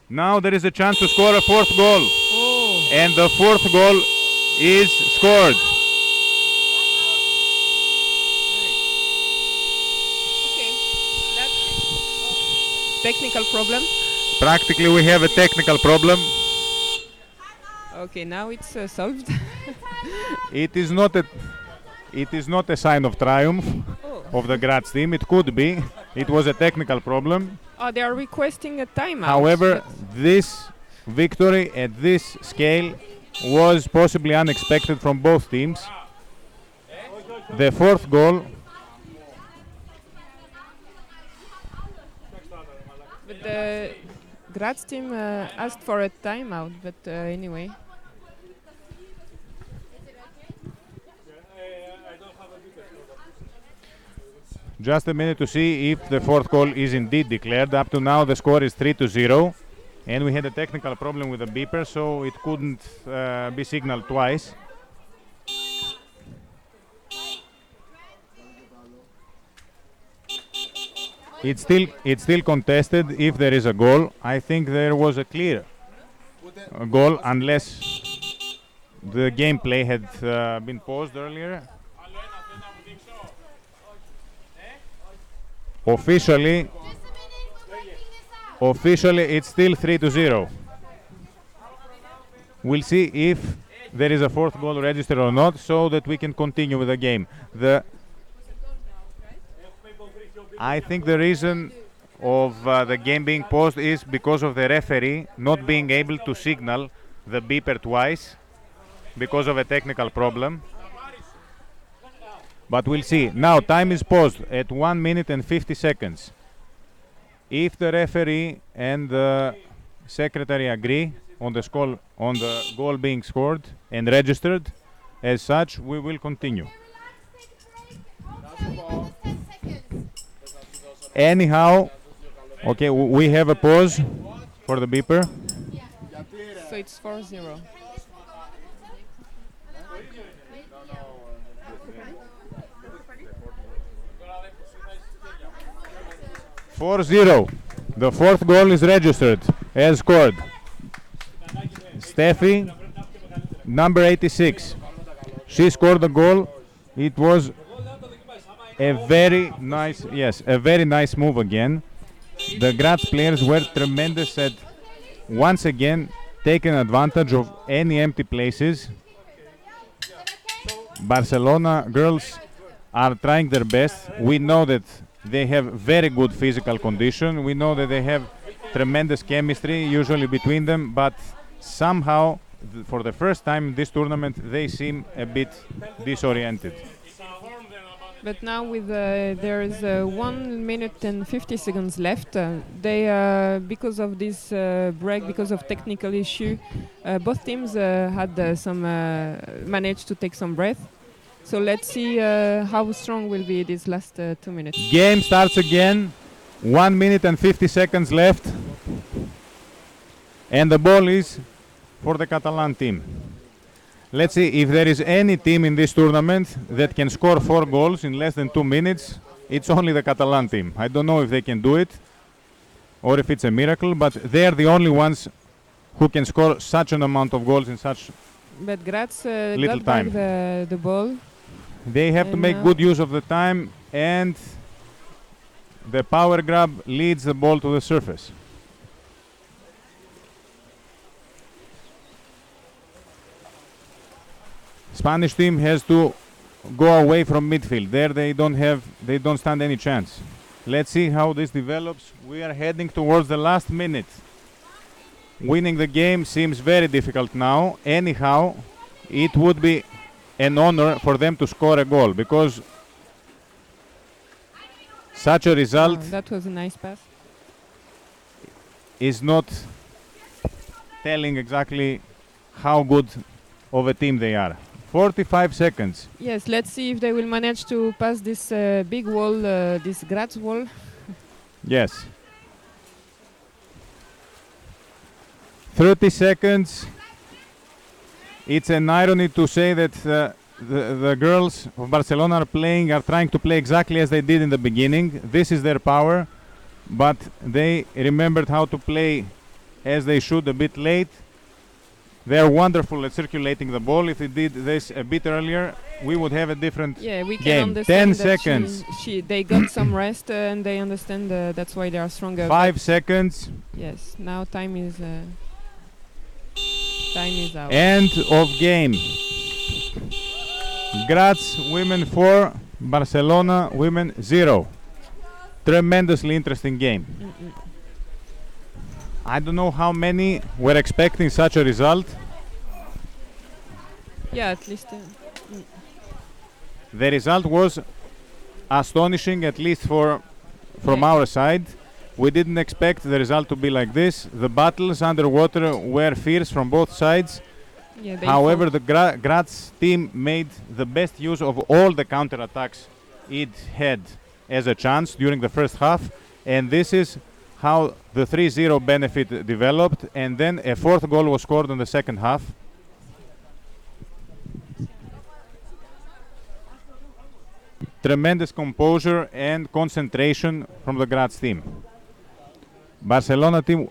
now there is a chance to score a fourth goal. Oh. And the fourth goal is scored. Okay, that's technical problem. Practically we have a technical problem. Okay, now it's solved. It is not a sign of triumph of the Graz team. It could be. It was a technical problem. Oh, they are requesting a timeout. However, this victory at this scale was possibly unexpected from both teams. The fourth goal. But the Graz team asked for a timeout, but anyway. Just a minute to see if the fourth goal is indeed declared. Up to now the score is 3-0. And we had a technical problem with the beeper, so it couldn't be signaled twice. It's still contested if there is a goal. I think there was a clear goal unless the gameplay had been paused earlier. Officially, it's still 3-0. We'll see if there is a fourth goal registered or not, so that we can continue with the game. I think the reason of the game being paused is because of the referee not being able to signal the beeper twice because of a technical problem. But we'll see. Now time is paused at 1 minute and 50 seconds. If the referee and the secretary agree on the goal being scored and registered as such, we will continue. Anyhow, okay, we have a pause for the beeper. So it's 4-0. 4-0. The fourth goal is registered as scored. Steffi, number 86. She scored the goal. It was a very nice move again. The Graz players were tremendous at once again taking advantage of any empty places. Barcelona girls are trying their best. We know that they have very good physical condition. We know that they have tremendous chemistry usually between them, but somehow for the first time in this tournament they seem a bit disoriented. But now with there is 1 minute and 50 seconds left. They because of this break, because of technical issue, both teams had managed to take some breath. So let's see how strong will be these last 2 minutes. Game starts again. 1 minute and 50 seconds left. And the ball is for the Catalan team. Let's see if there is any team in this tournament that can score 4 goals in less than 2 minutes. It's only the Catalan team. I don't know if they can do it or if it's a miracle, but they are the only ones who can score such an amount of goals in such but Graz little got time. Back the ball. They have to make good use of the time, and the power grab leads the ball to the surface. Spanish team has to go away from midfield. There they don't stand any chance. Let's see how this develops. We are heading towards the last minute. Winning the game seems very difficult now. Anyhow, it would be an honor for them to score a goal, because such a result that was a nice pass. Is not telling exactly how good of a team they are. 45 seconds. Yes, let's see if they will manage to pass this big wall, this Graz wall. Yes. 30 seconds. It's an irony to say that the girls of Barcelona are trying to play exactly as they did in the beginning. This is their power, but they remembered how to play as they should a bit late. They are wonderful at circulating the ball. If they did this a bit earlier, we would have a different we game. can understand 10 seconds. They got some rest and they understand that's why they are stronger. 5 seconds. Yes, now time is out. End of game. Graz women 4, Barcelona women 0. Tremendously interesting game. I don't know how many were expecting such a result. Yeah, at least. The result was astonishing, at least from our side. We didn't expect the result to be like this. The battles underwater were fierce from both sides. Yeah, however, the Graz team made the best use of all the counter-attacks it had as a chance during the first half. And this is how the 3-0 benefit developed, and then a fourth goal was scored in the second half. Tremendous composure and concentration from the Graz team. Barcelona team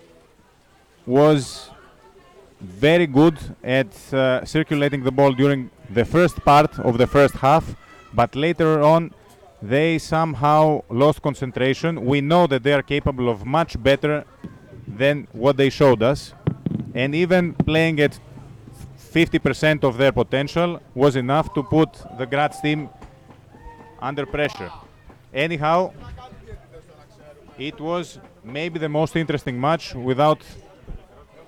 was very good at circulating the ball during the first part of the first half, but later on they somehow lost concentration. We know that they are capable of much better than what they showed us, and even playing at 50% of their potential was enough to put the Graz team under pressure. Anyhow, it was maybe the most interesting match without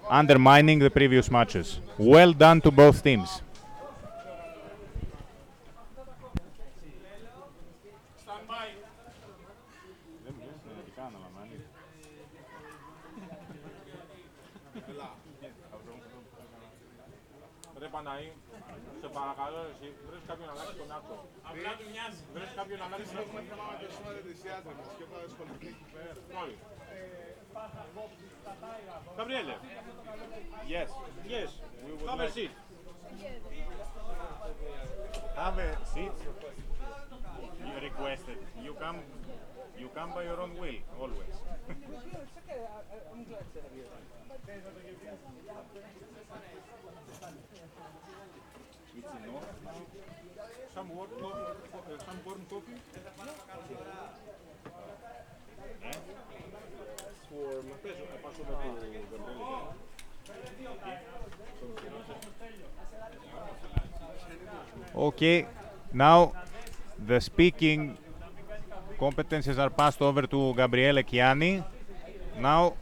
undermining the previous matches. Well done to both teams. Ρε Παναή, σε παρακαλώ εσύ, βρες κάποιον να αλλάξει τον Άτο. Απλά του μοιάζει. Βρες κάποιον να αλλάξει τον Άτο. Όλοι. Gabriele. Yes. Yes. Have a seat. Have a seat. You requested. You come by your own will, always. It's enough. Some warm coffee. Παίζω, θα πάσω με το Gabriele. Okay, now the speaking competences are passed over to Gabriele Chiani. Now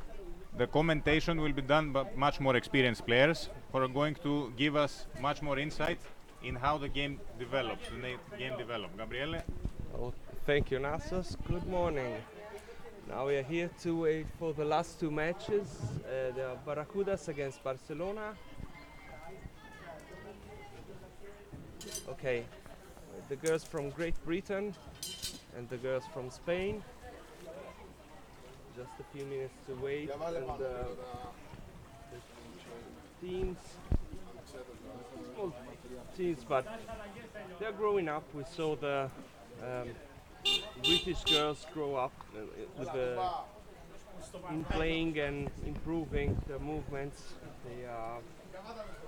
the commentation will be done by much more experienced players who are going to give us much more insight in how the game develops. Gabriele? Oh, thank you, Nassos. Good morning. Now we are here to wait for the last two matches. The Barracudas against Barcelona. Okay, the girls from Great Britain and the girls from Spain. Just a few minutes to wait. And the teams, small teams, but they're growing up. We saw the British girls grow up in playing and improving their movements. They are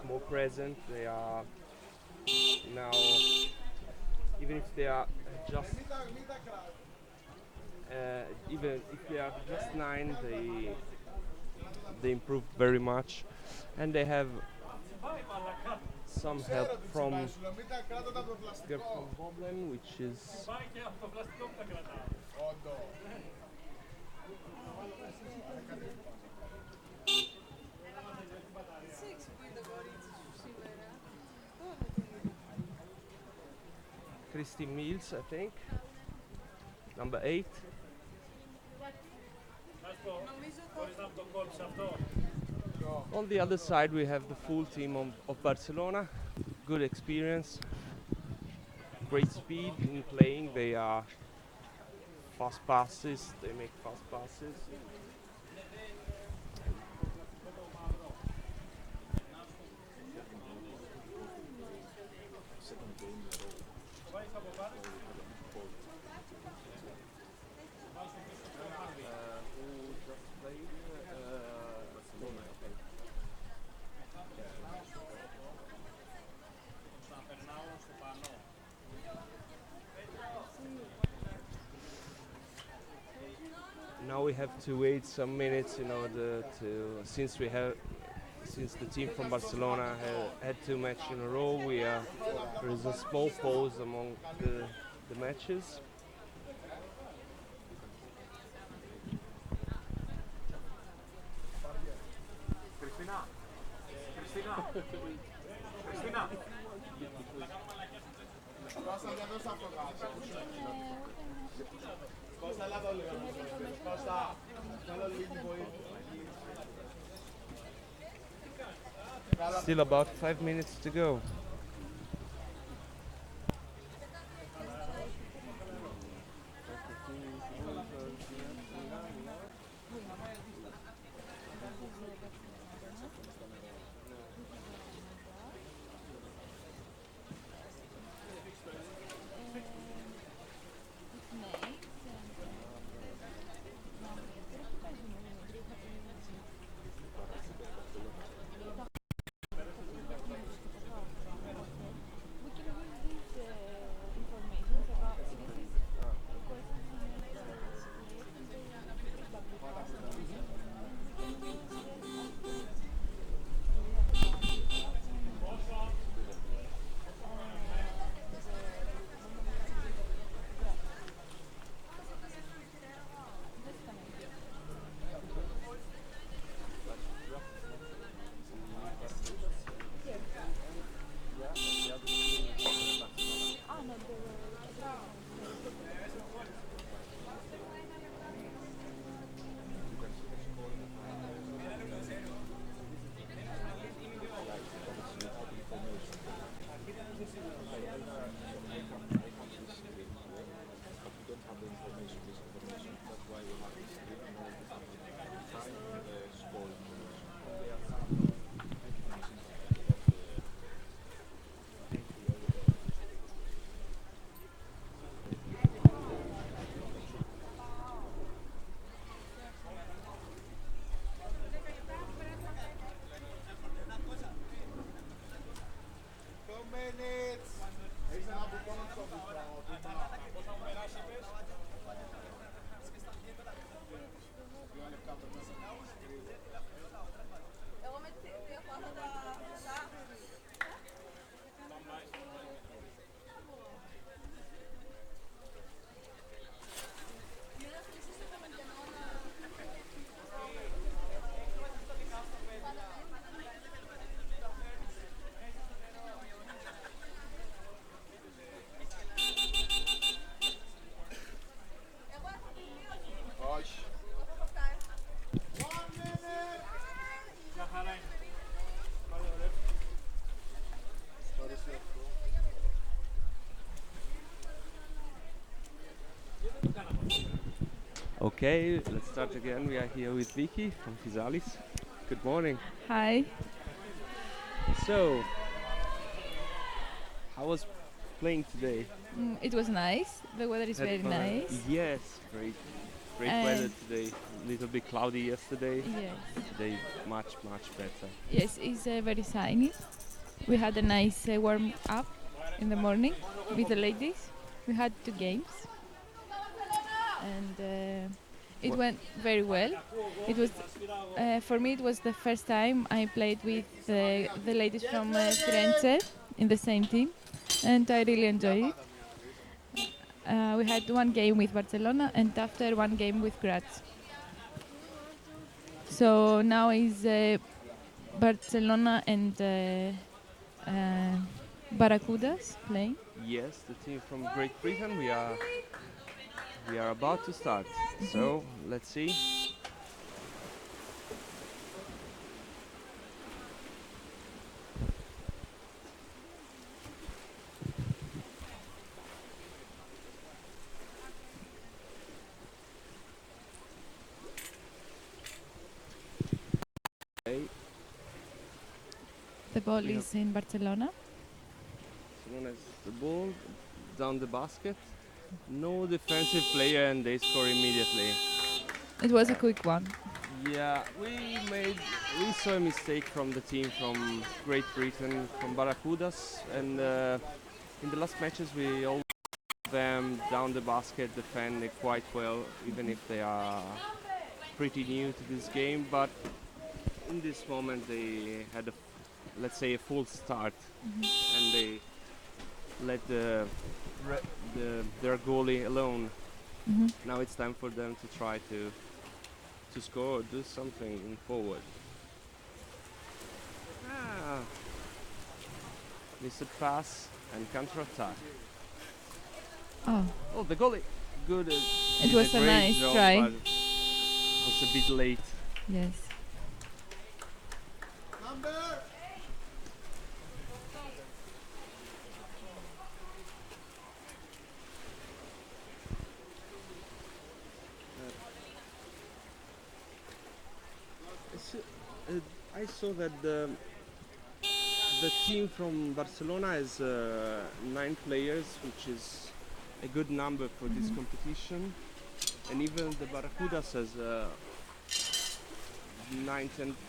more present. They are now, even if they are just even if they are just 9, they improve very much, and they have some help from Boblin, which is Christine Mills, I think, number 8. On the other side we have the full team of Barcelona. Good experience, great speed in playing. They are fast passes, they make fast passes. Now we have to wait some minutes in order to, since the team from Barcelona had 2 matches in a row, there is a small pause among the matches. Still about 5 minutes to go. Okay, let's start again. We are here with Vicky from Fysalis. Good morning. Hi. So, how was playing today? It was nice. The weather is Had very fun? nice. Yes, great weather today. Little bit cloudy yesterday. Yes. Today much better. Yes, it's very sunny. We had a nice warm up in the morning with the ladies. We had 2 games, and it went very well. It was for me. It was the first time I played with the ladies from Firenze in the same team, and I really enjoyed it. We had 1 game with Barcelona and after 1 game with Graz. So now is Barcelona and Barracudas playing. Yes, the team from Great Britain. We are about to start. So let's see. Okay. The ball is in Barcelona. Someone has the ball down the basket. No defensive player and they score immediately. It was a quick one. Yeah, we saw a mistake from the team from Great Britain, from Barracudas, and in the last matches we all them down the basket defend it quite well, even if they are pretty new to this game. But in this moment they had let's say a full start, and they let their goalie alone. Now it's time for them to try to score or do something in forward. Missed pass and counter attack. Oh, the goalie, good. It was a nice job, try. but was a bit late. Yes. I saw that the team from Barcelona has 9 players, which is a good number for this competition, and even the Barracudas has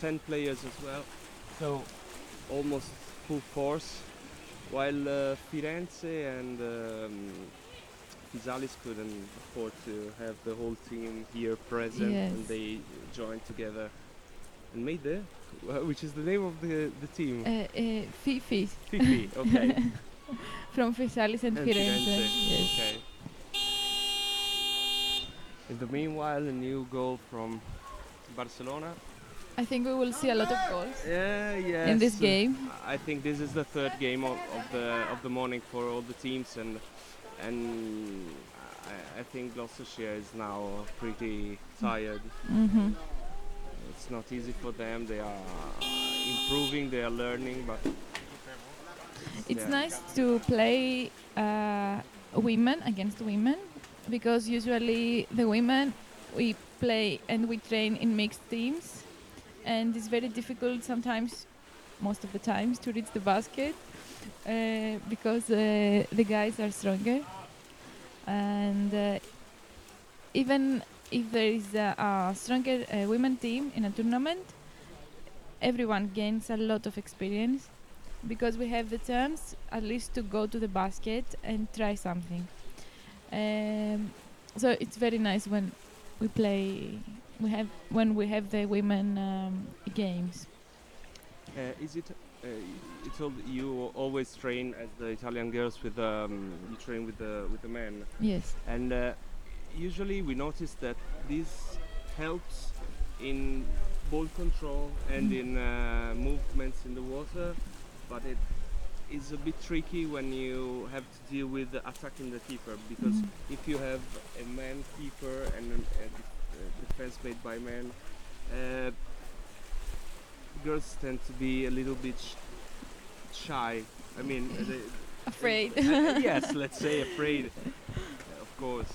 10 players as well, so almost full force, while Firenze and Fysalis couldn't afford to have the whole team here present, and they joined together and made which is the name of the team? Fifi. Fifi, okay. From Fysalis and Firenze. Yes. Okay. In the meanwhile, a new goal from Barcelona. I think we will see a lot of goals yes. in this game. I think this is the 3rd game of the morning for all the teams, and I think Gloucestershire is now pretty tired. It's not easy for them. They are improving, they are learning, but it's nice to play women against women, because usually the women we play and we train in mixed teams, and it's very difficult sometimes, most of the times, to reach the basket because the guys are stronger, and even if there is a stronger women team in a tournament, everyone gains a lot of experience, because we have the chance at least to go to the basket and try something. So it's very nice when we play. When we have the women games. Is it? You told you always train as the Italian girls with you train with the men. Yes. And usually we notice that this helps in ball control and in movements in the water, but it is a bit tricky when you have to deal with attacking the keeper, because if you have a man keeper and a defense made by men, girls tend to be a little bit shy. I mean, afraid. Yes, let's say afraid, of course.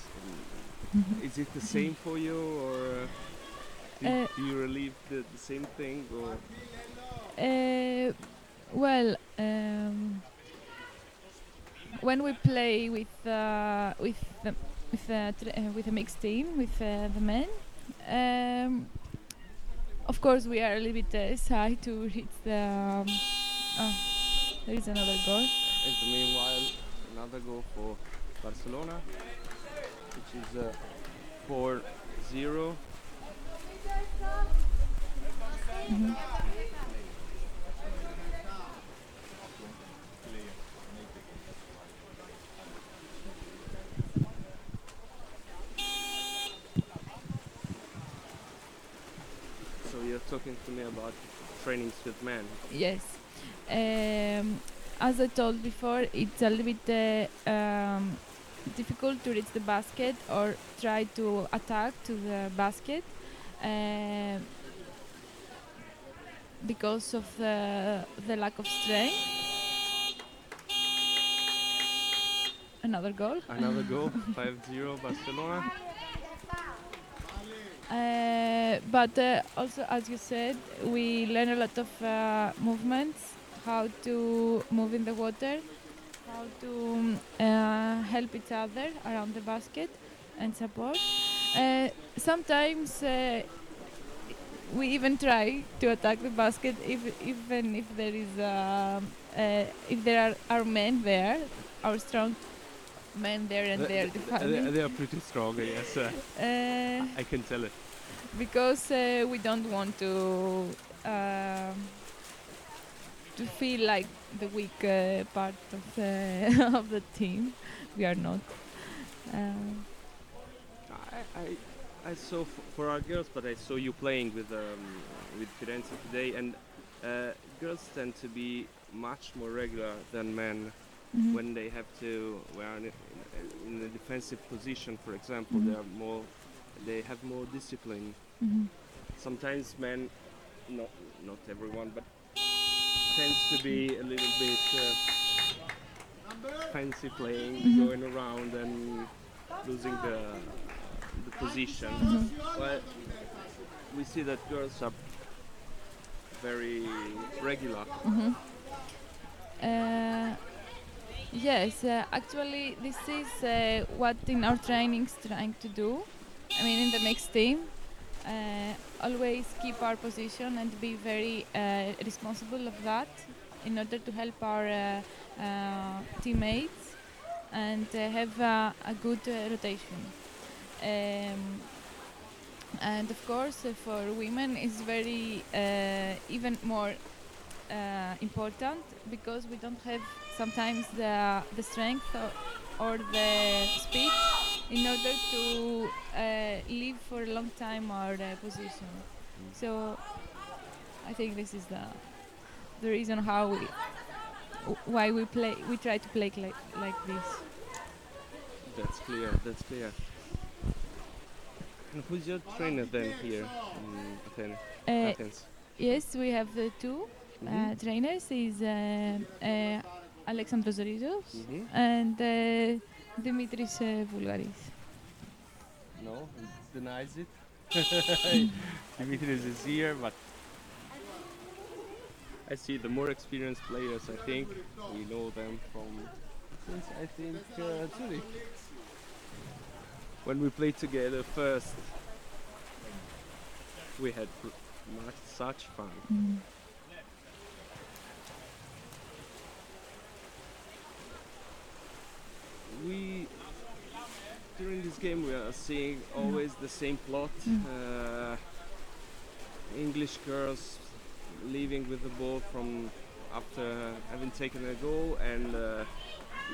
Is it the same for you, or do you relieve the same thing? Or Well, when we play with a mixed team with the men, of course we are a little bit shy to reach the. Oh, there is another goal. in the meanwhile, another goal for Barcelona, which is 4-0. So you're talking to me about trainings with men. Yes. As I told before, it's a little bit difficult to reach the basket or try to attack to the basket because of the lack of strength. Another goal. Another goal, 5-0 Barcelona. But also, as you said, we learn a lot of movements, how to move in the water, how to help each other around the basket and support. Sometimes we even try to attack the basket, even if there is if there are men there, our strong men there, and they are defending. They are pretty strong, yes. I can tell it. Because we don't want to feel like the weak part of the of the team. We are not. I saw for our girls, but I saw you playing with Firenze today, and girls tend to be much more regular than men when they have to. In a defensive position, for example, they have more discipline. Sometimes men, not everyone, but tends to be a little bit fancy playing, going around and losing the position. Well, we see that girls are very regular. Yes, actually, this is what in our trainings trying to do. I mean, in the mixed team, always keep our position and be very responsible of that in order to help our teammates and have a good rotation. And of course, for women, it's very even more important because we don't have sometimes the strength or the speed in order to live for a long time our position. So I think this is the reason why we try to play like this. That's clear. That's clear. And who's your trainer then here in Athens? Yes, we have the two trainers. Is Alexandros Rizos and Dimitris Vulgaris. No, he denies it. Dimitris is here, but I see the more experienced players. I think we know them from since I think Zurich. When we played together first, we had such fun. During this game we are seeing always the same plot. English girls leaving with the ball from after having taken a goal and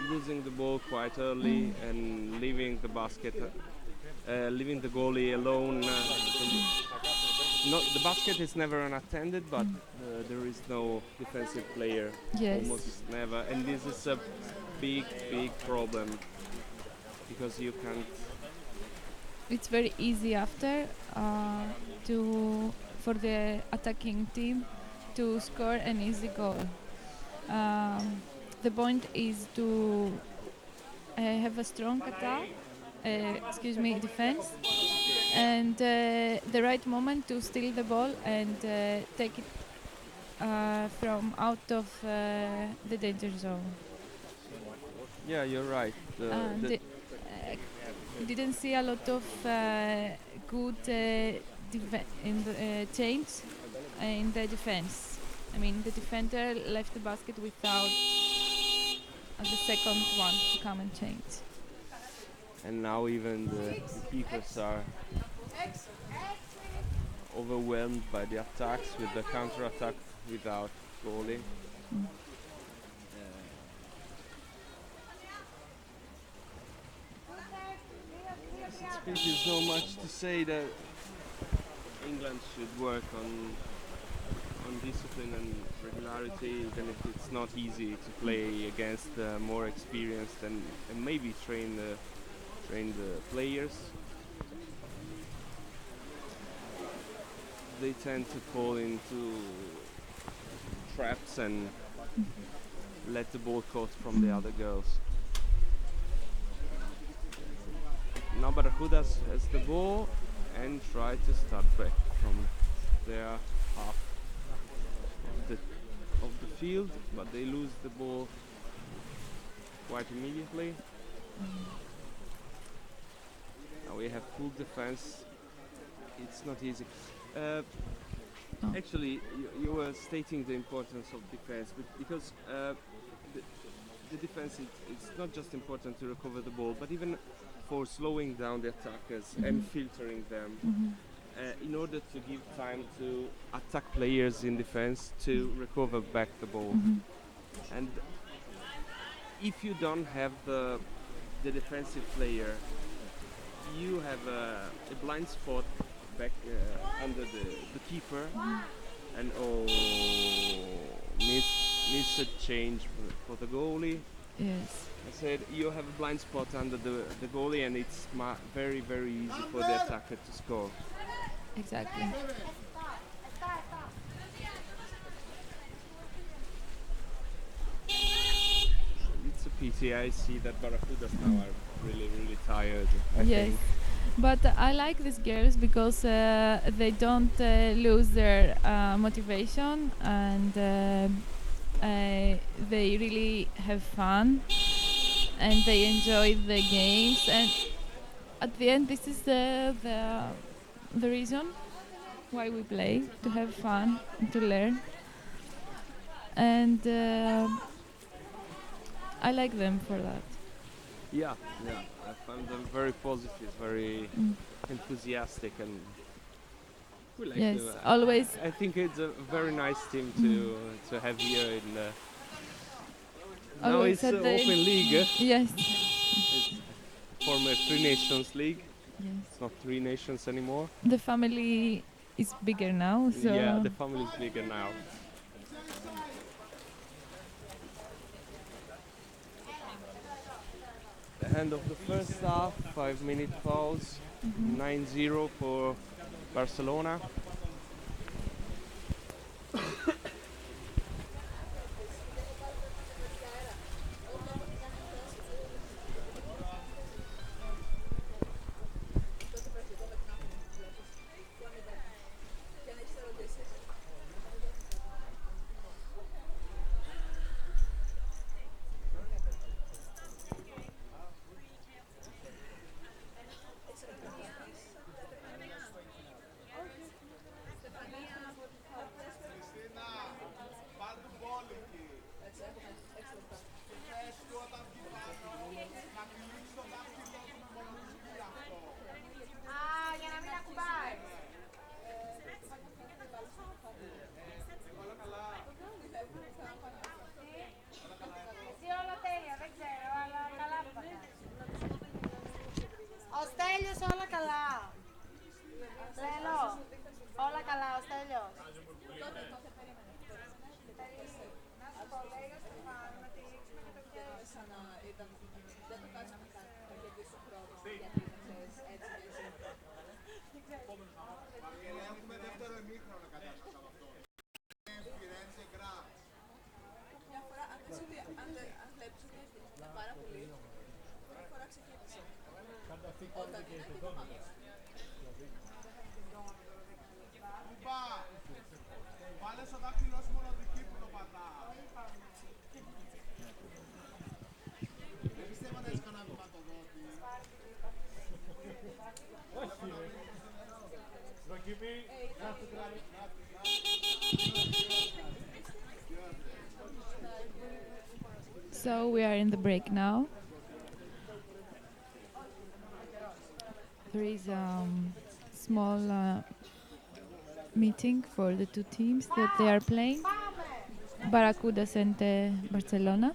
losing the ball quite early and leaving the basket, leaving the goalie alone. The basket is never unattended, but there is no defensive player, almost never, and this is a big problem because you can't. It's very easy after for the attacking team to score an easy goal. The point is to have a strong attack defense, and the right moment to steal the ball and take it from out of the danger zone. Yeah, you're right. Didn't see a lot of good change in the defense. I mean, the defender left the basket without the second one to come and change. And now even the keepers are overwhelmed by the attacks with the counter-attack without goalie. I think there's not much to say that England should work on discipline and regularity, even if it's not easy to play against more experienced and maybe train the players. They tend to fall into traps and let the ball caught from the other girls. Now Barracudas has the ball and try to start back from their half of the field, but they lose the ball quite immediately. Now we have full defense. It's not easy. Actually, you were stating the importance of defense, because the defense, it's not just important to recover the ball, but even for slowing down the attackers and filtering them, in order to give time to attack players in defense to recover back the ball. And if you don't have the defensive player, you have a blind spot back under the keeper, and miss a change for the goalie. Yes. I said you have a blind spot under the goalie, and it's very, very easy for the attacker to score. Exactly. It's a pity. I see that Barracudas now are really, really tired. I Yes. think. But I like these girls because they don't lose their motivation, and they really have fun, and they enjoy the games. And at the end, this is the reason why we play, to have fun and to learn. And I like them for that. Yeah. I find them very positive, very enthusiastic, and we like Yes, them. always. I think it's a very nice team to have here in the. Now Always it's at the OpenLeague. Yes. It's former Three Nations League. Yes. It's not Three Nations anymore. The family is bigger now, so Yeah, the family is bigger now. The end of the first half, 5-minute pause, 9-0 for Barcelona. Ο Στέλιος όλα καλά. Τρελό. Όλα καλά ο Στέλιος. Έχουμε δεύτερο ημίχρονο κατά σας από αυτό. Firenze, Graz. Μια φορά, αν βλέπεις ότι είναι πάρα πολύ, μια φορά ξεκίνησε. Βάλε στο δάχτυλό σου μόνο δική που το πατά. Δεν πιστεύω να έχεις κανένα βηματοδότη. Όχι ρε. Δοκιμή. So we are in the break now. There is a small meeting for the two teams that they are playing, Barracudas and Barcelona.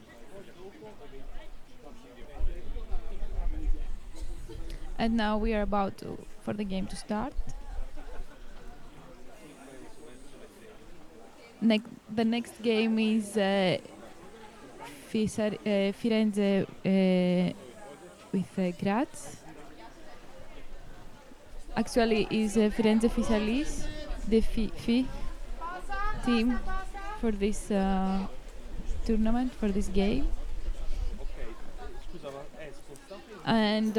And now we are about for the game to start. The next game is Firenze with Graz. Actually, is Firenze Fysalis, the fifth team for this tournament, for this game. And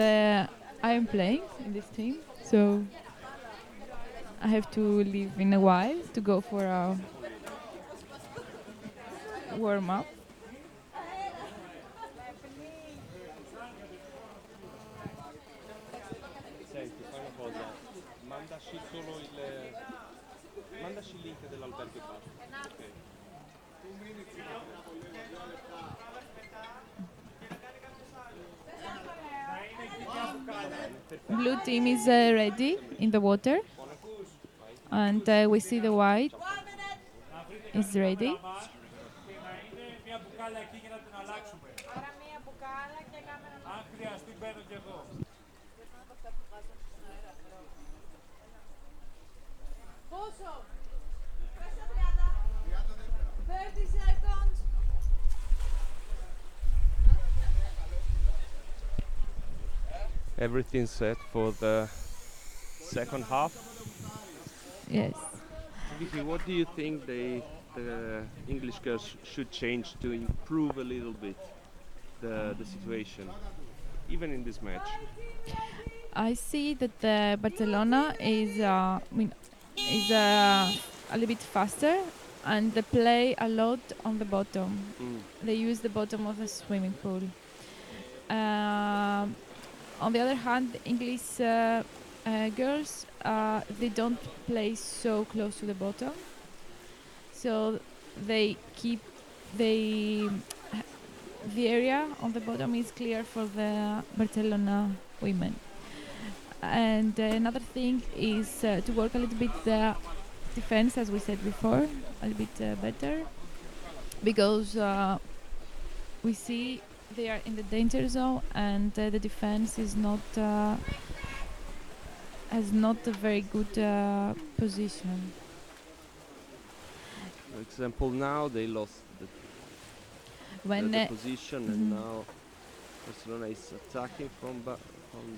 I am playing in this team, so I have to leave in a while to go for a warm-up. Senti, fai una cosa, mandaci il link dell'albergo e basta. Ok. Blue team is ready in the water, and we see the white is ready. Μια μπουκάλα εκεί για να την αλλάξουμε. Άρα μία μπουκάλα και κάμερα. Αν χρειαστεί μπαίνω κι εγώ. Πόσο? 30 seconds. Everything set for the second half. Yes. Vicky, what do you think the English girls should change to improve a little bit the situation, even in this match? I see that Barcelona is a little bit faster, and they play a lot on the bottom. They use the bottom of the swimming pool. On the other hand, the English girls, they don't play so close to the bottom, so they keep the area on the bottom is clear for the Barcelona women. And another thing is to work a little bit the defense, as we said before, a little bit better, because we see they are in the danger zone, and the defense is not has not a very good position. For example, now they lost When the position, and now Barcelona is attacking from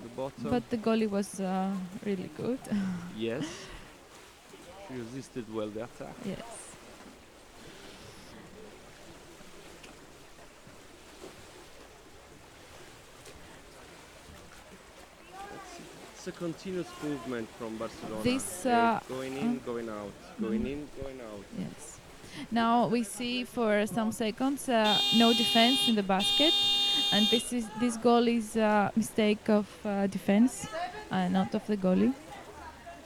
the bottom. But the goalie was really good. Yes, she resisted well the attack. Yes. It's a continuous movement from Barcelona. This, They're going in, going out, going in, going out. Yes. Now we see for some seconds no defense in the basket, and this goal is a mistake of defense, not of the goalie,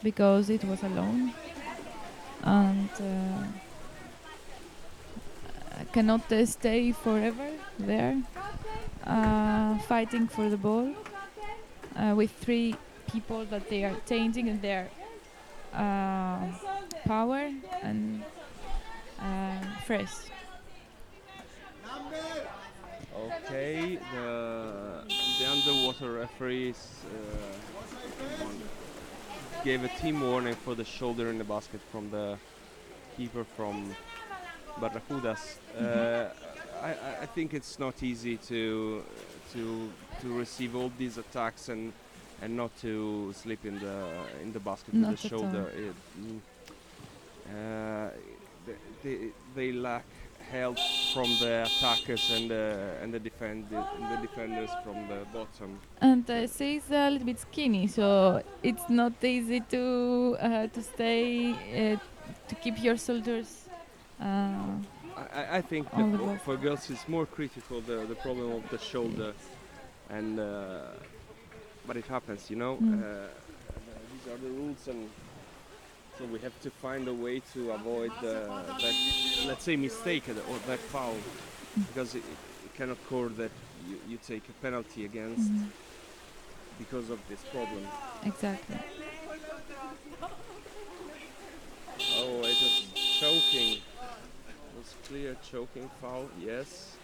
because it was alone and cannot stay forever there, fighting for the ball with three people that they are changing in their power and fresh. Okay, the underwater referees gave a team warning for the shoulder in the basket from the keeper from Barracudas. I think it's not easy to receive all these attacks and not to slip in the basket with the shoulder. They lack help from the attackers and the defenders from the bottom. And she's a little bit skinny, so it's not easy to stay to keep your shoulders. I think On the that ball. for girls it's more critical the problem of the shoulder, and but it happens, you know. These are the rules, and so we have to find a way to avoid that, let's say, mistake or that foul, because it can occur that you take a penalty against because of this problem. Exactly. Oh, it was choking. It was clear choking foul, yes.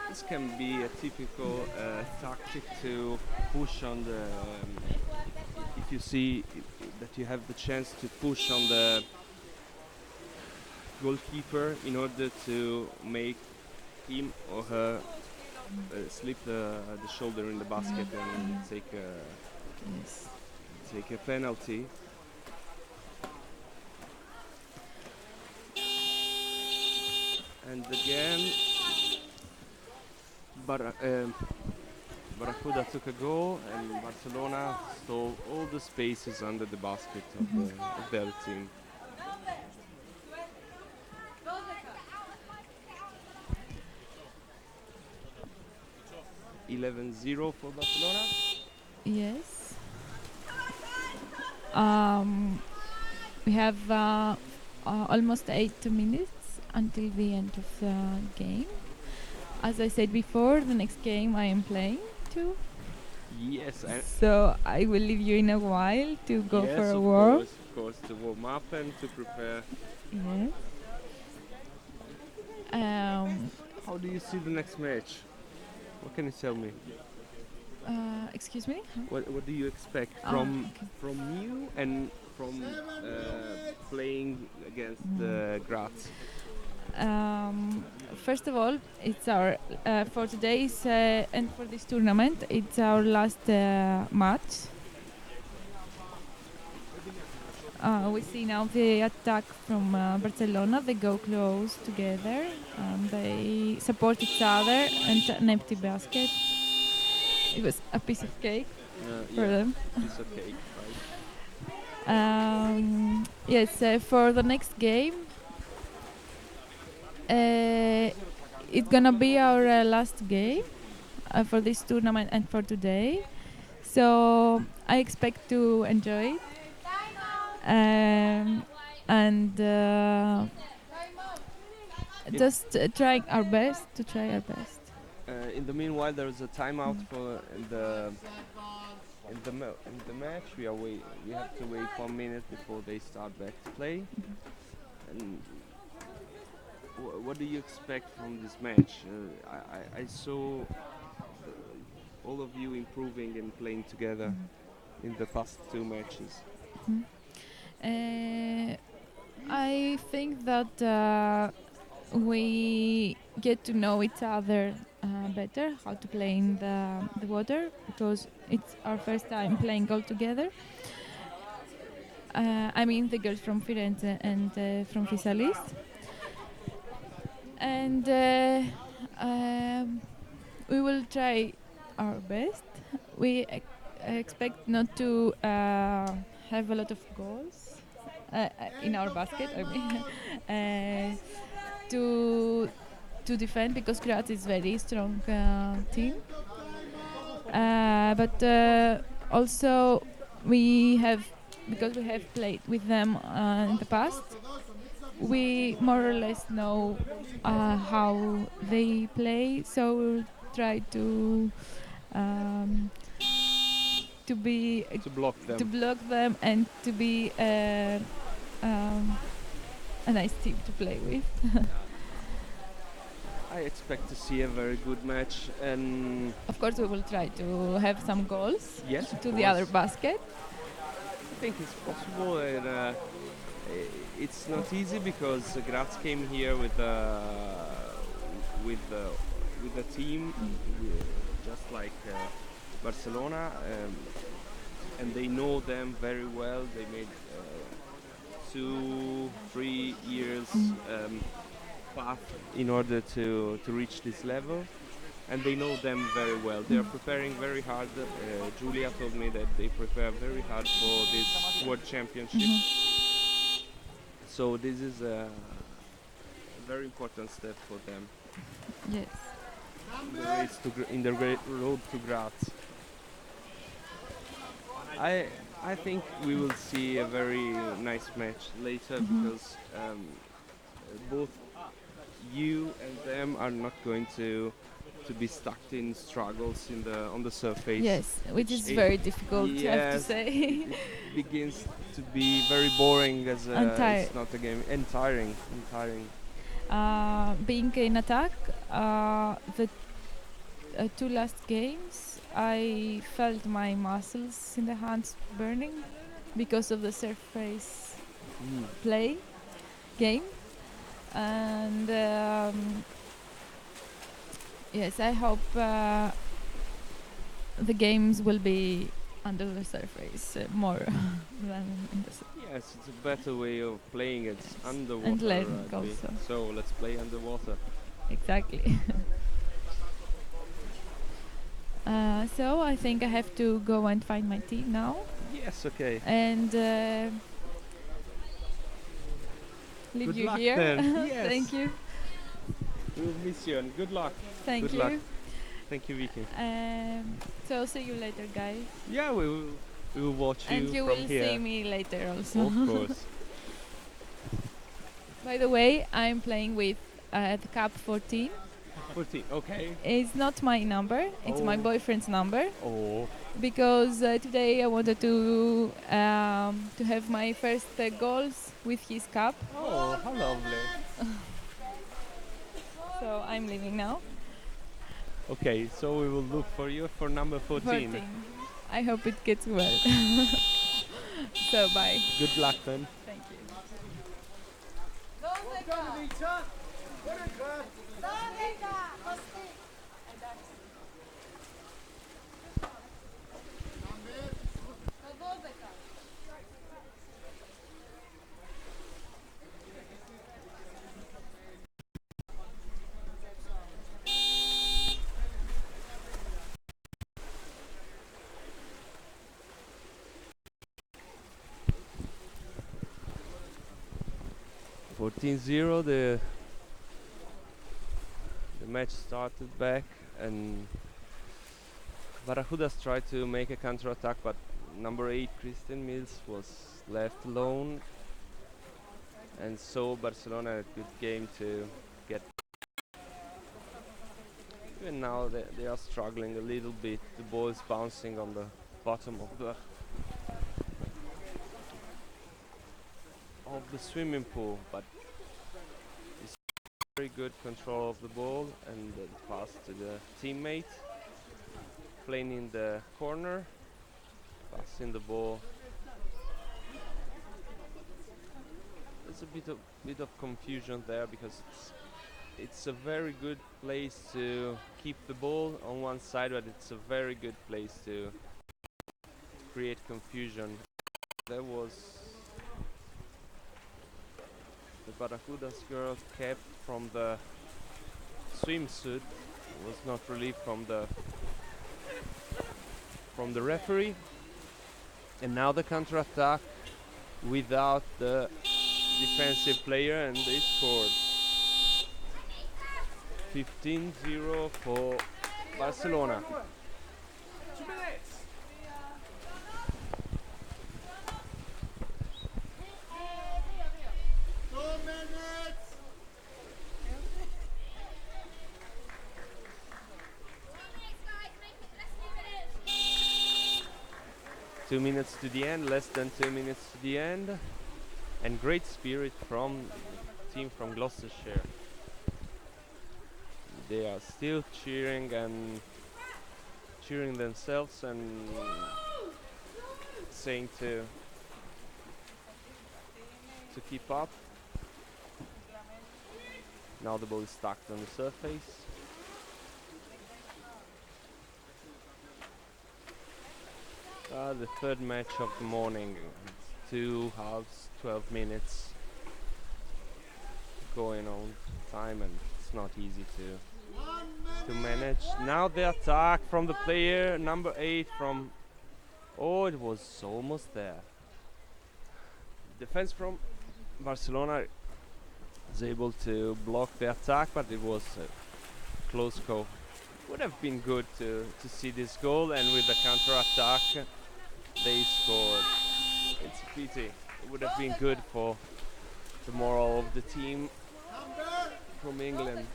This can be a typical tactic to push on the. If you see that you have the chance to push on the goalkeeper in order to make him or her slip the shoulder in the basket and take a penalty. And again, Barracuda took a goal, and Barcelona stole all the spaces under the basket of the other team. (11-0) for Barcelona. Yes. We have almost 8 minutes until the end of the game. As I said before, the next game I am playing too. Yes. So I will leave you in a while to go yes, for a of walk. Course, of course, to warm up and to prepare. Yes. How do you see the next match? What can you tell me? Excuse me? What do you expect from you and from playing against Graz? First of all, it's our for today's and for this tournament, it's our last match. We see now the attack from Barcelona. They go close together. They support each other, and an empty basket. It was a piece of cake for them. Piece of cake, right? Yes, for the next game, it's gonna be our last game for this tournament and for today. So I expect to enjoy it. And just trying our best to try our best. In the meanwhile, there is a timeout for in the match. We have to wait 1 minute before they start back to play. And what do you expect from this match? I saw all of you improving and playing together in the past 2 matches. I think that we get to know each other better, how to play in the water, because it's our first time playing all together. I mean the girls from Firenze and from Fysalis. And we will try our best. We expect not to have a lot of goals in our basket. I mean, to defend, because Graz is very strong team. But also because we have played with them in the past, we more or less know how they play. So we'll try to block them and to be a nice team to play with. I expect to see a very good match, and of course we will try to have some goals to the other basket. I think it's possible, and it's not easy because Graz came here with a team just like Barcelona, and they know them very well. They made 2-3 years path in order to reach this level, and they know them very well. They are preparing very hard. Julia told me that they prepare very hard for this World Championship. So this is a very important step for them. Yes. The race in the road to Graz. I think we will see a very nice match later because both you and them are not going to be stuck in struggles on the surface. Yes, which is very difficult, I have to say. It begins to be very boring as it's not a game, and tiring. Being in attack, the 2 last games, I felt my muscles in the hands burning because of the surface play game, and yes, I hope the games will be under the surface more than in the surface. Yes, it's a better way of playing it underwater. And learning also. So let's play underwater. Exactly. So I think I have to go and find my team now. Yes, okay. And leave Good you luck here. then. Yes. Thank you. We will miss you and good luck. Thank good you. Luck. Thank you, Vicky. So I'll see you later, guys. Yeah, we will watch you and you from will here. see me later also. Of course. By the way, I'm playing with the Cup 14. 14, okay. It's not my number, it's my boyfriend's number. Oh. Because today I wanted to have my first goals with his cup. Oh, how lovely. So I'm leaving now. Okay, so we will look for you for number 14. I hope it gets well. So bye. Good luck then. Thank you. The match started back and Barracudas tried to make a counter-attack, but number 8 Christian Mills was left alone, and so Barcelona had a good game to get. Even now they are struggling a little bit. The ball is bouncing on the bottom of the swimming pool, but it's very good control of the ball and the pass to the teammate, playing in the corner, passing the ball. There's a bit of confusion there because it's a very good place to keep the ball on one side, but it's a very good place to create confusion. There was the Barracudas girl kept from the swimsuit, was not relieved from the referee, and now the counter-attack without the defensive player, and they scored 15-0 for Barcelona. 2 minutes. 2 minutes. 2 minutes to the end, less than 2 minutes to the end, and great spirit from the team from Gloucestershire. They are still cheering themselves and saying to keep up. Now the ball is stuck on the surface. The third match of the morning. 2 halves, 12 minutes going on time, and it's not easy to manage. Now the attack from the player number 8 from... Oh, it was almost there. Defense from Barcelona is able to block the attack, but it was a close call. Would have been good to see this goal, and with the counter attack they scored. It's a pity. It would have been good for the morale of the team from England.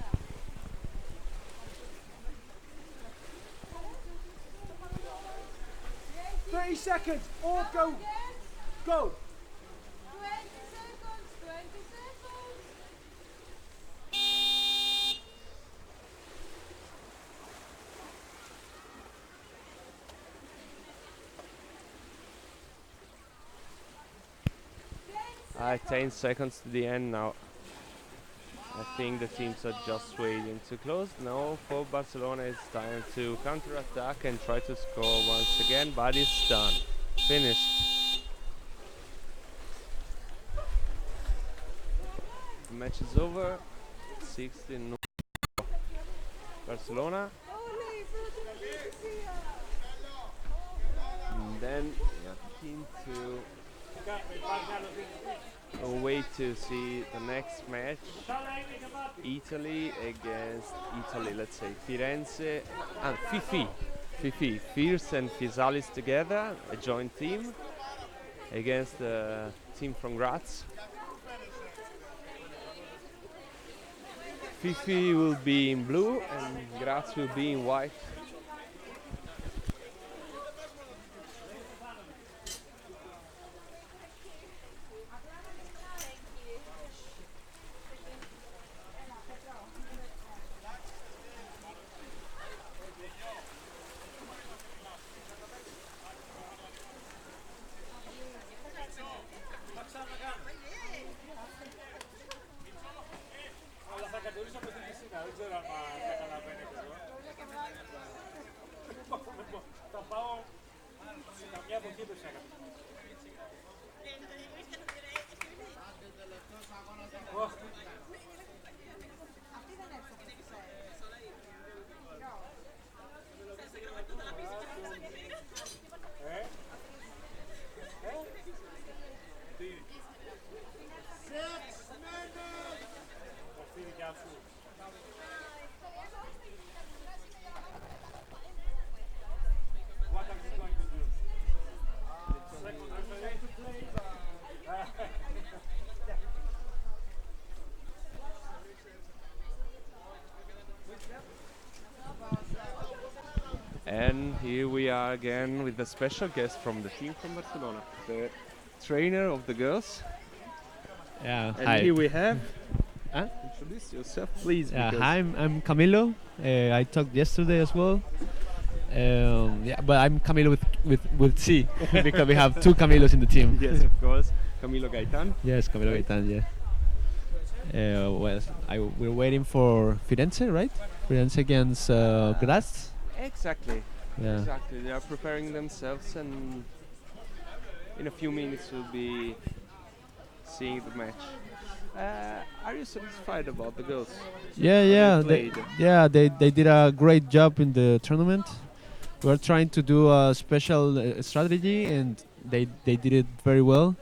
Seconds, or go, go. 20 seconds, 20 seconds. Ah, 10 seconds to the end now. I think the teams are just waiting to close. Now for Barcelona it's time to counter-attack and try to score once again, but it's done. Finished. The match is over. 16 Barcelona. And then we are keen to wait to see the next match. Italy against Italy, let's say Firenze and Fierce and Fysalis together, a joint team against the team from Graz. Fifi will be in blue and Graz will be in white. And here we are again with a special guest from the team from Barcelona, the trainer of the girls. Yeah, And hi. here we have... Introduce yourself, please. Yeah, because- hi, I'm Camilo. I talked yesterday as well. Yeah, but I'm Camilo with C because we have two Camilos in the team. Yes, of course. Camilo Gaitan. Yes, Camilo Gaitan, yeah. Well, we're waiting for Firenze, right? Firenze against Graz. Exactly. Yeah. Exactly. They are preparing themselves, and in a few minutes we'll be seeing the match. Are you satisfied about the girls? Yeah, How yeah, they played? they did a great job in the tournament. We're trying to do a special strategy, and they did it very well.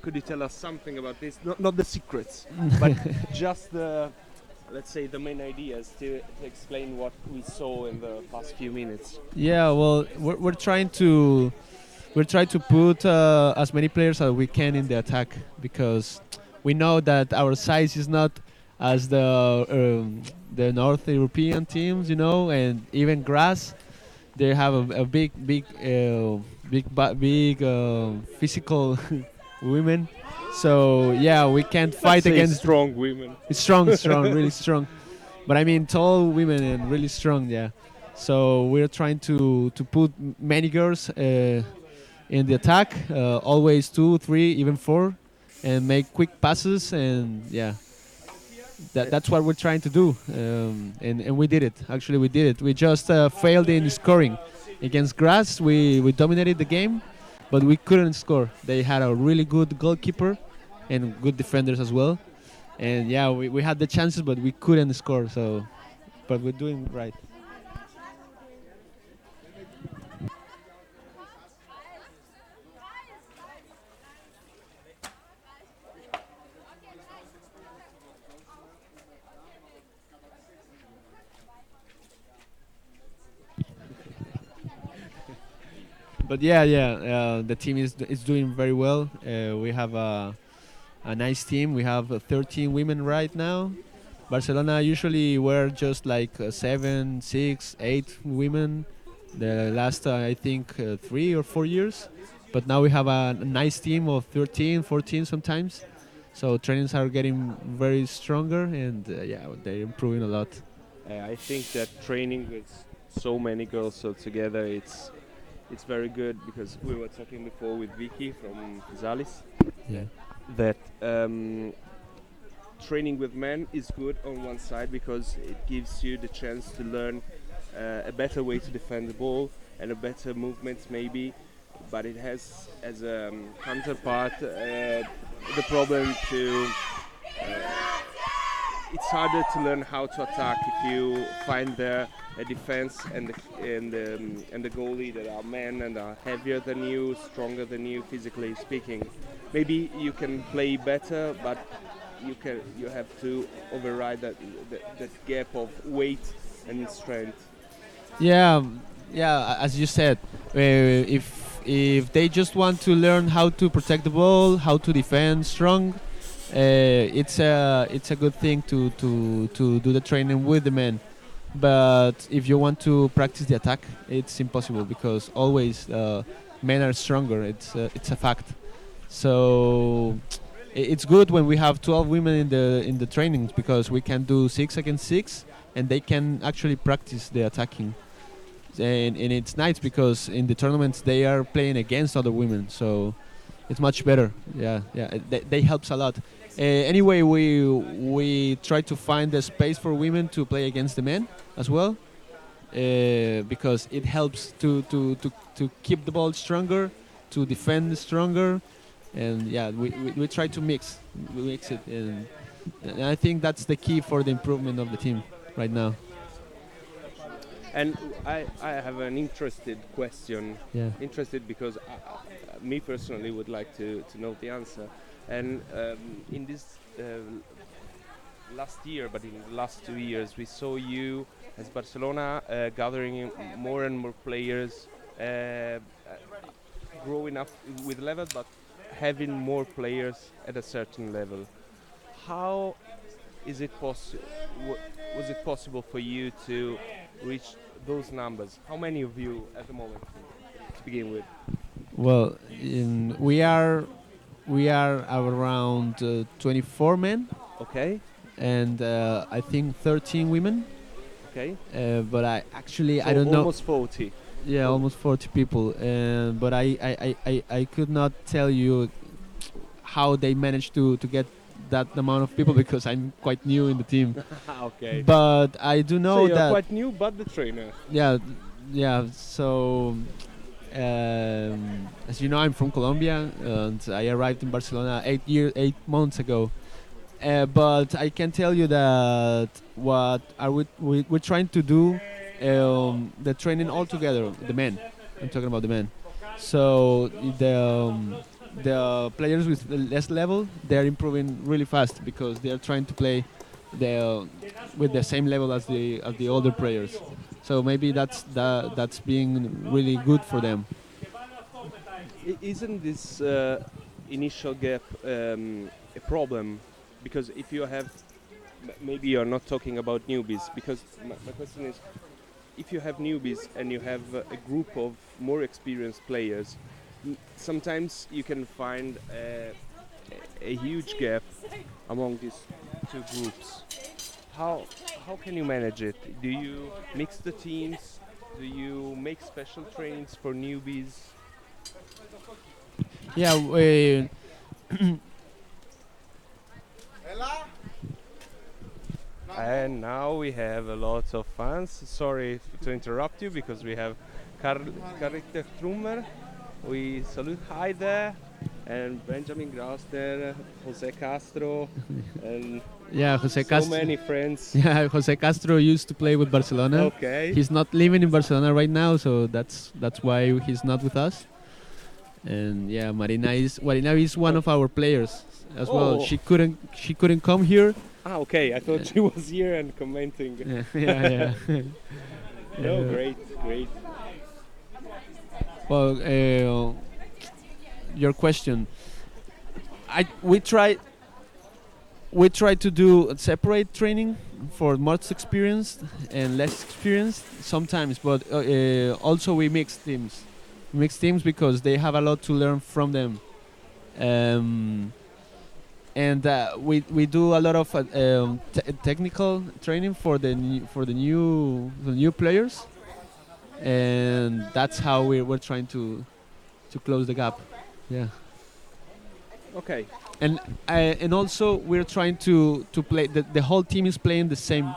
Could you tell us something about this? Not the secrets, but just the, let's say, the main ideas to explain what we saw in the past few minutes. Yeah, well, we're trying to put as many players as we can in the attack, because we know that our size is not as the North European teams, you know, and even Graz, they have a big physical women. So yeah, we can't fight say against strong women. It's strong, really strong. But I mean tall women and really strong, yeah. So we're trying to put many girls in the attack, always 2, 3, even 4, and make quick passes, and yeah. That's what we're trying to do, and we did it. Actually, we did it. We just failed in scoring against Graz. We dominated the game, but we couldn't score. They had a really good goalkeeper and good defenders as well. And yeah, we had the chances, but we couldn't score. So, but we're doing right. But the team is doing very well. We have a nice team. We have 13 women right now. Barcelona usually were just like 7, 6, 8 women. The last I think 3 or 4 years. But now we have a nice team of 13, 14 sometimes. So trainings are getting very stronger, and they're improving a lot. I think that training with so many girls all together, it's very good, because we were talking before with Vicky from Fysalis. Yeah. That training with men is good on one side because it gives you the chance to learn a better way to defend the ball and a better movements maybe, but it has as a counterpart the problem to it's harder to learn how to attack if you find there a defense and the goalie that are men and are heavier than you, stronger than you physically speaking. Maybe you can play better, but you have to override that gap of weight and strength. Yeah, as you said, if they just want to learn how to protect the ball, how to defend strong, it's a good thing to do the training with the men. But if you want to practice the attack, it's impossible because always men are stronger. It's a fact. So it's good when we have 12 women in the trainings because we can do 6 against 6, and they can actually practice the attacking. And it's nice because in the tournaments they are playing against other women, so it's much better. They helps a lot. Anyway, we try to find a space for women to play against the men as well, because it helps to keep the ball stronger, to defend stronger, and we try to mix it, and I think that's the key for the improvement of the team right now. And I have an interested question. Yeah. Interested because me personally would like to know the answer. And in this last year, but in the last 2 years, we saw you as Barcelona gathering more and more players, growing up with level, but having more players at a certain level. How is it possible? Was it possible for you to reach those numbers? How many of you at the moment, to begin with? Well, we are around 24 men. Okay. And I think 13 women. Okay. But I So don't know. Almost 40. Yeah, almost 40 people. But I could not tell you how they managed to get that amount of people because I'm quite new in the team. Okay. But I do know so you're that. quite new, but the trainer. Yeah. So, as you know, I'm from Colombia, and I arrived in Barcelona 8 months ago. But I can tell you that we're trying to do the training all together. The men, I'm talking about the men. So the players with less level, they're improving really fast because they're trying to play with the same level as the older players. So maybe that's being really good for them. Isn't this initial gap a problem? Because if you have, maybe you're not talking about newbies, because my question is, if you have newbies and you have a group of more experienced players, sometimes you can find a huge gap among these two groups. How can you manage it? Do you mix the teams? Do you make special trainings for newbies? Yeah, and now we have a lot of fans. Sorry to interrupt you because we have Carita Trummer We salute hi there, and Benjamin Grausner, Jose Castro, and Yeah, Jose so Castro. many friends. Yeah, Jose Castro used to play with Barcelona. Okay. He's not living in Barcelona right now, so that's why he's not with us. And yeah, Marina is one of our players as well. Oh. She couldn't come here. Ah, okay. I thought she was here and commenting. Yeah. No, great. Well, your question. We try to do separate training for most experienced and less experienced sometimes, but also we mix teams. Because they have a lot to learn from them. And we do a lot of technical training for the new players, and that's how we're trying to close the gap. Yeah. Okay. And also we're trying to play. The whole team is playing the same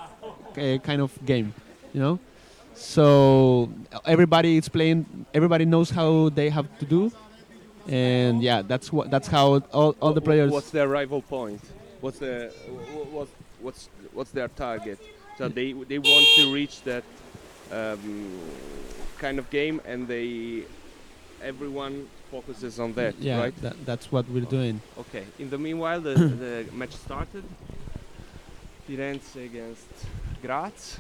kind of game, you know. So everybody is playing. Everybody knows how they have to do. And yeah, that's how all the players. What's their rival point? What's their what's their target? So they want to reach that kind of game, and everyone focuses on that. Yeah, right? that's what we're doing. Okay. In the meanwhile, the match started. Firenze against Graz.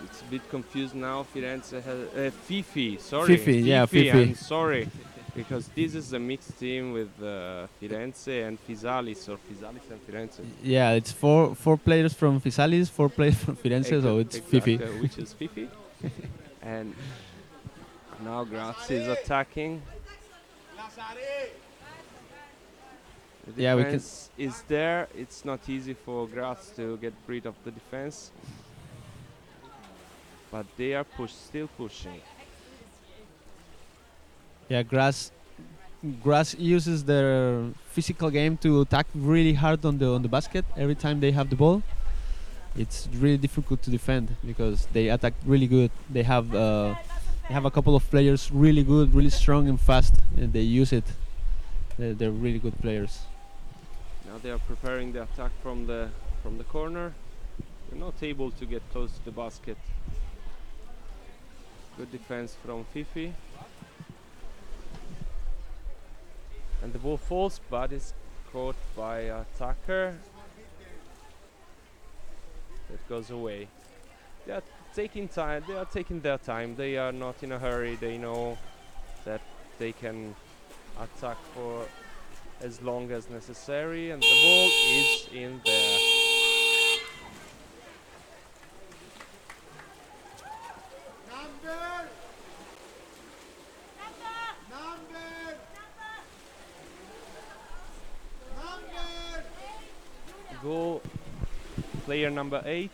It's a bit confused now. Firenze has Fifi. Sorry, Fifi. I'm sorry, because this is a mixed team with Firenze and Fysalis, or Fysalis and Firenze. Yeah, it's four players from Fysalis, 4 players from Firenze, so it's Fifi. Which is Fifi. And now Graz is attacking. The Yeah, we can. defense is there. It's not easy for Graz to get rid of the defense, but they are still pushing. Yeah, Graz uses their physical game to attack really hard on the basket every time they have the ball. It's really difficult to defend because they attack really good. They have a couple of players really good, really strong and fast, and they use it. They're really good players. Now they are preparing the attack from the corner. They're not able to get close to the basket. Good defense from Fifi. And the ball falls, but is caught by a attacker. That goes away. They are taking time. They are taking their time. They are not in a hurry. They know that they can attack for as long as necessary, and the ball is in there. Goal, player number 8.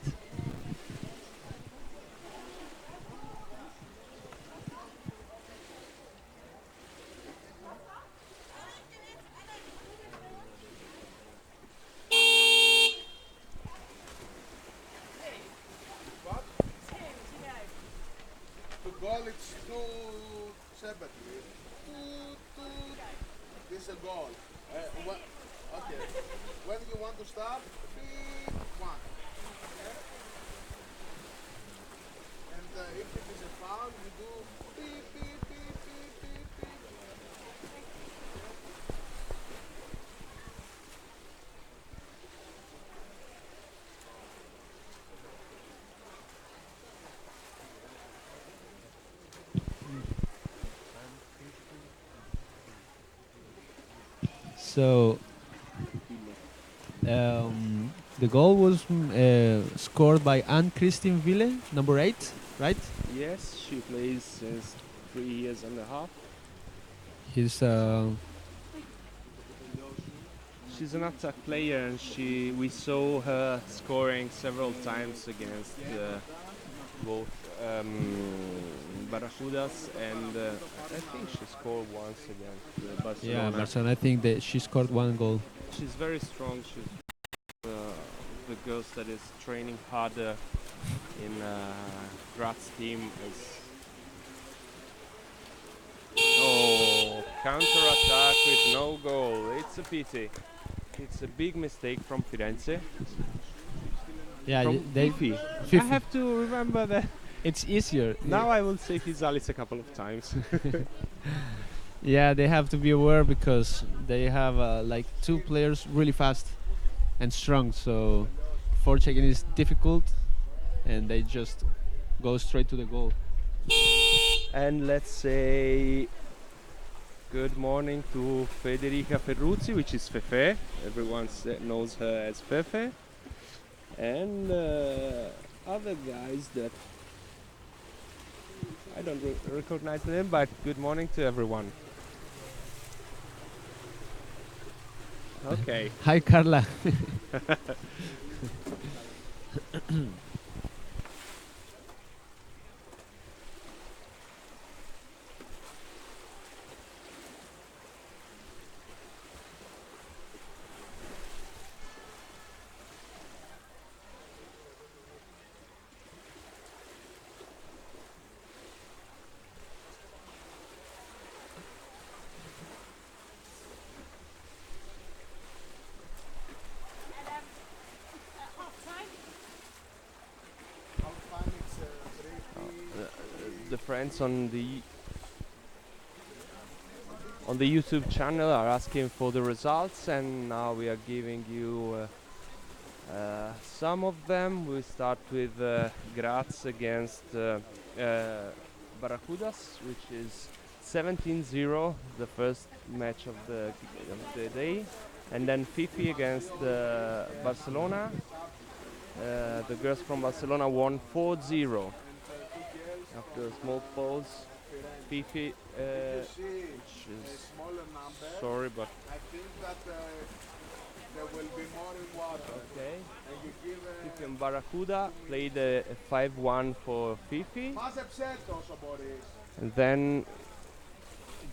To goal it's 2-7. This is a goal. Okay. When you want to start, beep 1. And if it is a foul, you do beep, beep, beep, beep, beep, beep. So the goal was scored by Anne-Christine Ville, number 8, right? Yes, she plays since 3 years and a half. She's an attack player, and we saw her scoring several times against both Barracudas, and I think she scored once against Barcelona. Yeah, Barcelona. I think that she scored 1 goal. She's very strong. She's the girls that is training harder in Graz team is. Oh, counter attack with no goal. It's a pity. It's a big mistake from Firenze. Yeah, From they Fifi. Fifi. I have to remember that. It's easier. Now I will say Fysalis a couple of times. Yeah, they have to be aware because they have like two players really fast and strong. So forechecking is difficult, and they just go straight to the goal. And let's say good morning to Federica Ferruzzi, which is Fefe. Everyone knows her as Fefe. And other guys that I don't recognize them, but good morning to everyone. Okay. Hi, Carla. The friends on the YouTube channel are asking for the results, and now we are giving you some of them. We start with Graz against Barracudas, which is 17-0, the first match of the day, and then Fifi against Barcelona. The girls from Barcelona won 4-0 after a small pause. Fifi, which is sorry, but I think that there will be more in water. okay. And you give Fifi and Barracuda played a 5-1 for Fifi, Μάζεψε τόσο μπορείς. and then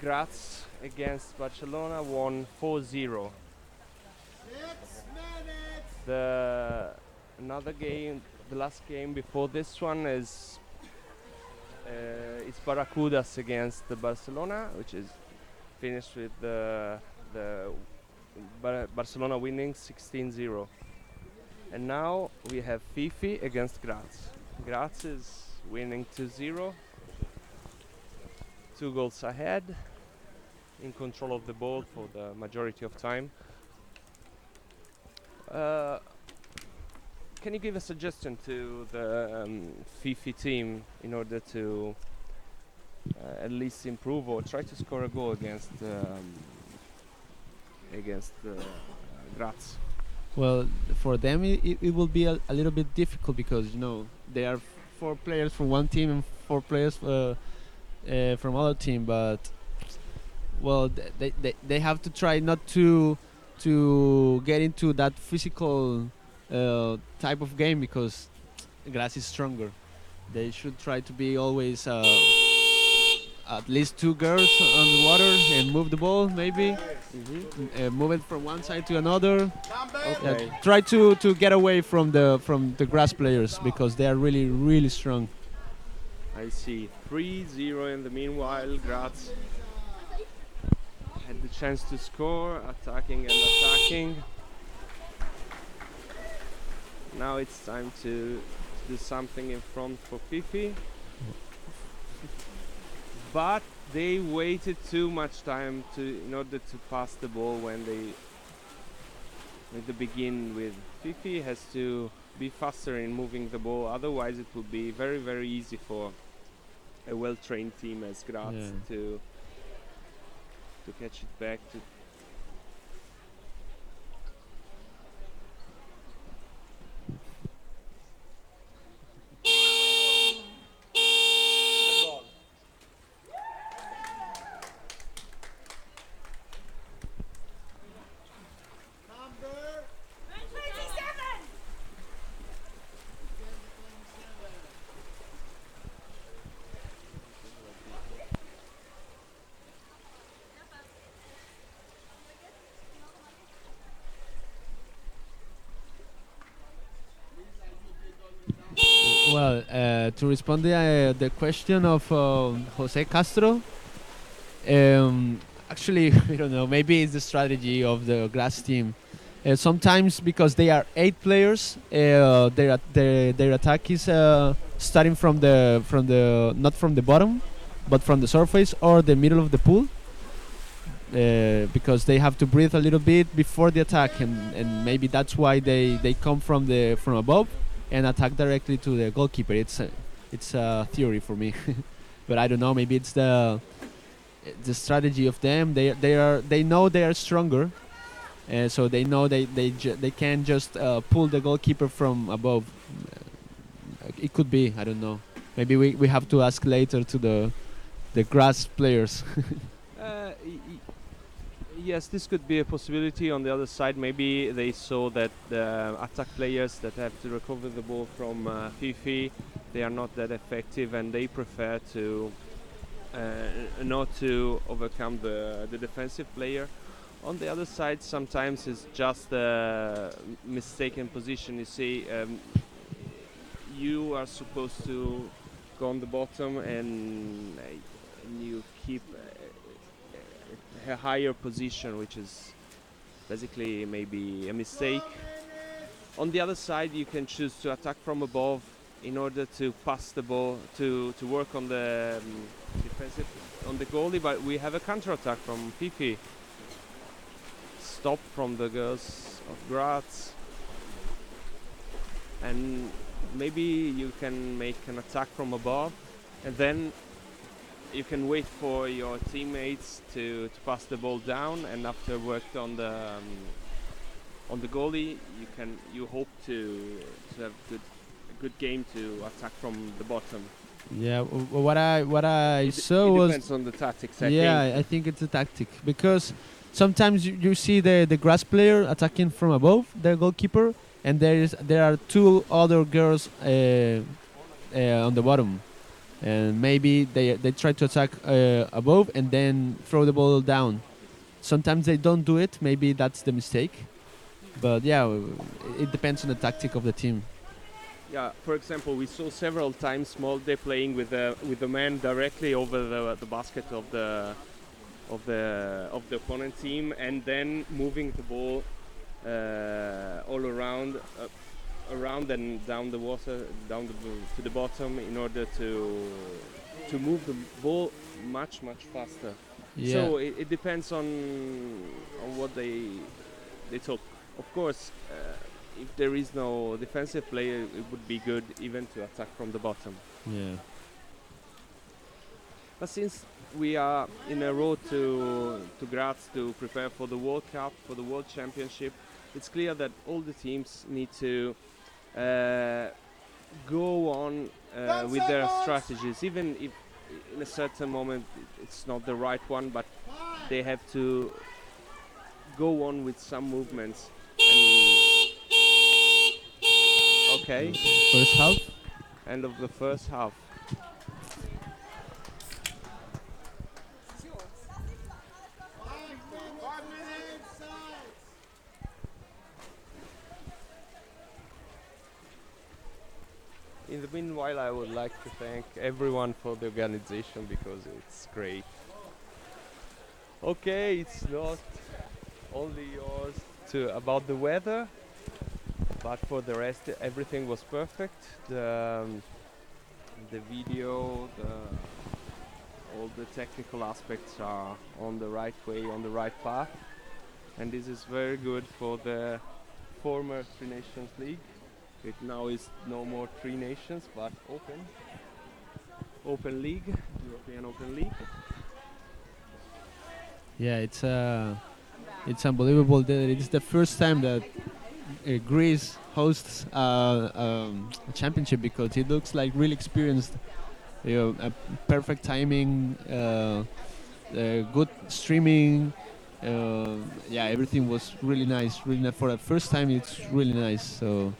Graz against Barcelona won 4-0. 6 minutes. Another game, the last game before this one is it's Barracudas against the Barcelona, which is finished with the Barcelona winning 16-0. And now we have Fifi against Graz. Graz is winning 2-0, 2 goals ahead, in control of the ball for the majority of time. Can you give a suggestion to the Fifi team in order to at least improve or try to score a goal against Graz? Well, for them it will be a little bit difficult because they are 4 players from one team and 4 players from other team. But well, they have to try not to get into that physical type of game because Graz is stronger. They should try to be always at least 2 girls on the water and move the ball, maybe move it from one side to another. Okay. Try to get away from the Graz players because they are really strong. I see 3-0 in the meanwhile. Graz had the chance to score, attacking and attacking. Now it's time to do something in front for Fifi. But they waited too much time in order to pass the ball when they begin with. Fifi has to be faster in moving the ball, otherwise it will be very easy for a well-trained team as Graz to catch it back to. Well, to respond the question of Jose Castro, actually, I don't know. Maybe it's the strategy of the Graz team. Sometimes because they are 8 players, their attack is starting from the not from the bottom, but from the surface or the middle of the pool. Because they have to breathe a little bit before the attack, and maybe that's why they come from above and attack directly to the goalkeeper. It's a theory for me, but I don't know. Maybe it's the strategy of them. They know they are stronger, so they know they can just pull the goalkeeper from above. It could be. I don't know. Maybe we have to ask later to the Graz players. Yes, this could be a possibility. On the other side, maybe they saw that the attack players that have to recover the ball from Fifi, they are not that effective, and they prefer to not to overcome the defensive player. On the other side, sometimes it's just a mistaken position. You see, you are supposed to go on the bottom, and you keep a higher position, which is basically maybe a mistake. On the other side, you can choose to attack from above in order to pass the ball, to work on the defensive, on the goalie, but we have a counter-attack from Fifi. Stop from the girls of Graz. And maybe you can make an attack from above, and then you can wait for your teammates to pass the ball down, and after worked on the goalie, you hope to have a good game to attack from the bottom. Yeah, what I saw it was depends on the tactics. I think it's a tactic, because sometimes you see the Graz player attacking from above the goalkeeper, and there are 2 other girls on the bottom. And maybe they try to attack above and then throw the ball down. Sometimes they don't do it. Maybe that's the mistake. But yeah, it depends on the tactic of the team. Yeah, for example, we saw several times Molde playing with the man directly over the basket of the opponent team, and then moving the ball all around and down the water, to the bottom, in order to move the ball much faster. Yeah. So it depends on what they took. Of course, if there is no defensive player, it would be good even to attack from the bottom. Yeah. But since we are in a road to Graz to prepare for the World Cup, for the World Championship, it's clear that all the teams need to go on with their strategies, even if in a certain moment it's not the right one, but they have to go on with some movements. Okay. First half. End of the first half. In the meanwhile, I would like to thank everyone for the organization, because it's great. Okay, it's not only yours about the weather, but for the rest, everything was perfect. The video, all the technical aspects are on the right way, on the right path, and this is very good for the former Three Nations League. It now is no more Three Nations, but OpenLeague, European Open League. Yeah, it's unbelievable that it's the first time that Greece hosts a championship, because it looks like really experienced. A perfect timing, good streaming. Yeah, everything was really nice. For the first time, it's really nice. So,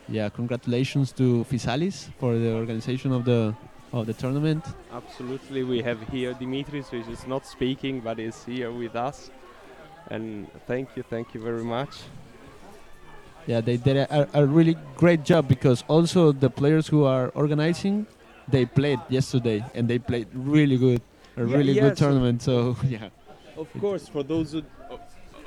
yeah, congratulations to Fysalis for the organization of the tournament. Absolutely, we have here Dimitris, which is not speaking but is here with us, and thank you very much. Yeah, they did a really great job because also the players who are organizing, they played yesterday and they played really good, a really good yes, tournament. So yeah, of course, for those who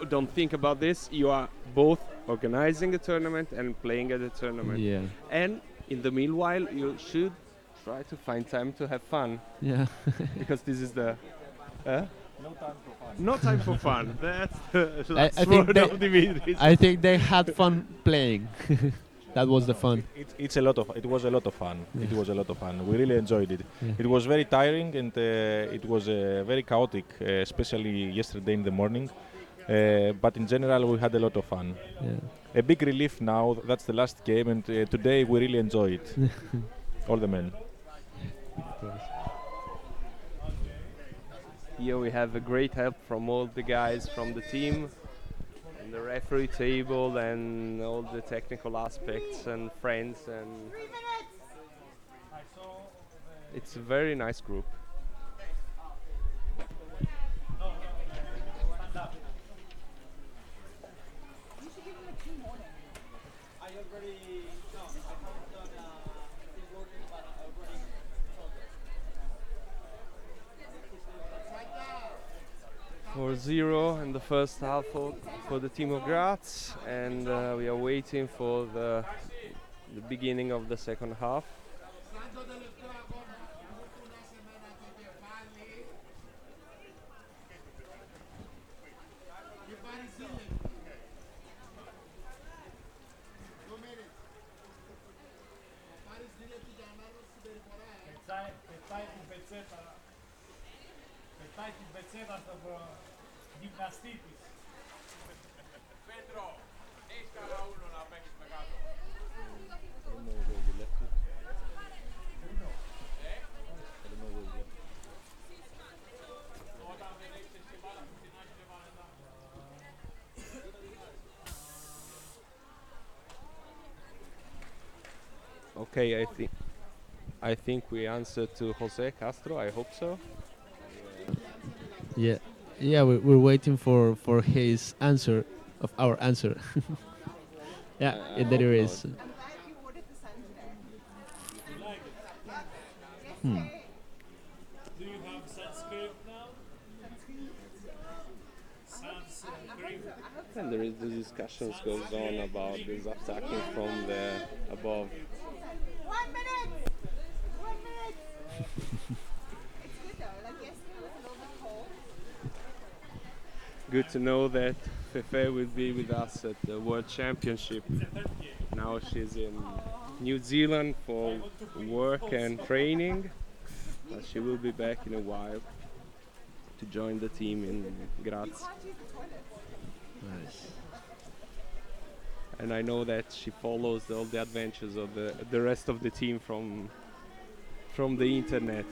don't think about this, you are both organizing a tournament and playing at a tournament. Yeah. And in the meanwhile, you should try to find time to have fun. Yeah. Because this is the. No time for fun. No time for fun. That's the I last think word of Dimitris. I think they had fun playing. That was the fun. It was a lot of fun. Yeah. It was a lot of fun. We really enjoyed it. Yeah. It was very tiring and it was very chaotic, especially yesterday in the morning. But in general, we had a lot of fun. Yeah. A big relief now. That's the last game, and today we really enjoy it. All the men. Here we have a great help from all the guys from the team, and the referee table, and all the technical aspects, and friends, and it's a very nice group. For 0 in the first half for the team of Graz, and we are waiting for the beginning of the second half. Πετάει την πετσέτα στον γυμναστή της. Πέτρο, έχεις καραούλο να παίξεις με κάτω. Όταν δεν έχεις εσύ μπάλα που την άρχισε βάλε τα. Okay, I think we answered to Jose Castro. I hope so. Yeah, yeah, we're waiting for his answer of our answer. Yeah, there is. Hmm. Do you have Sanskrit now? Sanskrit. And there is the discussions goes on about this attacking from the above. 1 minute! 1 minute! It's good though, like yesterday was a little bit cold. Good to know that Fefe will be with us at the World Championship. Now she's in New Zealand for work and training, but she will be back in a while to join the team in Graz. Nice. And I know that she follows all the adventures of the rest of the team from the internet.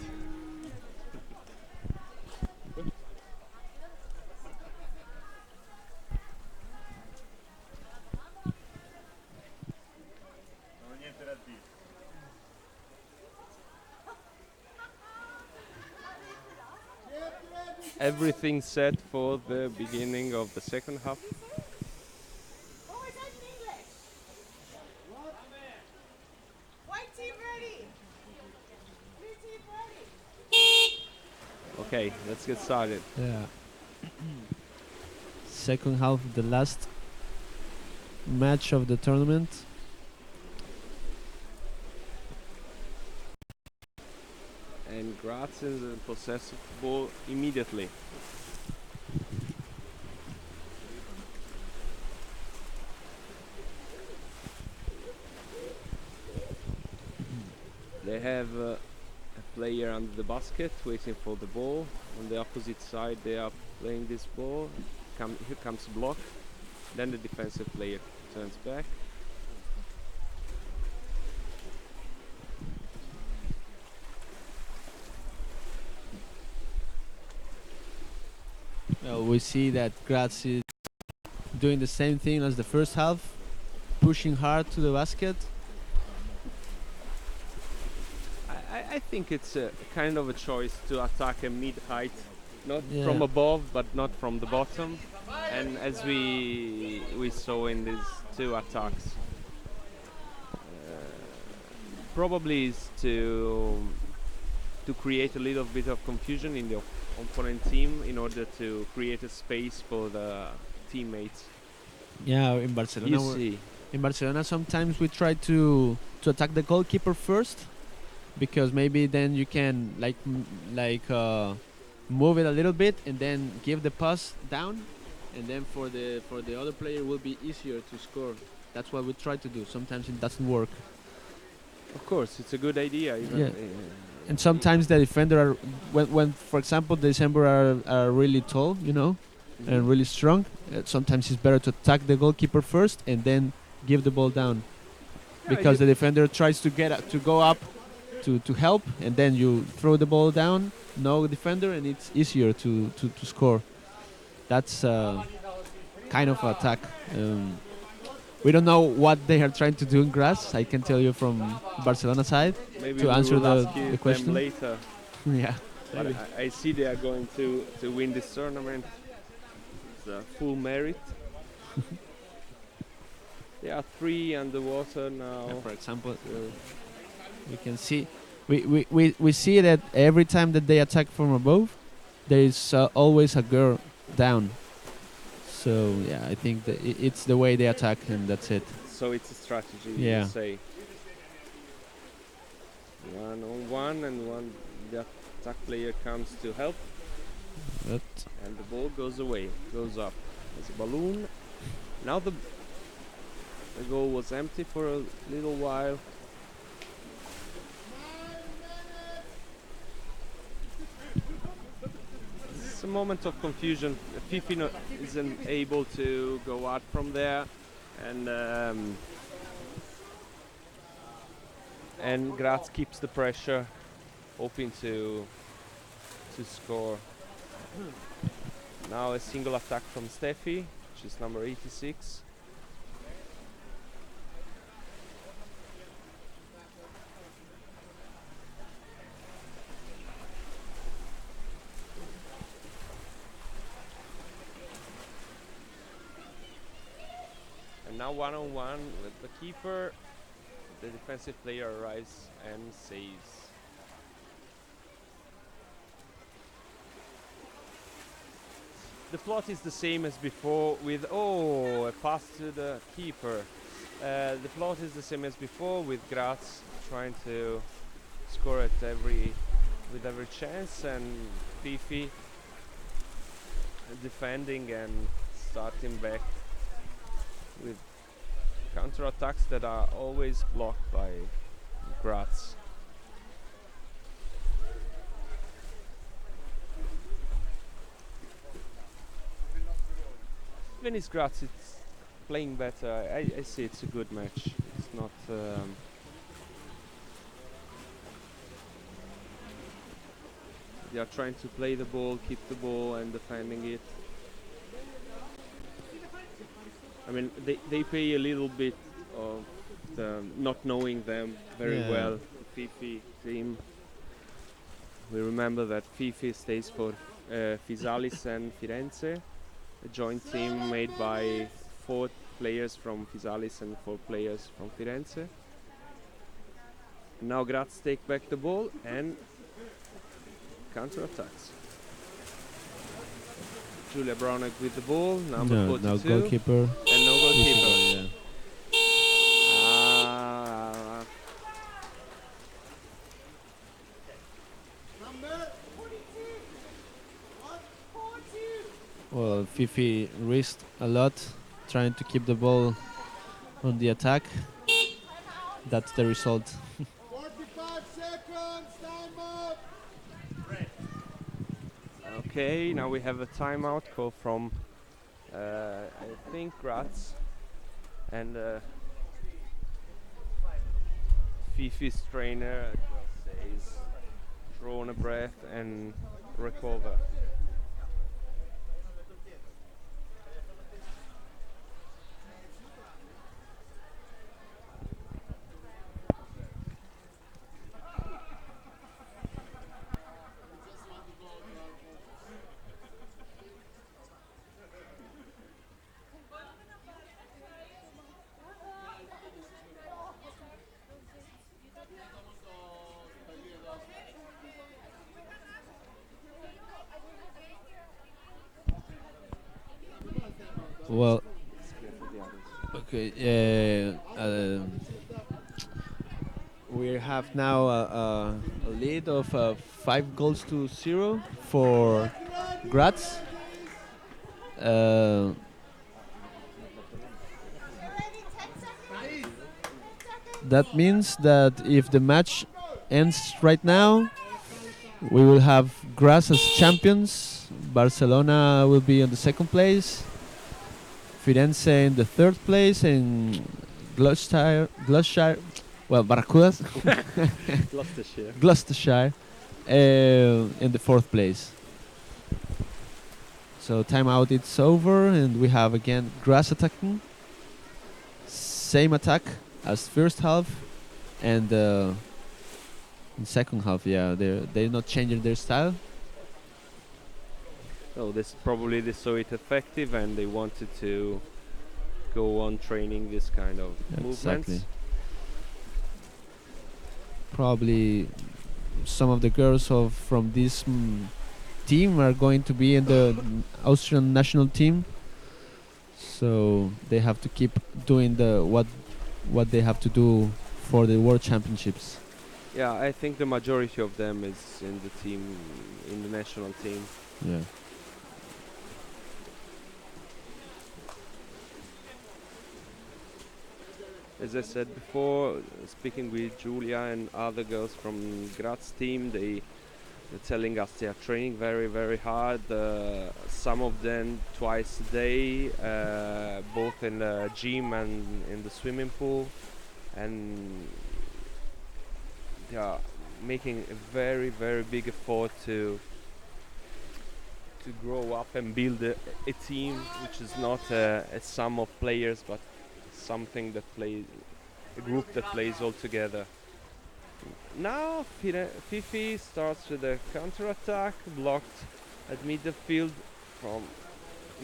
Everything set for the beginning of the second half. Oh, is that in English? White team ready! Blue team ready! Okay, let's get started. Yeah. Second half, the last match of the tournament. And Graz is in possessive ball immediately. They have a player under the basket waiting for the ball. On the opposite side they are playing this ball. Here comes block. Then the defensive player turns back. We see that Graz is doing the same thing as the first half, pushing hard to the basket. I think it's a kind of a choice to attack a mid-height, not Yeah. from above, but not from the bottom. And as we saw in these two attacks, probably is to create a little bit of confusion in the opponent team in order to create a space for the teammates. Yeah, in Barcelona. You see. In Barcelona, sometimes we try to attack the goalkeeper first, because maybe then you can move it a little bit and then give the pass down, and then for the other player it will be easier to score. That's what we try to do. Sometimes it doesn't work. Of course, it's a good idea. Even Yeah. And sometimes the defender are, when for example the December are really tall, and really strong. Sometimes it's better to attack the goalkeeper first and then give the ball down, because the defender tries to go up to help, and then you throw the ball down, no defender, and it's easier to score. That's kind of attack. We don't know what they are trying to do in Graz. I can tell you from Barcelona side. Maybe to we answer will ask the you question them later. Yeah. But maybe. I see they are going to win this tournament. It's a full merit. They are 3 underwater now. Yeah, for example, So we can see we see that every time that they attack from above, there is always a girl down. So yeah, I think that it's the way they attack, and that's it. so it's a strategy, Yeah. you say. 1-on-1, and the attack player comes to help, and the ball goes away, goes up. There's a balloon. Now the goal was empty for a little while. It's a moment of confusion. Fifi isn't able to go out from there, and Graz keeps the pressure, hoping to score. Now a single attack from Steffi, which is number 86. And now 1-on-1 with the keeper. The defensive player arrives and saves. The plot is the same as before with a pass to the keeper. The plot is the same as before with Graz trying to score with every chance, and Fifi defending and starting back with counter-attacks that are always blocked by Graz. Even if Graz is playing better, I see it's a good match. It's not they are trying to play the ball, keep the ball and defending it. I mean, they pay a little bit of the not knowing them very well, the Fifi team. We remember that Fifi stays for Fysalis and Firenze, a joint team made by 4 players from Fysalis and 4 players from Firenze. Now Graz take back the ball and counter-attacks. Julia Brownek with the ball, number 42. No goalkeeper. And no goalkeeper. Yeah. Well, Fifi risked a lot trying to keep the ball on the attack. That's the result. 45 seconds, time up! Okay, now we have a timeout call from I think Graz, and Fifi's trainer says draw a breath and recover. Well, okay. We have now a lead of 5-0 for Graz. That means that if the match ends right now, we will have Graz as champions. Barcelona will be in the second place. Firenze in the third place, and Gloucestershire, well, Barracudas, Gloucestershire, in the fourth place. So timeout, it's over, and we have again Graz attacking. Same attack as first half, and in second half, yeah, they're not changing their style. Oh, this probably they saw it effective and they wanted to go on training this kind of movements. Exactly. Probably some of the girls from this team are going to be in the Austrian national team, so they have to keep doing what they have to do for the World Championships. Yeah, I think the majority of them is in the team, in the national team. Yeah. As I said before, speaking with Julia and other girls from Graz team, they're telling us they are training very, very hard. Some of them twice a day, both in the gym and in the swimming pool, and they are making a very, very big effort to grow up and build a team which is not a sum of players, but something that plays, a group that plays all together. Now Fifi starts with a counter-attack, blocked at midfield from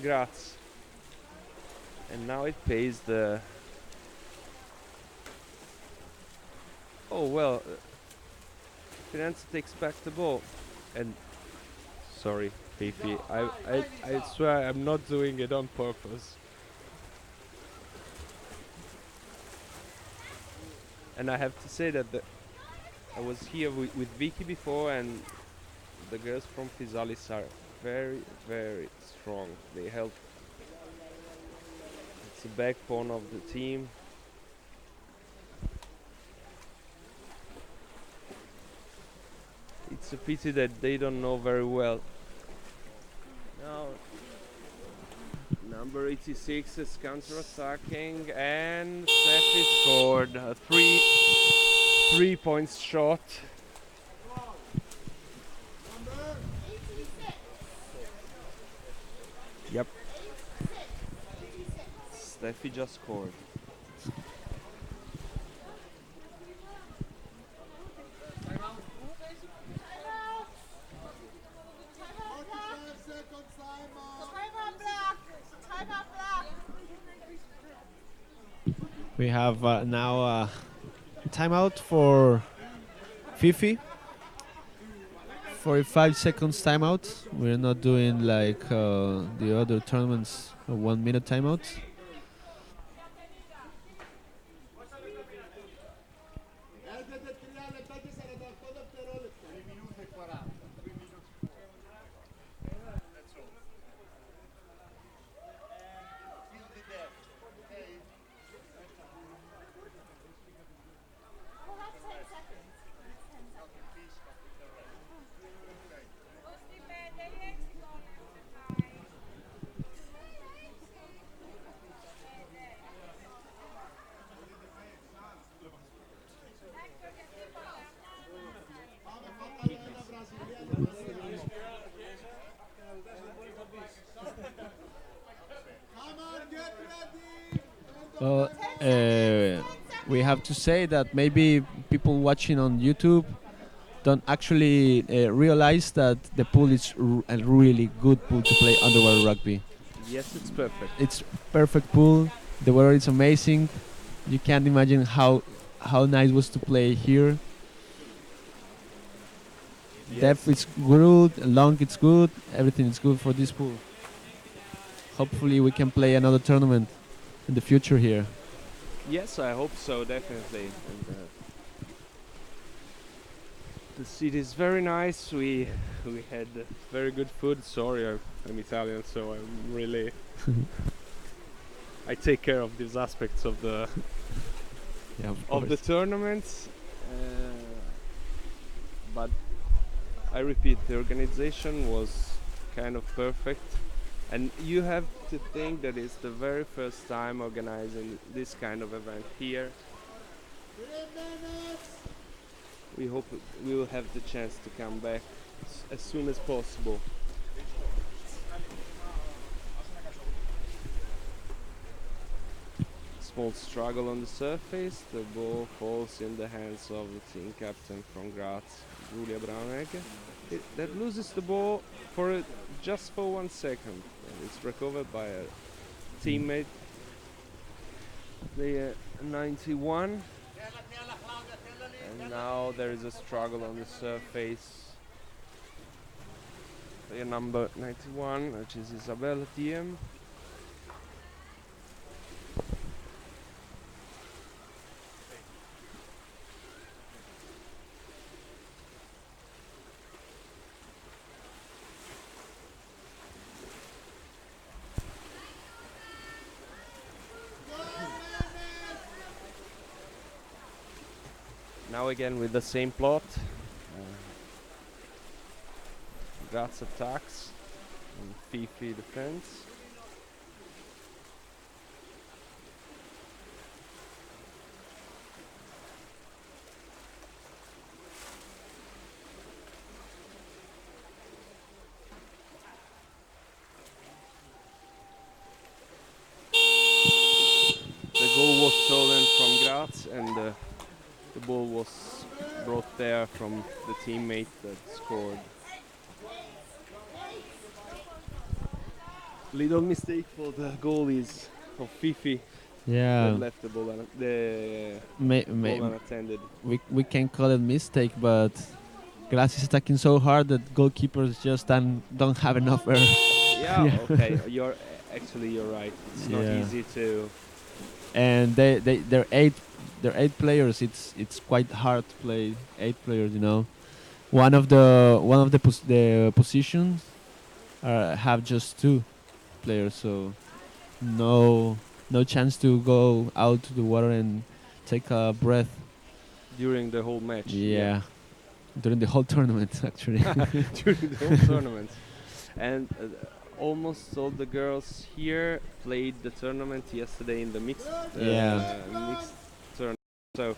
Graz, and now it pays the... Oh well, Firenze takes back the ball, and sorry Fifi, I swear I'm not doing it on purpose. And I have to say that I was here with Vicky before, and the girls from Fysalis are very, very strong. They help. It's the backbone of the team. It's a pity that they don't know very well. Now, number 86 is counter-attacking, and Steffi scored a three-point shot. Yep. Steffi just scored. We have now a timeout for Fifi. 45 seconds timeout. We're not doing like the other tournaments, a 1 minute timeout. Well, we have to say that maybe people watching on YouTube don't actually realize that the pool is a really good pool to play underwater rugby. Yes, it's perfect. It's perfect pool. The weather is amazing. You can't imagine how nice it was to play here. Yes. Depth is good, long it's good, everything is good for this pool. hopefully we can play another tournament in the future here. Yes, I hope so, definitely. And, the city is very nice. We had very good food. Sorry, I'm Italian, so I'm really I take care of these aspects of the Yeah, of the tournaments. But I repeat, the organization was kind of perfect, and you have to think that it's the very first time organizing this kind of event here. We hope we will have the chance to come back as soon as possible. Small struggle on the surface, the ball falls in the hands of the team captain from Graz, Julia Braunegger. That loses the ball for just for 1 second. And it's recovered by a teammate, player 91. And now there is a struggle on the surface. Player number 91, which is Isabella Diem. Now again with the same plot. Graz attacks and Fifi defends. The goal was stolen from Graz, and the ball was brought there from the teammate that scored. Little mistake for the goalies of Fifi. Yeah. That left the ball, ball unattended. We can call it mistake, but Graz is attacking so hard that goalkeepers just don't have enough air. Yeah, okay, you're right. It's not easy to. And they're eight players. It's quite hard to play 8 players. You know, one of the positions have just 2 players, so no chance to go out to the water and take a breath During the whole match. Yeah, during the whole tournament actually. During the whole tournament, and almost all the girls here played the tournament yesterday in the mixed mixed tournament. So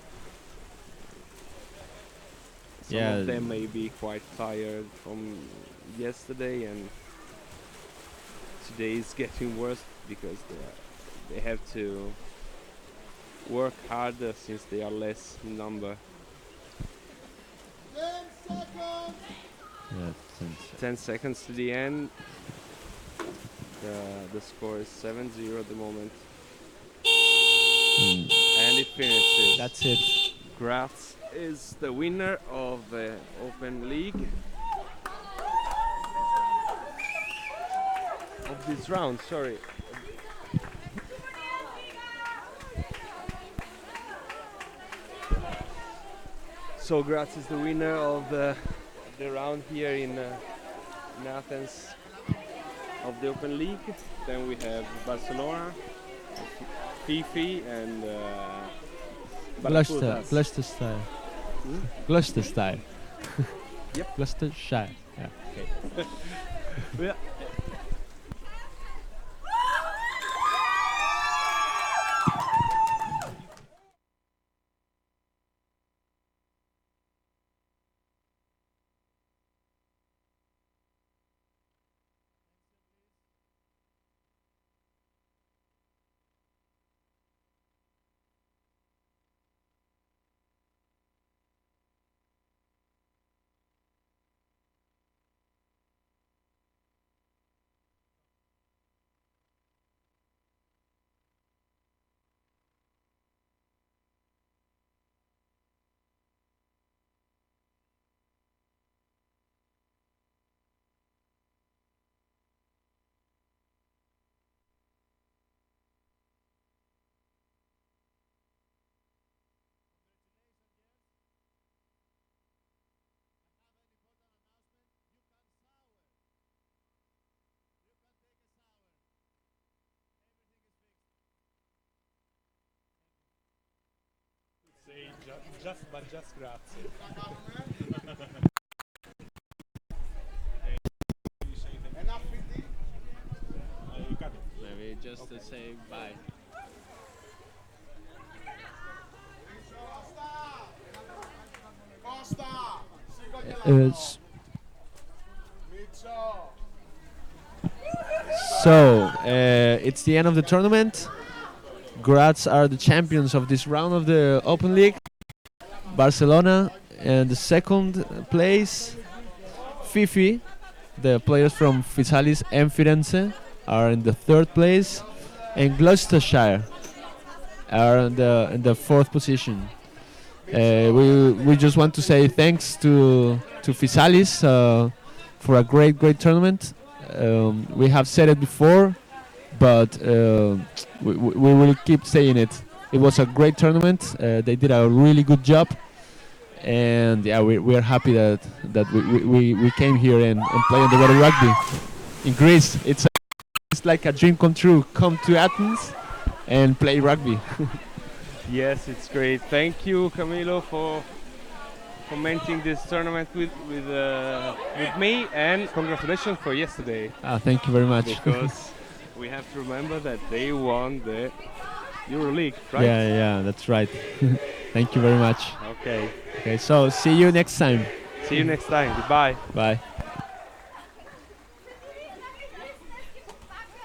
some of them may be quite tired from yesterday, and today is getting worse because they have to work harder since they are less in number. 10 seconds to the end. The score is 7-0 at the moment. And it finishes. That's it. Graz is the winner of the OpenLeague of this round, sorry. So Graz is the winner of the round here in Athens of the OpenLeague. Then we have Barcelona, Fifi, and Barracudas. Gloucestershire. Gloucestershire. Yep. Gloucestershire. Yeah. Okay. Yeah. say just grazie. Maybe just to say bye. So it's the end of the tournament. Graz are the champions of this round of the Open League. Barcelona and the second place. Fifi, the players from Fysalis and Firenze, are in the third place, and Gloucestershire are in the fourth position. We just want to say thanks to Fysalis for a great tournament. We have said it before, but we will keep saying it. It was a great tournament. They did a really good job, and yeah, we are happy that we came here and play on the water rugby in Greece. It's like a dream come true. Come to Athens and play rugby. Yes, it's great. Thank you, Camilo, for commenting this tournament with me, and congratulations for yesterday. Thank you very much. Because we have to remember that they won the EuroLeague, right? Yeah, that's right. Thank you very much. Okay. Okay, so see you next time. See you next time. Goodbye. Bye.